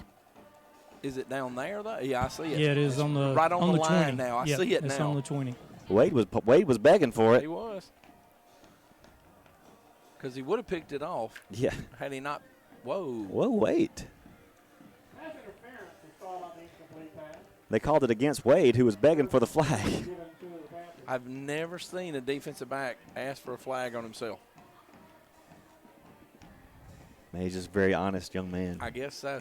S1: Is it down there, though? Yeah, I see it.
S3: Yeah, it is on the
S1: right on the line
S3: 20.
S1: now. I
S3: Yep,
S1: see it
S3: it's
S1: now.
S3: on the 20.
S2: Wade was begging for it.
S1: He was. Because he would have picked it off.
S2: Yeah.
S1: Had he not. Whoa.
S2: Whoa, wait. They called it against Wade, who was begging for the flag.
S1: I've never seen a defensive back ask for a flag on himself.
S2: Man, he's just a very honest young man.
S1: I guess so.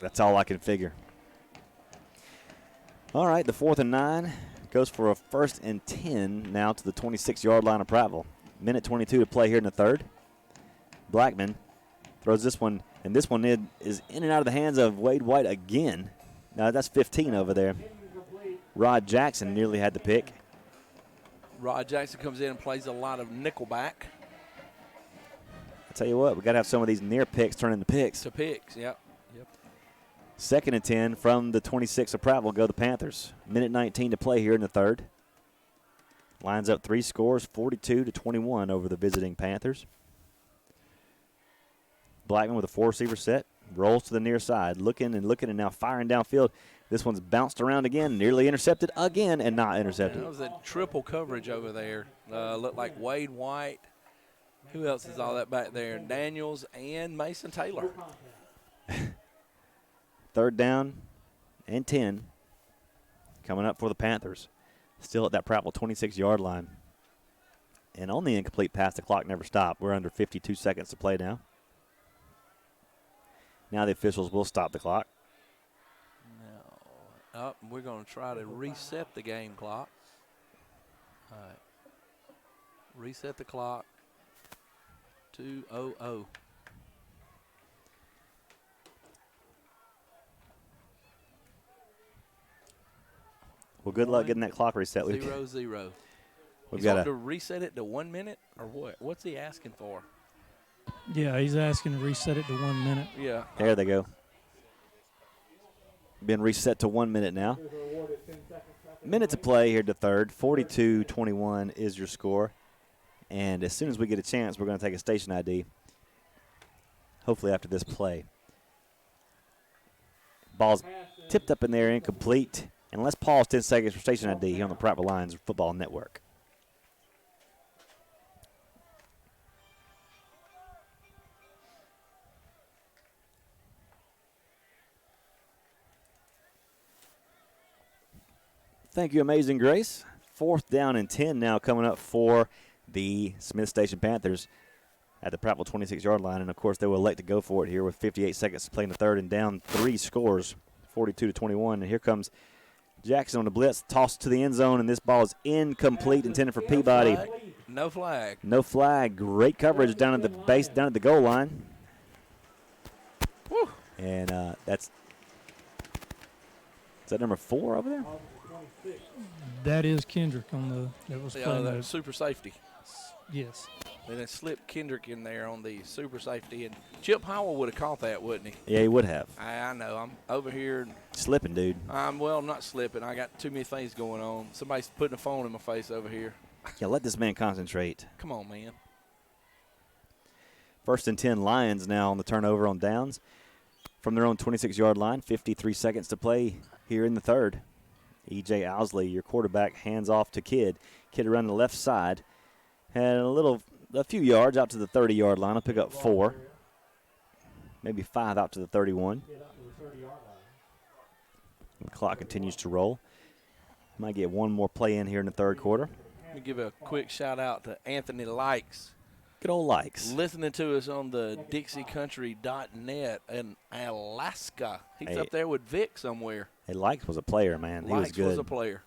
S2: That's all I can figure. All right, the 4th and 9 goes for a 1st and 10 now to the 26-yard line of Prattville. Minute 22 to play here in the third. Blackman throws this one, and this one is in and out of the hands of Wade White again. Now that's 15 over there. Rod Jackson nearly had the pick.
S1: Rod Jackson comes in and plays a lot of nickelback.
S2: I tell you what, we got to have some of these near picks turn into picks.
S1: To picks, yep.
S2: 2nd and 10 from the 26 of Prattville go the Panthers. Minute 19 to play here in the third. Lines up 3 scores, 42-21 over the visiting Panthers. Blackman with a 4-receiver set. Rolls to the near side, looking and now firing downfield. This one's bounced around again, nearly intercepted again, and not intercepted.
S1: That was a triple coverage over there. Looked like Wade White. Who else is all that back there? Daniels and Mason Taylor.
S2: 3rd down and 10 coming up for the Panthers. Still at that Prattville 26-yard line. And on the incomplete pass, the clock never stopped. We're under 52 seconds to play now. Now the officials will stop the clock.
S1: Now, we're going to try to reset the game clock. All right. Reset the clock. 2:00.
S2: Well, good luck getting that clock reset.
S1: 0-0.
S2: We've
S1: He's
S2: got
S1: going to reset it to 1 minute or what? What's he asking for?
S3: Yeah, he's asking to reset it to 1 minute.
S1: Yeah.
S2: There they go. Been reset to 1 minute now. Minute to play here to third. 42-21 is your score. And as soon as we get a chance, we're going to take a station ID. Hopefully after this play. Ball's tipped up in there, incomplete. And let's pause 10 seconds for station ID here on the Prattville Lions Football Network. Thank you, Amazing Grace. 4th down and 10 now coming up for the Smith Station Panthers at the Prattville 26-yard line. And, of course, they will elect to go for it here with 58 seconds to play in the third and down 3 scores, 42-21. And here comes Jackson on the blitz, tossed to the end zone, and this ball is incomplete, intended for Peabody.
S1: No flag.
S2: No flag. Great coverage down at the base, down at the goal line.
S1: Woo.
S2: And is that number 4 over there?
S3: That is Kendrick that was playing
S1: that super safety.
S3: Yes.
S1: And then slipped Kendrick in there on the super safety. And Chip Howell would have caught that, wouldn't he?
S2: Yeah, he would have.
S1: I know. I'm over here.
S2: Slipping, dude.
S1: I'm not slipping. I got too many things going on. Somebody's putting a phone in my face over here.
S2: Yeah, let this man concentrate.
S1: Come on, man.
S2: 1st and 10 Lions now on the turnover on downs. From their own 26-yard line, 53 seconds to play here in the third. E.J. Owsley, your quarterback, hands off to Kidd. Kidd around the left side. Had a few yards out to the 30-yard line. I'll pick up 4. Maybe 5 out to the 31. The clock continues to roll. Might get one more play in here in the third quarter.
S1: Let me give a quick shout-out to Anthony Likes.
S2: Good old Likes.
S1: Listening to us on the DixieCountry.net in Alaska. He's up there with Vic somewhere.
S2: Hey, Likes was a player, man. He was good.
S1: Likes was a player.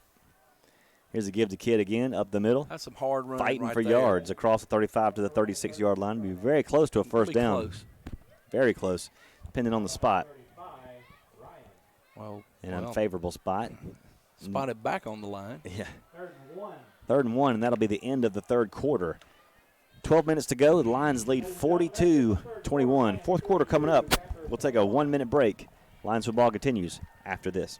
S2: Here's a give to Kidd again, up the middle.
S1: That's some hard running
S2: Fighting
S1: right
S2: for
S1: there.
S2: yards across the 35 to the 36-yard line. Be very close to a first down.
S1: Close.
S2: Very close, depending on the spot.
S1: Well,
S2: an unfavorable spot.
S1: Spotted back on the line.
S2: Yeah. 3rd and 1, and that'll be the end of the third quarter. 12 minutes to go. The Lions lead 42-21. Fourth quarter coming up. We'll take a 1-minute break. Lions football continues after this.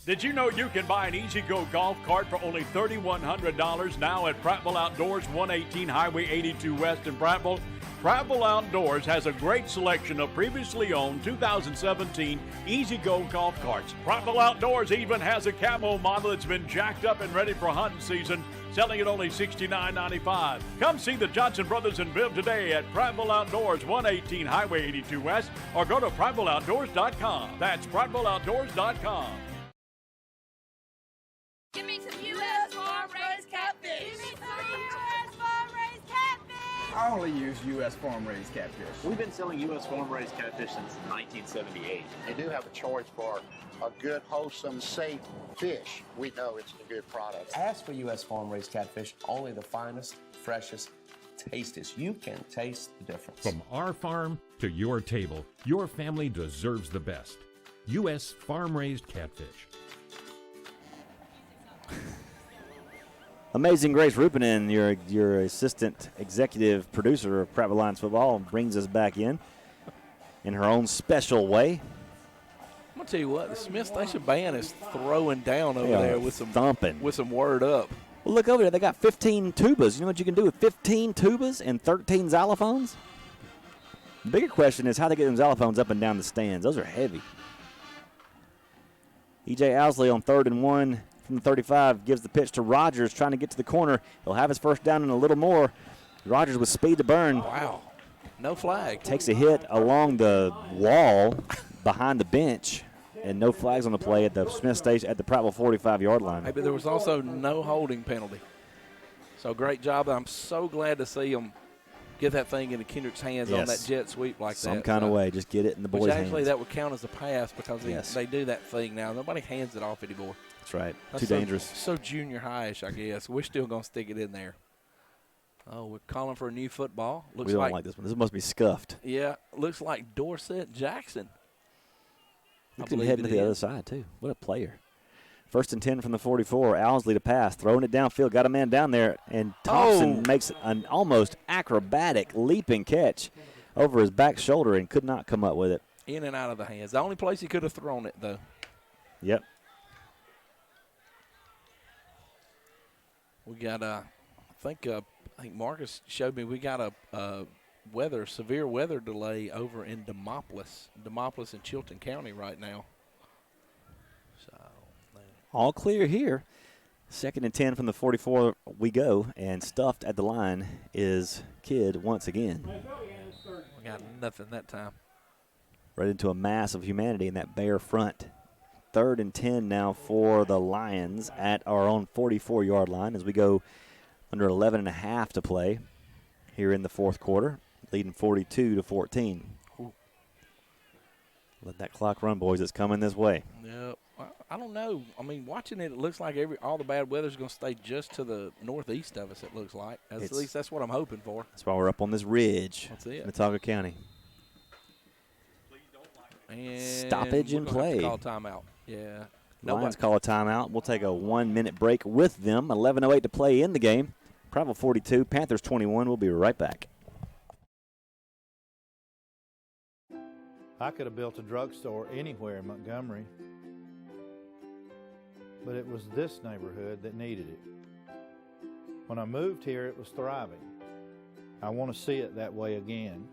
S15: Did you know you can buy an E-Z-GO golf cart for only $3,100 now at Prattville Outdoors, 118 Highway 82 West in Prattville? Prattville Outdoors has a great selection of previously owned 2017 E-Z-GO golf carts. Prattville Outdoors even has a camo model that's been jacked up and ready for hunting season, selling at only $69.95. Come see the Johnson Brothers and Biv today at Prattville Outdoors, 118 Highway 82 West, or go to PrattvilleOutdoors.com. That's PrattvilleOutdoors.com.
S16: Give me some U.S. farm-raised catfish. Give me some U.S. farm-raised catfish.
S17: I only use U.S. farm-raised catfish.
S18: We've been selling U.S. farm-raised catfish since 1978.
S19: They do have a choice for a good, wholesome, safe fish. We know it's a good product.
S20: Ask for U.S. farm-raised catfish, only the finest, freshest, tastiest. You can taste the difference.
S4: From our farm to your table, your family deserves the best. U.S. farm-raised catfish.
S2: Amazing Grace Ruppinen, your assistant executive producer of Prattville Lions football, brings us back in her own special way.
S1: I'm going to tell you what, the Smith Station Band is throwing down over there with some
S2: thumping.
S1: With some word up.
S2: Well, look over there. They got 15 tubas. You know what you can do with 15 tubas and 13 xylophones? The bigger question is how they get them xylophones up and down the stands. Those are heavy. E.J. Owsley on 3rd and 1 from the 35 gives the pitch to Rogers, trying to get to the corner. He'll have his first down and a little more. Rogers with speed to burn.
S1: Wow. No flag.
S2: Takes a hit along the wall behind the bench, and no flags on the play at the Smith Station at the Prattville 45-yard line.
S1: Hey, but there was also no holding penalty. So great job. I'm so glad to see him get that thing into Kendrick's hands on that jet sweep like that.
S2: Some kind of way. Just get it in the boys' hands.
S1: Actually, that would count as a pass because they do that thing now. Nobody hands it off anymore.
S2: That's right.
S1: That's
S2: Too dangerous.
S1: So junior high-ish, I guess. We're still going to stick it in there. Oh, we're calling for a new football.
S2: We don't like this one. This must be scuffed.
S1: Yeah, looks like Dorset Jackson.
S2: Look at him heading to the other side, too. What a player. 1st and 10 from the 44. Owsley to pass. Throwing it downfield. Got a man down there. And Thompson makes an almost acrobatic leaping catch over his back shoulder and could not come up with it.
S1: In and out of the hands. The only place he could have thrown it, though.
S2: Yep.
S1: We got I think Marcus showed me we got a severe weather delay over in Demopolis in Chilton County right now. So
S2: all clear here. 2nd and 10 from the 44 we go, and stuffed at the line is Kidd once again.
S1: We got nothing that time.
S2: Right into a mass of humanity in that bare front. 3rd and 10 now for the Lions at our own 44-yard line as we go under 11.5 to play here in the fourth quarter, leading 42-14.
S1: Ooh.
S2: Let that clock run, boys. It's coming this way.
S1: Yeah, I don't know. I mean, watching it looks like all the bad weather's going to stay just to the northeast of us, it looks like. At least that's what I'm hoping for.
S2: That's why we're up on this ridge
S1: That's it.
S2: in Watauga County.
S1: And
S2: stoppage in play.
S1: Call timeout. Yeah.
S2: Lions call a timeout. We'll take a 1-minute break with them. 11:08 to play in the game. Prattville 42, Panthers 21. We'll be right back.
S6: I could have built a drugstore anywhere in Montgomery, but it was this neighborhood that needed it. When I moved here, it was thriving. I want to see it that way again.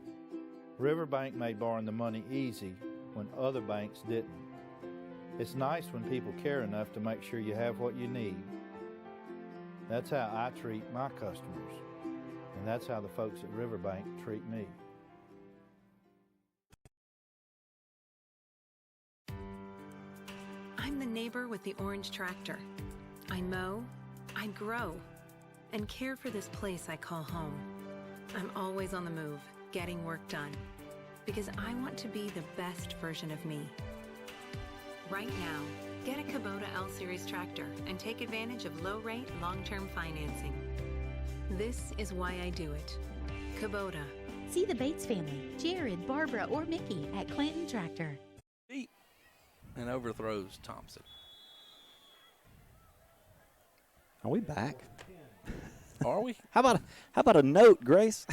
S6: Riverbank made borrowing the money easy when other banks didn't. It's nice when people care enough to make sure you have what you need. That's how I treat my customers, and that's how the folks at Riverbank treat me.
S21: I'm the neighbor with the orange tractor. I mow, I grow, and care for this place I call home. I'm always on the move, getting work done, because I want to be the best version of me. Right now, get a Kubota L-Series tractor and take advantage of low-rate, long-term financing. This is why I do it. Kubota.
S22: See the Bates family, Jared, Barbara, or Mickey at Clinton Tractor.
S1: And overthrows Thompson.
S2: Are we back?
S1: Are we?
S2: How about a note, Grace?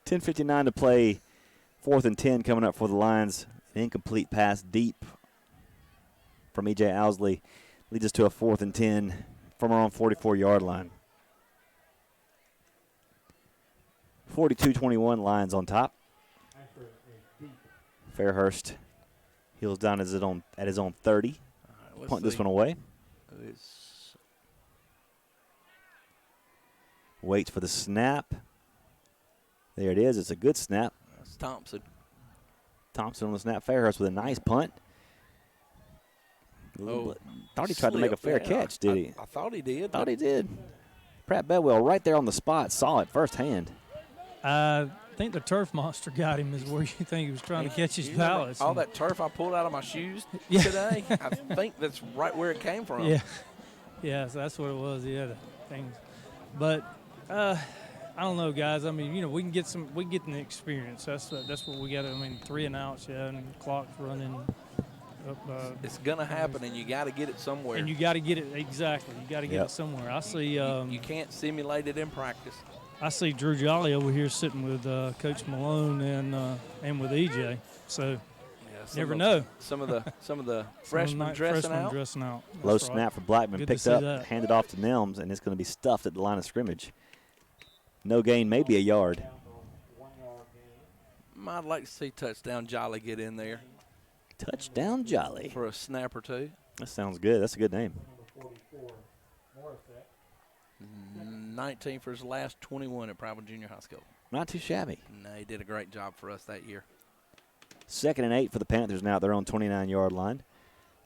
S2: 10:59 to play. 4th and 10 coming up for the Lions. An incomplete pass deep from E.J. Owsley leads us to a 4th and 10 from our own 44-yard line. 42-21, Lions on top. Fairhurst heels down at his own 30.
S1: Right,
S2: punt this one away. Waits for the snap. There it is. It's a good snap.
S1: That's Thompson.
S2: Thompson on the snap. Fairhurst with a nice punt. Thought he tried to make a fair catch, did he?
S1: I thought he did.
S2: Thought he did. Pratt Bedwell right there on the spot. Saw it firsthand.
S3: I think the turf monster got him is where you think he was trying to catch his balance.
S1: All that turf I pulled out of my shoes today, I think that's right where it came from.
S3: Yeah, so that's what it was. Yeah, the things. But I don't know, guys. I mean, we can get the experience. That's what we got. I mean, 3 and outs, and the clock's running.
S1: It's gonna happen, and you got to get it somewhere.
S3: And you got to get it exactly. You got to get it somewhere. I see.
S1: You can't simulate it in practice.
S3: I see Drew Jolly over here sitting with Coach Malone and with EJ. So never know.
S1: Some of the freshmen dressing out.
S2: Low snap for Blackman, picked up, handed off to Nelms, and it's going to be stuffed at the line of scrimmage. No gain, maybe a yard.
S1: I'd like to see touchdown Jolly get in there.
S2: Touchdown Jolly.
S1: For a snap or two.
S2: That sounds good. That's a good name.
S1: 19 for his last 21 at Prattville Junior High School.
S2: Not too shabby.
S1: No, he did a great job for us that year.
S2: 2nd and 8 for the Panthers now at their own 29-yard line.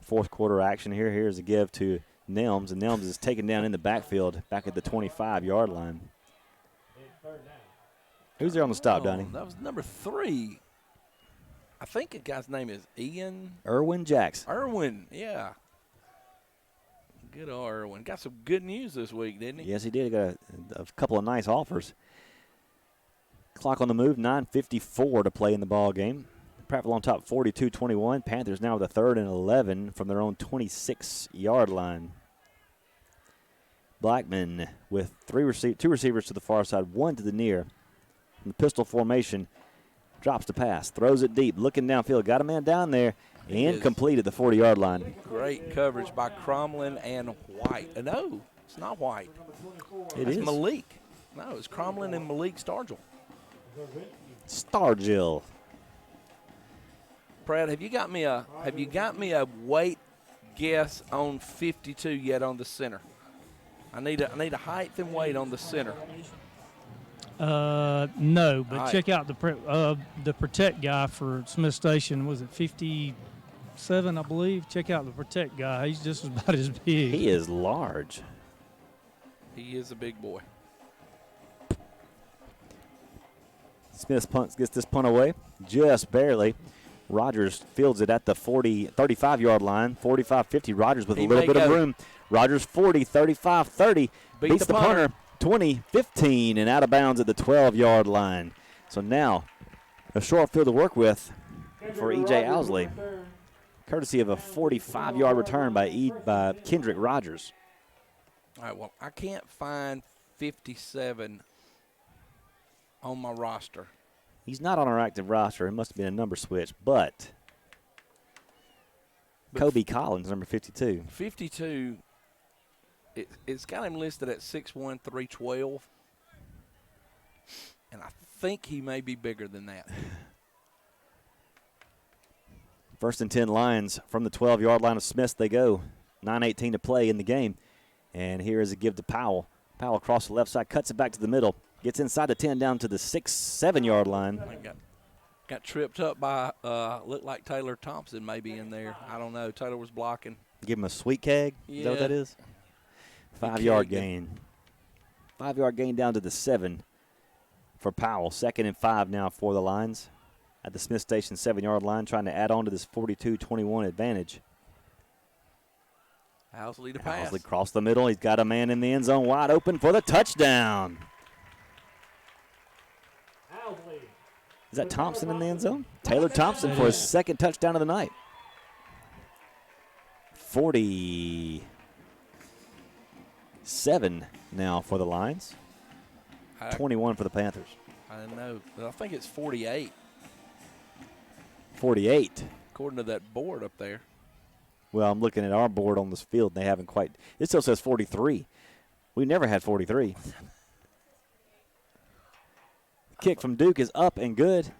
S2: 4th quarter action here. Here's a give to Nelms, and Nelms is taken down in the backfield back at the 25-yard line. Who's there on the stop, Donnie?
S1: That was number 3. I think the guy's name is Ian.
S2: Irwin Jackson.
S1: Irwin, yeah. Good old Irwin. Got some good news this week, didn't he?
S2: Yes, he did. He got a couple of nice offers. Clock on the move, 9:54 to play in the ball game. Prattville on top, 42-21. Panthers now with a 3rd and 11 from their own 26-yard line. Blackman with two receivers to the far side, one to the near. In the pistol formation, drops the pass, throws it deep, looking downfield, got a man down there, and completed the 40-yard line.
S1: Great coverage by Cromlin and White. No, it's not White.
S2: It's
S1: Malik. No, it's Cromlin and Malik Stargill.
S2: Stargill.
S1: Brad, have you got me a weight guess on 52 yet on the center? I need a height and weight on the center.
S3: No, but check out the protect guy for Smith Station. Was it 57, I believe? Check out the protect guy. He's just about as big.
S2: He is large.
S1: He is a big boy.
S2: Smith gets this punt away just barely. Rogers fields it at the 35-yard line, 45-50. Rogers with a little bit of room. Rogers 40, 35, 30. Beats the punter 20, 15, and out of bounds at the 12-yard line. So now a short field to work with for E.J. Owsley, courtesy of a 45-yard return by Kendrick Rogers.
S1: All right, well, I can't find 57 on my roster.
S2: He's not on our active roster. It must have been a number switch, but Kobe Collins, number 52.
S1: 52, it's got him listed at 6'1", 312. And I think he may be bigger than that.
S2: First and 10 Lions from the 12-yard line of Smith. They go. 9:18 to play in the game. And here is a give to Powell. Powell across the left side, cuts it back to the middle. Gets inside the 10 down to the 6-7-yard line.
S1: Got tripped up by, looked like Taylor Thompson maybe in there. I don't know. Taylor was blocking.
S2: Give him a sweet keg. Is that what that is? 5-yard gain. 5-yard gain down to the 7 for Powell. 2nd and 5 now for the Lions at the Smith Station 7-yard line, trying to add on to this 42-21 advantage.
S1: Housley to pass.
S2: Housley across the middle. He's got a man in the end zone wide open for the touchdown. Is that Thompson in the end zone? Taylor Thompson for his 2nd touchdown of the night. 47 now for the Lions. 21 for the Panthers.
S1: I don't know. I think it's 48.
S2: 48.
S1: According to that board up there.
S2: Well, I'm looking at our board on this field, and they haven't quite. It still says 43. We never had 43. Kick from Duke is up and good.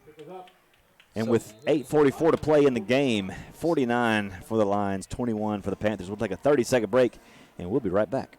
S2: And with 8:44 to play in the game, 49 for the Lions, 21 for the Panthers. We'll take a 30-second break, and we'll be right back.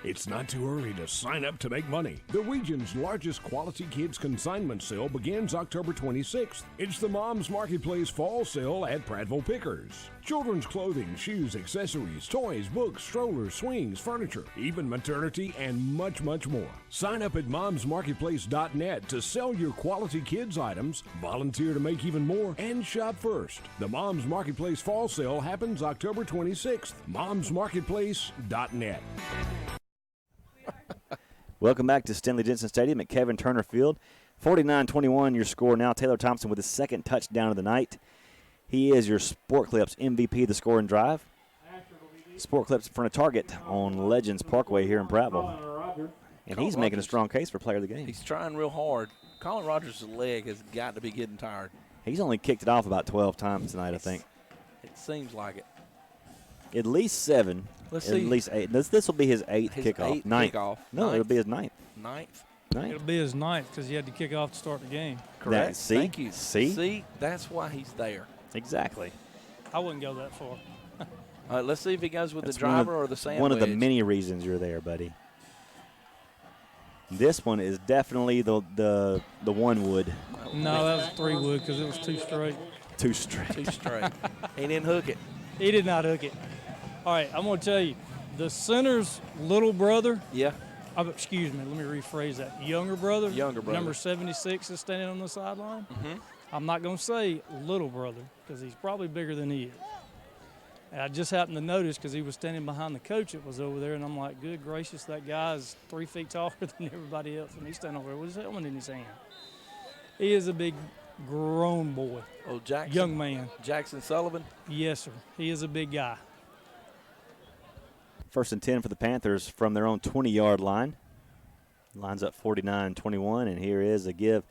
S4: It's not too early to sign up to make money. The region's largest quality kids consignment sale begins October 26th. It's the Mom's Marketplace Fall Sale at Prattville Pickers. Children's clothing, shoes, accessories, toys, books, strollers, swings, furniture, even maternity, and much, much more. Sign up at momsmarketplace.net to sell your quality kids items, volunteer to make even more, and shop first. The Mom's Marketplace Fall Sale happens October 26th. momsmarketplace.net.
S2: Welcome back to Stanley Jensen Stadium at Kevin Turner Field. 49-21 your score now. Taylor Thompson with his 2nd touchdown of the night. He is your Sport Clips MVP of the scoring drive. Sport Clips in front of Target on Legends Parkway here in Prattville. And he's making a strong case for player of the game.
S1: He's trying real hard. Colin Rogers' leg has got to be getting tired.
S2: He's only kicked it off about 12 times tonight, I think.
S1: It seems like it.
S2: At least 7.
S1: Let's
S2: at
S1: see.
S2: least 8. This will be his 8th kickoff.
S1: 8th kickoff.
S2: No, it'll be his 9th.
S1: 9th?
S3: It'll be his 9th because he had to kick off to start the game.
S1: Correct.
S2: See?
S1: Thank you.
S2: See?
S1: That's why he's there.
S2: Exactly.
S3: I wouldn't go that far.
S1: All right, let's see if he goes with
S2: That's
S1: the driver or the sandwich.
S2: One of the many reasons you're there, buddy. This one is definitely the one wood.
S3: No, that was 3 wood because it was 2 straight.
S2: 2 straight.
S1: 2 straight. He didn't hook it.
S3: He did not hook it. All right, I'm going to tell you, the center's little brother.
S1: Yeah.
S3: Excuse me, let me rephrase that. Younger brother.
S1: Younger brother.
S3: Number 76 is standing on the sideline.
S1: Mm-hmm.
S3: I'm not going to say little brother because he's probably bigger than he is. And I just happened to notice because he was standing behind the coach that was over there, and I'm like, good gracious, that guy is 3 feet taller than everybody else, and he's standing over there with his helmet in his hand. He is a big grown boy.
S1: Oh, Jackson.
S3: Young man.
S1: Jackson Sullivan?
S3: Yes, sir. He is a big guy.
S2: 1st and 10 for the Panthers from their own 20-yard line. Lines up 49-21, and here is a give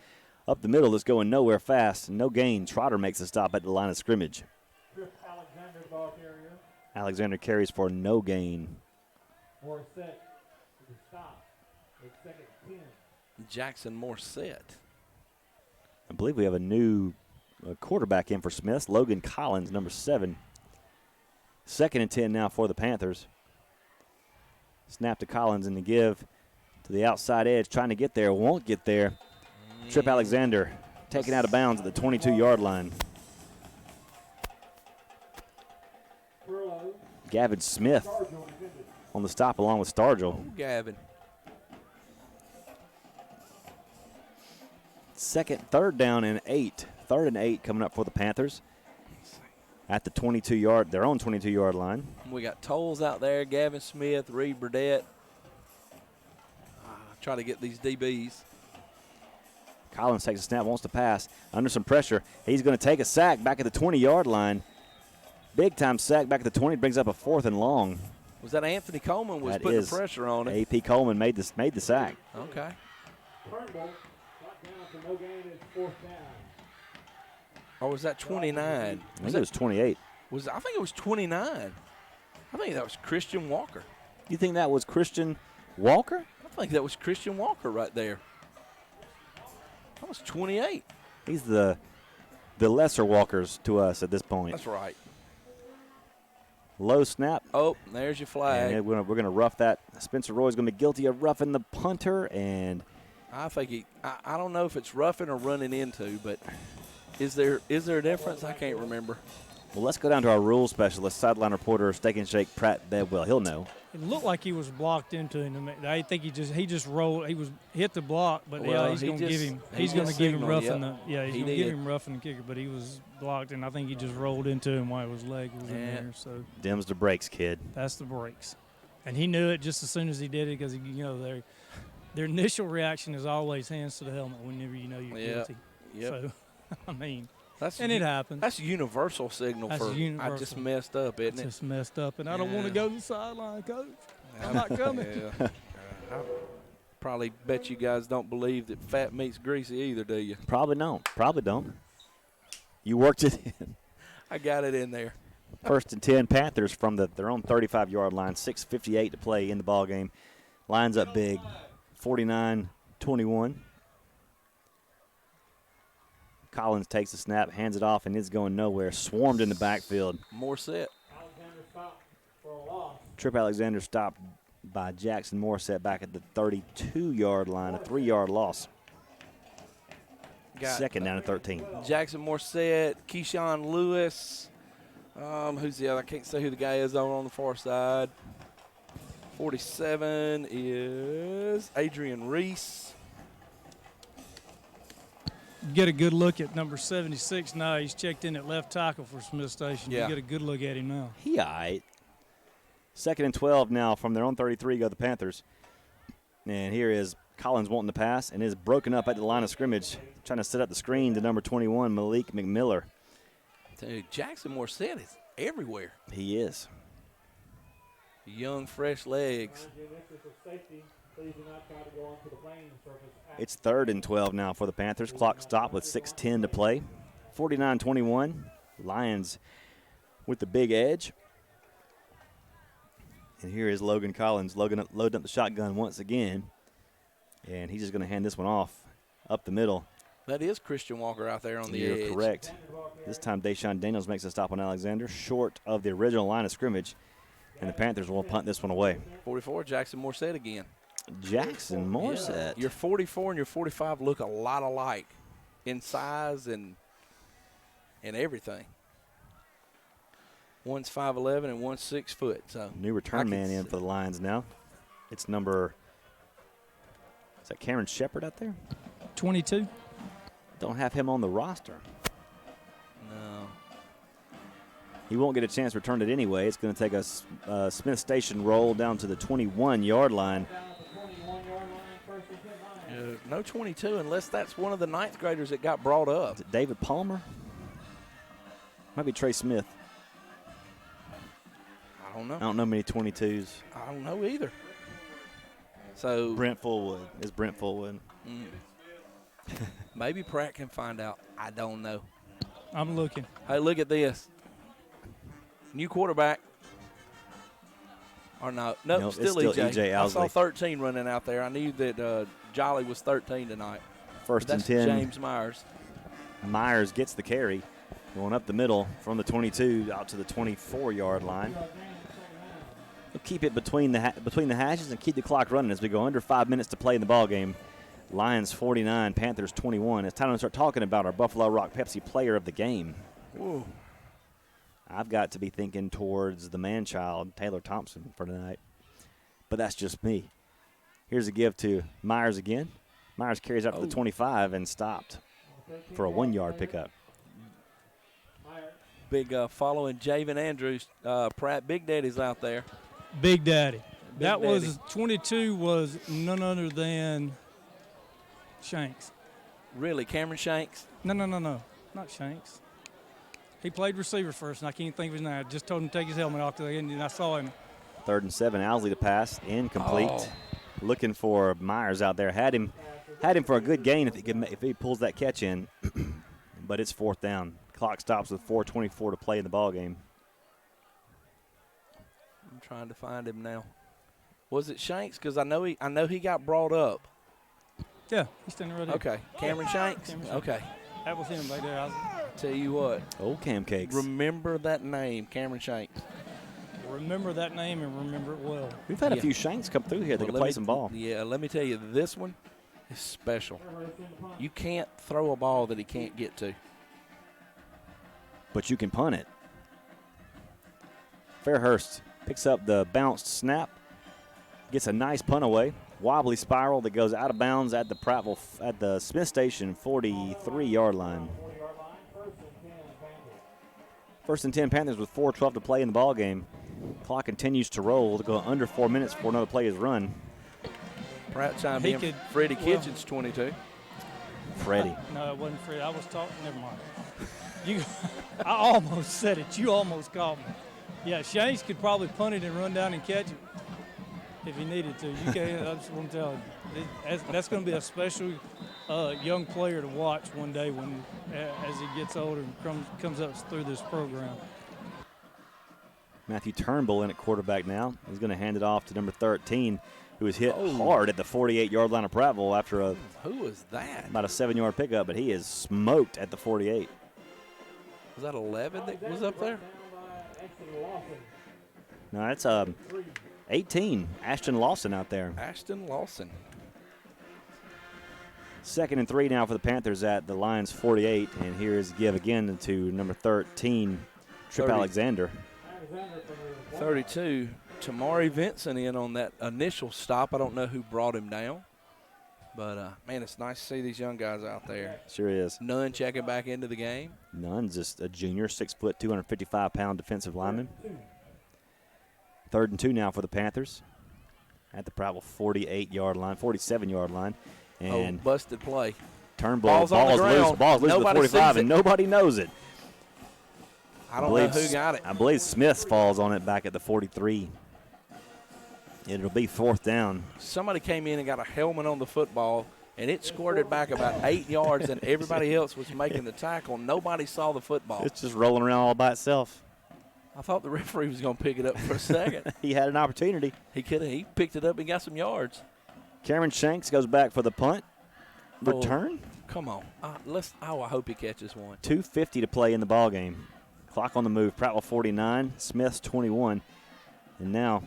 S2: up the middle that's going nowhere fast. No gain. Trotter makes a stop at the line of scrimmage.
S10: Alexander, ball carrier.
S2: Alexander carries for no gain.
S10: More set to stop. It's 2nd and 10.
S1: Jackson Morissette.
S2: I believe we have a new quarterback in for Smith. Logan Collins, number 7. 2nd and 10 now for the Panthers. Snap to Collins and the give to the outside edge, trying to get there, won't get there. Trip Alexander taken out of bounds at the 22-yard line. Gavin Smith on the stop along with Stargell.
S1: Gavin.
S2: 3rd down and 8. 3rd and 8 coming up for the Panthers at the 22-yard, their own 22-yard line.
S1: We got Tolles out there, Gavin Smith, Reed Burdett. Try to get these DBs.
S2: Collins takes a snap, wants to pass. Under some pressure. He's going to take a sack back at the 20-yard line. Big-time sack back at the 20. Brings up a 4th and long.
S1: Was that Anthony Coleman was
S2: That
S1: putting
S2: is
S1: the pressure on it?
S2: A.P. Coleman made the sack.
S1: Okay.
S10: Turnbull, brought down for no gain is 4th down.
S1: Or was that 29?
S2: I think it was 28.
S1: I think it was 29. I think that was Christian Walker.
S2: You think that was Christian Walker?
S1: I think that was Christian Walker right there. That was 28.
S2: He's the lesser Walkers to us at this point.
S1: That's right.
S2: Low snap.
S1: Oh, there's your flag.
S2: And we're going to rough that. Spencer Roy's going to be guilty of roughing the punter, and
S1: I think I don't know if it's roughing or running into, but is there a difference? I can't remember.
S2: Well, let's go down to our rules specialist, sideline reporter, Steak and Shake Pratt Bedwell. He'll know.
S3: It looked like he was blocked into him. I think he just rolled. He hit the block, but he's going to give him. He's going to give him roughing the. Yeah, he's going to give him roughing the kicker, but he was blocked, and I think he just rolled into him while his leg was in there. So
S2: Dims the brakes, kid.
S3: That's the brakes, and he knew it just as soon as he did it because their initial reaction is always hands to the helmet whenever you know you're guilty.
S1: Yep.
S3: So, I mean.
S1: And
S3: it happens.
S1: That's a universal signal I just messed up, isn't it?
S3: Just messed up, and I don't want to go to the sideline, Coach. I'm not coming.
S1: I probably bet you guys don't believe that fat meat's greasy either, do you?
S2: Probably don't. You worked it in.
S1: I got it in there.
S2: 1st and 10, Panthers from their own 35-yard line, 6:58 to play in the ball game. Lines up big, 49-21. Collins takes the snap, hands it off, and is going nowhere. Swarmed in the backfield.
S1: More set.
S10: Alexander stopped for a loss.
S2: Trip Alexander stopped by Jackson Morissette back at the 32-yard line, a 3-yard loss. Second down and 13.
S1: Jackson Morissette, Keyshawn Lewis. Who's the other? I can't say who the guy is on the far side. 47 is Adrian Reese.
S3: Get a good look at number 76 now. He's checked in at left tackle for Smith Station.
S1: Yeah.
S3: You get a good look at him now.
S2: He all right. 2nd and 12 now from their own 33 go the Panthers. And here is Collins wanting to pass and is broken up at the line of scrimmage, trying to set up the screen to number 21, Malik McMiller.
S1: Dude, Jackson Morissette is everywhere.
S2: He is.
S1: Young, fresh legs.
S2: It's 3rd and 12 now for the Panthers. Clock stopped with 6:10 to play. 49-21. Lions with the big edge. And here is Logan Collins loading up the shotgun once again. And he's just going to hand this one off up the middle.
S1: That is Christian Walker out there on the edge.
S2: You're correct. This time Deshaun Daniels makes a stop on Alexander, short of the original line of scrimmage. And the Panthers will punt this one away.
S1: 44, Jackson Morissette again.
S2: Jackson Morissette.
S1: Your 44 and your 45 look a lot alike in size and everything. One's 5'11" and one's 6 foot. So
S2: new return man in for the Lions now. It's number. Is that Cameron Shepard out there?
S3: 22.
S2: Don't have him on the roster.
S1: No.
S2: He won't get a chance to return it anyway. It's going to take a Smith Station roll down to the 21-yard line.
S1: No 22 unless that's one of the 9th graders that got brought up.
S2: Is it David Palmer? Might be Trey Smith.
S1: I don't know.
S2: I don't know many 22s.
S1: I don't know either. So
S2: Brent Fullwood. Is Brent Fullwood.
S1: Maybe Pratt can find out. I don't know.
S3: I'm looking.
S1: Hey, look at this. New quarterback. Or no,
S2: Nope,
S1: still EJ. I saw 13 running out there. I knew that Jolly was 13 tonight.
S2: 1st and 10.
S1: James Myers.
S2: Myers gets the carry, going up the middle from the 22 out to the 24-yard line. We'll keep it between the hashes and keep the clock running as we go under 5 minutes to play in the ball game. Lions 49, Panthers 21. It's time to start talking about our Buffalo Rock Pepsi player of the game.
S1: Whoa.
S2: I've got to be thinking towards the man-child, Taylor Thompson, for tonight. But that's just me. Here's a give to Myers again. Myers carries out to the 25 and stopped for a 1-yard pickup.
S1: Big following Javen Andrews. Pratt, Big Daddy's out there.
S3: Big Daddy.
S1: Big Daddy.
S3: Was 22 was none other than Shanks.
S1: Really, Cameron Shanks?
S3: No. Not Shanks. He played receiver first, and I can't think of his name. I just told him to take his helmet off, and I saw him.
S2: 3rd and 7. Owsley to pass, incomplete.
S1: Oh.
S2: Looking for Myers out there. Had him for a good gain if he pulls that catch in. But it's 4th down. Clock stops with 4:24 to play in the ball game.
S1: I'm trying to find him now. Was it Shanks? Because I know he got brought up.
S3: Yeah, he's standing right there.
S1: Okay, Cameron Shanks.
S3: Cameron Shanks.
S1: Okay.
S3: That was him right there.
S1: Tell you what.
S2: Old Cam Cakes.
S1: Remember that name, Cameron Shanks.
S3: Remember that name and remember it well.
S2: We've had a few Shanks come through here that can play some ball.
S1: Yeah, let me tell you, this one is special. You can't throw a ball that he can't get to.
S2: But you can punt it. Fairhurst picks up the bounced snap, gets a nice punt away. Wobbly spiral that goes out of bounds at the Smith Station 43-yard line. 1st and 10 Panthers with 4:12 to play in the ball game. Clock continues to roll to go under 4 minutes before another play is run.
S1: Pratt chimed in. Freddie Kitchens, 22.
S2: Freddie.
S3: No, it wasn't Freddie. I was talking. Never mind. I almost said it. You almost called me. Yeah, Shanks could probably punt it and run down and catch it if he needed to. You can't. I just want to tell you, that's going to be a special young player to watch one day as he gets older and comes up through this program.
S2: Matthew Turnbull in at quarterback now. He's going to hand it off to number 13, who was hit hard at the 48-yard line of Prattville after
S1: who was that?
S2: About a 7-yard pickup, but he is smoked at the 48.
S1: Was that 11 that was up there?
S2: No, that's 18. Ashton Lawson out there.
S1: Ashton Lawson.
S2: 2nd and 3 now for the Panthers at the Lions 48, and here's give again to number 13, Trip Alexander.
S1: 32. Tamari Vincent in on that initial stop. I don't know who brought him down. But, man, it's nice to see these young guys out there.
S2: Sure is.
S1: Nunn checking back into the game.
S2: Nunn's just a junior, 6 foot, 255-pound defensive lineman. 3rd and 2 now for the Panthers at the Prattville 47-yard line. And
S1: busted play.
S2: Turnbull, ball's loose. Ball's loose at the 45, and nobody knows it.
S1: I don't know who got it.
S2: I believe Smith falls on it back at the 43. It'll be 4th down.
S1: Somebody came in and got a helmet on the football, and it squirted back about 8 yards, and everybody else was making the tackle. Nobody saw the football.
S2: It's just rolling around all by itself.
S1: I thought the referee was going to pick it up for a second.
S2: He had an opportunity.
S1: He could have. He picked it up and got some yards.
S2: Cameron Shanks goes back for the punt. Return?
S1: Come on. I hope he catches one.
S2: 2:50 to play in the ball game. Clock on the move. Prattville 49, Smith's 21. And now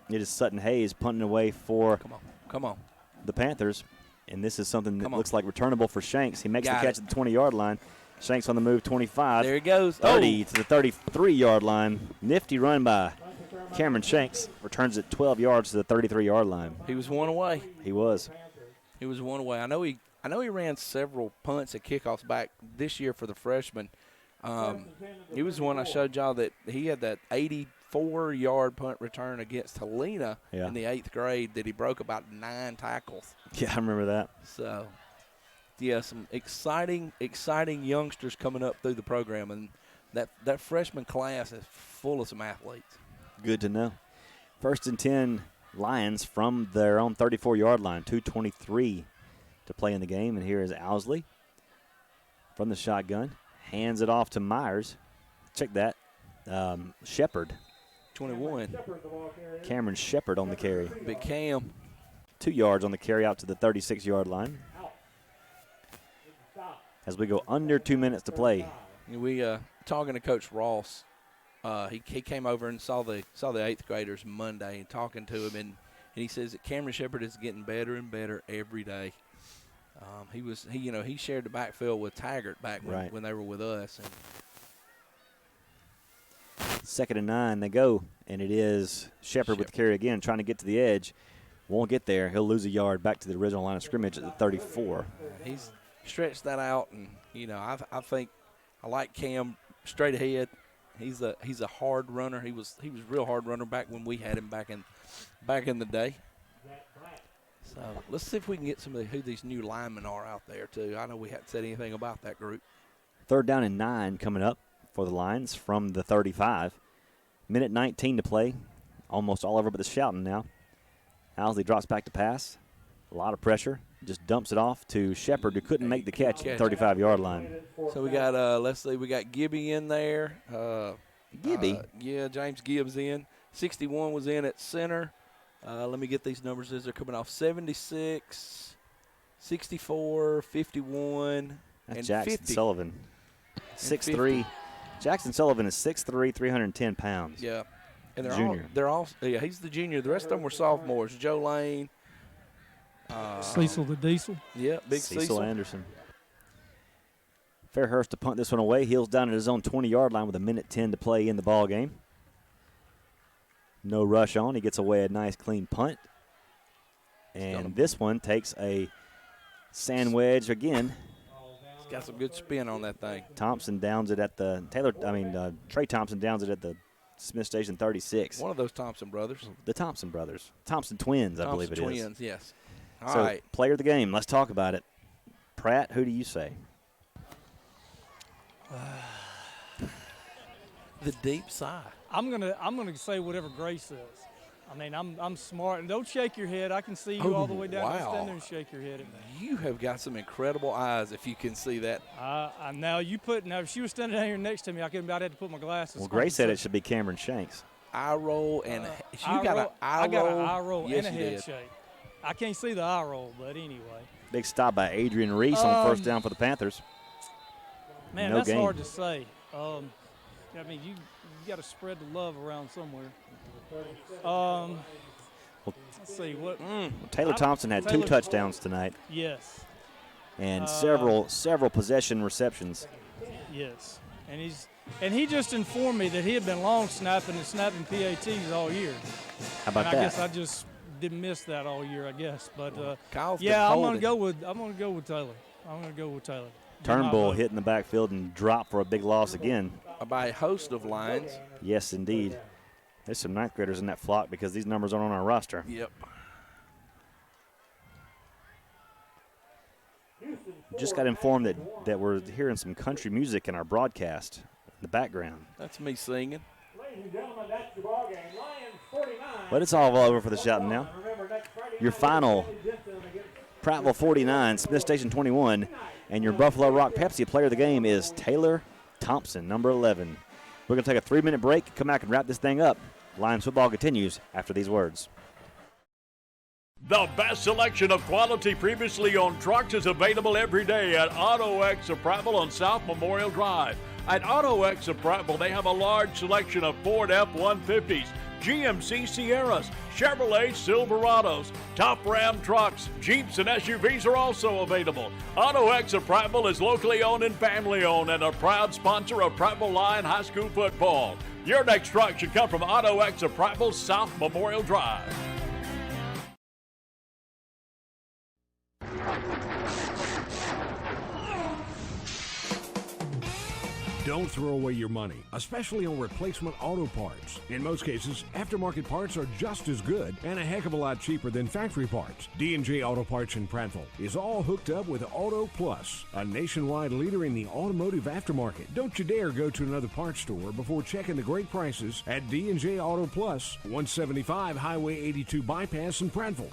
S2: it is Sutton Hayes punting away for
S1: Come on.
S2: the Panthers. And this is something that looks like returnable for Shanks. He makes the catch at the 20-yard line. Shanks on the move, 25.
S1: There he goes.
S2: 30 to the 33-yard line. Nifty run by Cameron Shanks. Returns it 12 yards to the 33-yard line.
S1: He was one away.
S2: He was.
S1: He was one away. I know he ran several punts and kickoffs back this year for the freshmen. He was the one I showed y'all that he had that 84-yard punt return against Helena in the 8th grade that he broke about 9 tackles.
S2: Yeah, I remember that.
S1: So, yeah, some exciting youngsters coming up through the program, and that freshman class is full of some athletes.
S2: Good to know. 1st and 10 Lions from their own 34-yard line, 2:23 to play in the game, and here is Owsley from the shotgun. Hands it off to Myers. Check that. Shepard.
S1: 21.
S2: Cameron Shepard on the carry.
S1: Big Cam.
S2: 2 yards on the carry out to the 36-yard line. As we go under 2 minutes to play.
S1: We talking to Coach Ross. He came over and saw the 8th graders Monday and talking to him, and he says that Cameron Shepard is getting better and better every day. He shared the backfield with Taggart back when they were with us. And
S2: 2nd and 9, they go, and it is Shepard with the carry again, trying to get to the edge. Won't get there. He'll lose a yard back to the original line of scrimmage at the 34.
S1: He's stretched that out, and I think I like Cam straight ahead. He's a hard runner. He was a real hard runner back when we had him back in the day. So let's see if we can get some of who these new linemen are out there too. I know we haven't said anything about that group.
S2: 3rd down and 9 coming up. for the Lions from the 35. Minute 19 to play. Almost all over but the shouting now. Owsley drops back to pass. A lot of pressure. Just dumps it off to Shepard, who couldn't make the catch at the 35-yard line.
S1: So we got, let's see, we got Gibby in there.
S2: Gibby?
S1: Yeah, James Gibbs in. 61 was in at center. Let me get these numbers as they're coming off. 76, 64, 51,
S2: That's
S1: and
S2: Jackson
S1: 50.
S2: Sullivan. 6'3". Jackson Sullivan is 6'3", 310 pounds.
S1: Yeah. And they're
S2: junior.
S1: Yeah, he's the junior. The rest of them were sophomores. Joe Lane.
S3: Cecil the Diesel.
S1: Yeah, big Cecil.
S2: Anderson. Fairhurst to punt this one away. Heels down at his own 20-yard line with a minute 10 to play in the ball game. No rush on. He gets away a nice clean punt. And this one takes a sand wedge again.
S1: He's got some good spin on that thing.
S2: Thompson downs it at the Trey Thompson downs it at the Smith Station 36.
S1: One of those Thompson brothers.
S2: The Thompson brothers. Thompson twins, I believe it is.
S1: Twins, yes. All
S2: so,
S1: right.
S2: Player of the game. Let's talk about it. Pratt, who do you say?
S1: The deep sigh.
S3: I'm gonna say whatever Grace says. I mean, I'm smart, and don't shake your head. I can see you all the way down.
S1: Wow.
S3: Don't stand there and shake your head at me.
S1: You have got some incredible eyes, if you can see that.
S3: Now if she was standing down here next to me, I'd have to put my glasses.
S2: Well, Grace said it should be Cameron Shanks.
S1: Eye roll and
S3: I got an eye roll
S1: yes,
S3: and a head shake. I can't see the eye roll, but anyway.
S2: Big stop by Adrian Reese on first down for the Panthers.
S3: Man,
S2: no
S3: that's
S2: gain.
S3: hard to say. I mean, you got to spread the love around somewhere. Let's see what.
S2: Taylor Thompson had 2 touchdowns tonight.
S3: Yes.
S2: And several possession receptions.
S3: Yes, and he just informed me that he had been long snapping and snapping PATs all year.
S2: How about
S3: and
S2: that?
S3: I guess I just didn't miss that all year, I guess. But
S1: Kyle's
S3: I'm gonna go with Taylor.
S2: Turnbull hit in the backfield and dropped for a big loss again.
S1: By a host of lines.
S2: Yes, indeed. There's some ninth graders in that flock because these numbers aren't on our roster.
S1: Yep.
S2: Just got informed that we're hearing some country music in our broadcast in the background.
S1: That's me singing.
S10: Ladies and gentlemen, that's your ball game. Lions 49.
S2: But it's all over for the shouting now. Your final, Prattville 49, Smith Station 21, and your Buffalo Rock Pepsi player of the game is Taylor Thompson, number 11. We're going to take a 3-minute break, come back and wrap this thing up. Lions football continues after these words.
S15: The best selection of quality previously owned trucks is available every day at AutoX of Prattville on South Memorial Drive. At AutoX of Prattville, they have a large selection of Ford F-150s, GMC Sierras, Chevrolet Silverados, top Ram trucks, Jeeps, and SUVs are also available. AutoX of Prattville is locally owned and family owned and a proud sponsor of Prattville Lion High School football. Your next truck should come from AutoX of Prattville, South Memorial Drive.
S4: Don't throw away your money, especially on replacement auto parts. In most cases, aftermarket parts are just as good and a heck of a lot cheaper than factory parts. D&J Auto Parts in Prattville is all hooked up with Auto Plus, a nationwide leader in the automotive aftermarket. Don't you dare go to another parts store before checking the great prices at D&J Auto Plus, 175 Highway 82 Bypass in Prattville.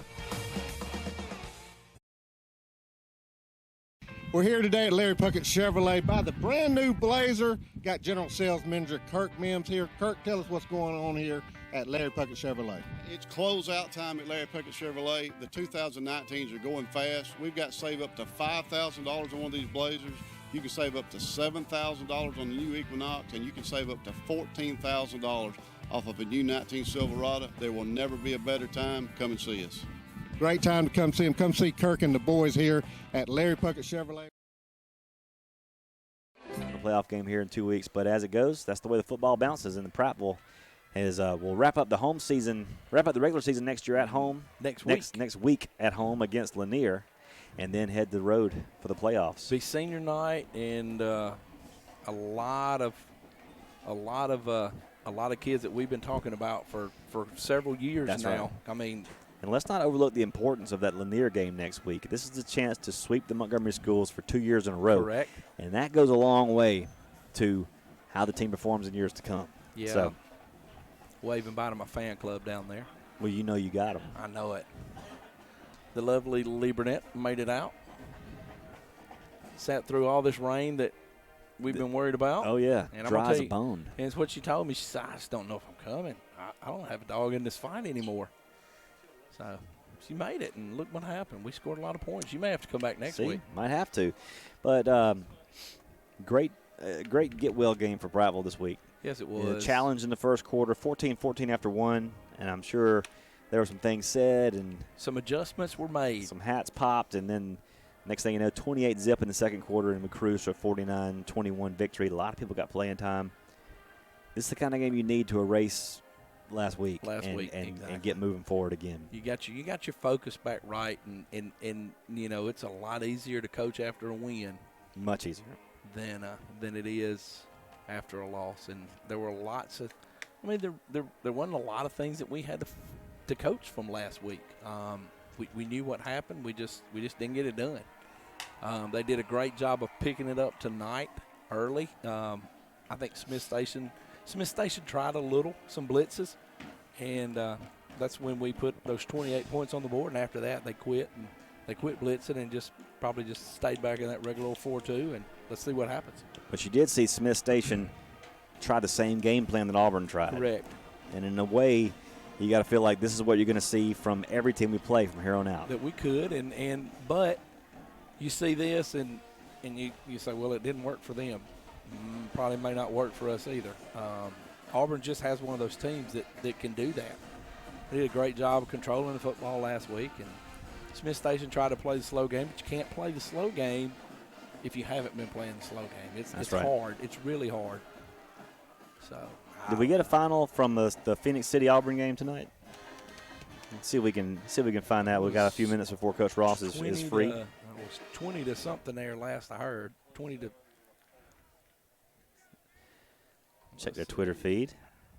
S5: We're here today at Larry Puckett Chevrolet by the brand new Blazer. Got General Sales Manager Kirk Mims here. Kirk, tell us what's going on here at Larry Puckett Chevrolet.
S7: It's closeout time at Larry Puckett Chevrolet. The 2019s are going fast. We've got save up to $5,000 on one of these Blazers. You can save up to $7,000 on the new Equinox, and you can save up to $14,000 off of a new 19 Silverado. There will never be a better time. Come and see us.
S5: Great time to come see him. Come see Kirk and the boys here at Larry Puckett Chevrolet.
S2: A playoff game here in 2 weeks, but as it goes, that's the way the football bounces. And the Prattville will wrap up the home season, wrap up the regular season next year at home. Next week at home against Lanier, and then head to the road for the playoffs.
S1: Be senior night and a lot of kids that we've been talking about for several years
S2: That's
S1: now.
S2: Right.
S1: I mean.
S2: And let's not overlook the importance of that Lanier game next week. This is the chance to sweep the Montgomery schools for 2 years in a row.
S1: Correct.
S2: And that goes a long way to how the team performs in years to come.
S1: Yeah.
S2: So,
S1: waving bye to my fan club down there.
S2: well, you know you got them.
S1: I know it. The lovely Lee Burnett made it out. Sat through all this rain that we've been worried about.
S2: Oh, yeah.
S1: And
S2: Dry
S1: I'm gonna
S2: as
S1: tell
S2: a
S1: you,
S2: bone.
S1: And it's what she told me. She said, I just don't know if I'm coming. I don't have a dog in this fight anymore. So she made it, and look what happened. We scored a lot of points. You may have to come back next week.
S2: Might have to. But great get-well game for Prattville this week.
S1: Yes, it
S2: You know,
S1: was.
S2: challenge in the first quarter, 14-14 after one, and I'm sure there were some things said and
S1: some adjustments were made.
S2: Some hats popped, and then next thing you know, 28-zip in the second quarter, and we cruised to a 49-21 victory. A lot of people got playing time. This is the kind of game you need to erase last week and get moving forward again.
S1: You got your focus back right, and you know it's a lot easier to coach after a win.
S2: Much easier
S1: than it is after a loss. And there were lots of, I mean, there wasn't a lot of things that we had to coach from last week. We knew what happened. We just didn't get it done. They did a great job of picking it up tonight early. I think Smith Station tried some blitzes, and that's when we put those 28 points on the board. And after that, they quit blitzing and probably just stayed back in that regular old 4-2, and let's see what happens.
S2: But you did see Smith Station try the same game plan that Auburn tried.
S1: Correct.
S2: And in a way, you got to feel like this is what you're going to see from every team we play from here on out.
S1: That we could, but you see this and you say, well, it didn't work for them. Probably may not work for us either. Auburn just has one of those teams that can do that. They did a great job of controlling the football last week, and Smith Station tried to play the slow game, but you can't play the slow game if you haven't been playing the slow game. It's
S2: right.
S1: hard. It's really hard. So,
S2: did we get a final from the Phoenix City Auburn game tonight? Let's see if we can find that. We've got a few minutes before Coach Ross is free.
S1: It was 20 to something there last I heard. 20 to.
S2: Check their Twitter feed.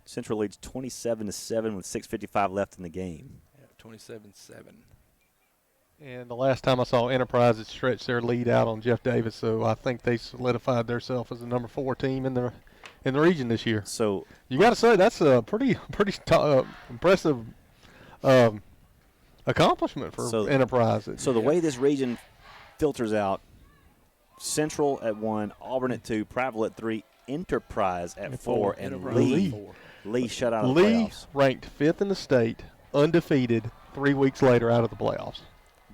S2: Central leads 27-7 with 6:55 left in the game.
S1: Yeah, 27-7.
S8: And the last time I saw Enterprise, it stretched their lead out on Jeff Davis, so I think they solidified themselves as the number 4 team in the region this year.
S2: So
S8: you got to say that's a pretty impressive accomplishment for Enterprise.
S2: So the way this region filters out: Central at 1, Auburn at 2, Prattville at 3, Enterprise at 4, and Lee shut out of the playoffs.
S8: Ranked 5th in the state, undefeated, 3 weeks later out of the playoffs.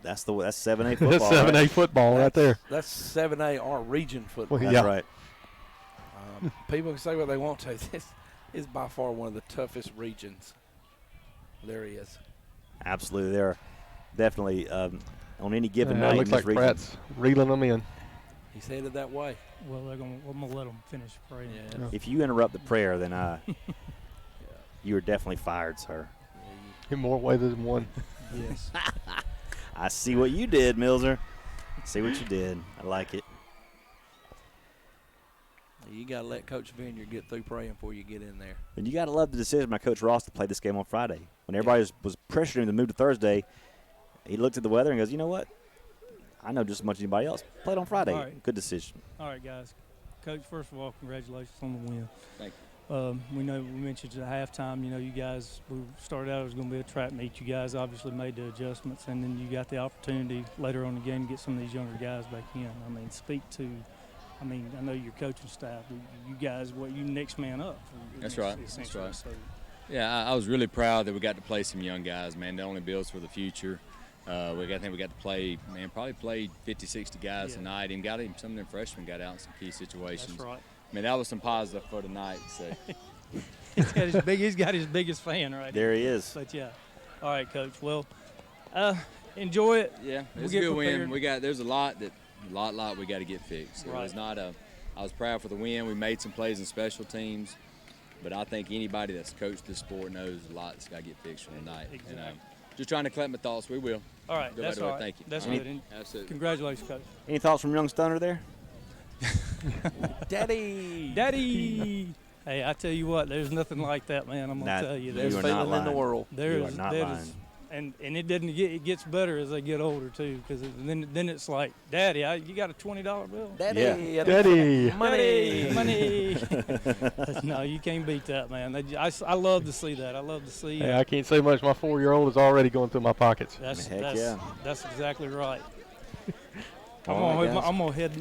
S2: That's 7A football.
S8: That's 7A football right there.
S1: That's 7A our region football.
S2: That's right.
S1: People can say what they want to. This is by far one of the toughest regions there is.
S2: Absolutely, they're definitely on any given night.
S8: It looks like Pratt's reeling them in.
S1: He's headed that way.
S3: Well, I'm gonna let them finish praying.
S1: Yeah.
S2: If you interrupt the prayer, then you are definitely fired, sir.
S8: In more ways than one.
S3: Yes.
S2: I see what you did, Milzer. See what you did. I like it.
S1: You got to let Coach Vineyard get through praying before you get in there.
S2: And you got to love the decision by Coach Ross to play this game on Friday. When everybody was pressuring him to move to Thursday, he looked at the weather and goes, you know what? I know just as much as anybody else. Play it on Friday.
S3: All right.
S2: Good decision.
S3: All right, guys. Coach, first of all, congratulations on the win.
S18: Thank you.
S3: We mentioned at halftime, you guys, we started out it was going to be a trap meet. You guys obviously made the adjustments, and then you got the opportunity later on in the game to get some of these younger guys back in. I know your coaching staff, you guys, you next man up.
S18: That's right. That's right. So. Yeah, I was really proud that we got to play some young guys, man. That only builds for the future. I think we got to play, probably played 50, 60 guys tonight, and some of them freshmen got out in some key situations.
S3: That's right.
S18: That was some positive for tonight. So.
S3: He's got his biggest fan right
S2: there. He is.
S3: But yeah, all right, Coach. Well, enjoy it.
S18: Yeah, it's a good win. There's a lot we got to get fixed. It was not I was proud for the win. We made some plays in special teams, but I think anybody that's coached this sport knows a lot that's got to get fixed from tonight.
S3: Exactly.
S18: And, just trying to collect my thoughts. We will.
S3: All right, that's all right.
S18: Thank you.
S3: That's
S18: all
S3: good.
S18: Right. Absolutely.
S3: Congratulations, Coach.
S2: Any thoughts from young Stunner there?
S1: Daddy.
S3: Hey, I tell you what, there's nothing like that, man. I'm gonna tell you,
S1: there's feeling in the world.
S3: There's And it gets better as they get older too, because then it's like, Daddy, you got a $20 bill?
S2: Daddy,
S8: Daddy,
S3: money. No, you can't beat that, man. I love to see that. I love to see.
S8: Hey, I can't say much. My 4-year-old is already going through my pockets.
S3: That's exactly right. I'm gonna head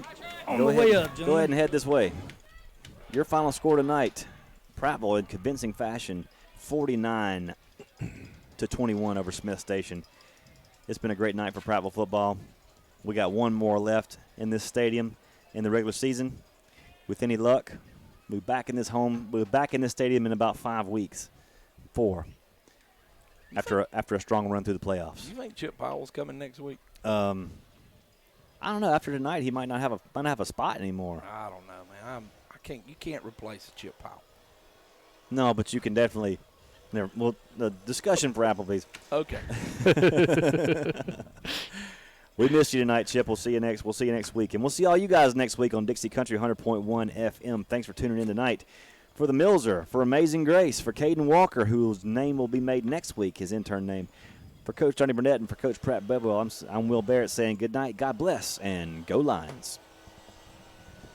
S3: on the way up, John.
S2: Go ahead and head this way. Your final score tonight: Prattville in convincing fashion, 49-21 over Smith Station. It's been a great night for Prattville football. We got one more left in this stadium in the regular season. With any luck, we'll be back in this stadium in about 5 weeks. 4. After a strong run through the playoffs.
S1: You think Chip Powell's coming next week?
S2: I don't know. After tonight, he might not have a spot anymore.
S1: I don't know, man. You can't replace Chip Powell.
S2: No, but you can definitely. Well, the discussion for Applebee's.
S1: Okay.
S2: We missed you tonight, Chip. We'll see you next week, and we'll see all you guys next week on Dixie Country 100.1 FM. Thanks for tuning in tonight. For the Millser, for Amazing Grace, for Caden Walker, whose name will be made next week, his intern name. For Coach Johnny Burnett and for Coach Pratt Bevel, I'm Will Barrett saying good night, God bless, and go Lions.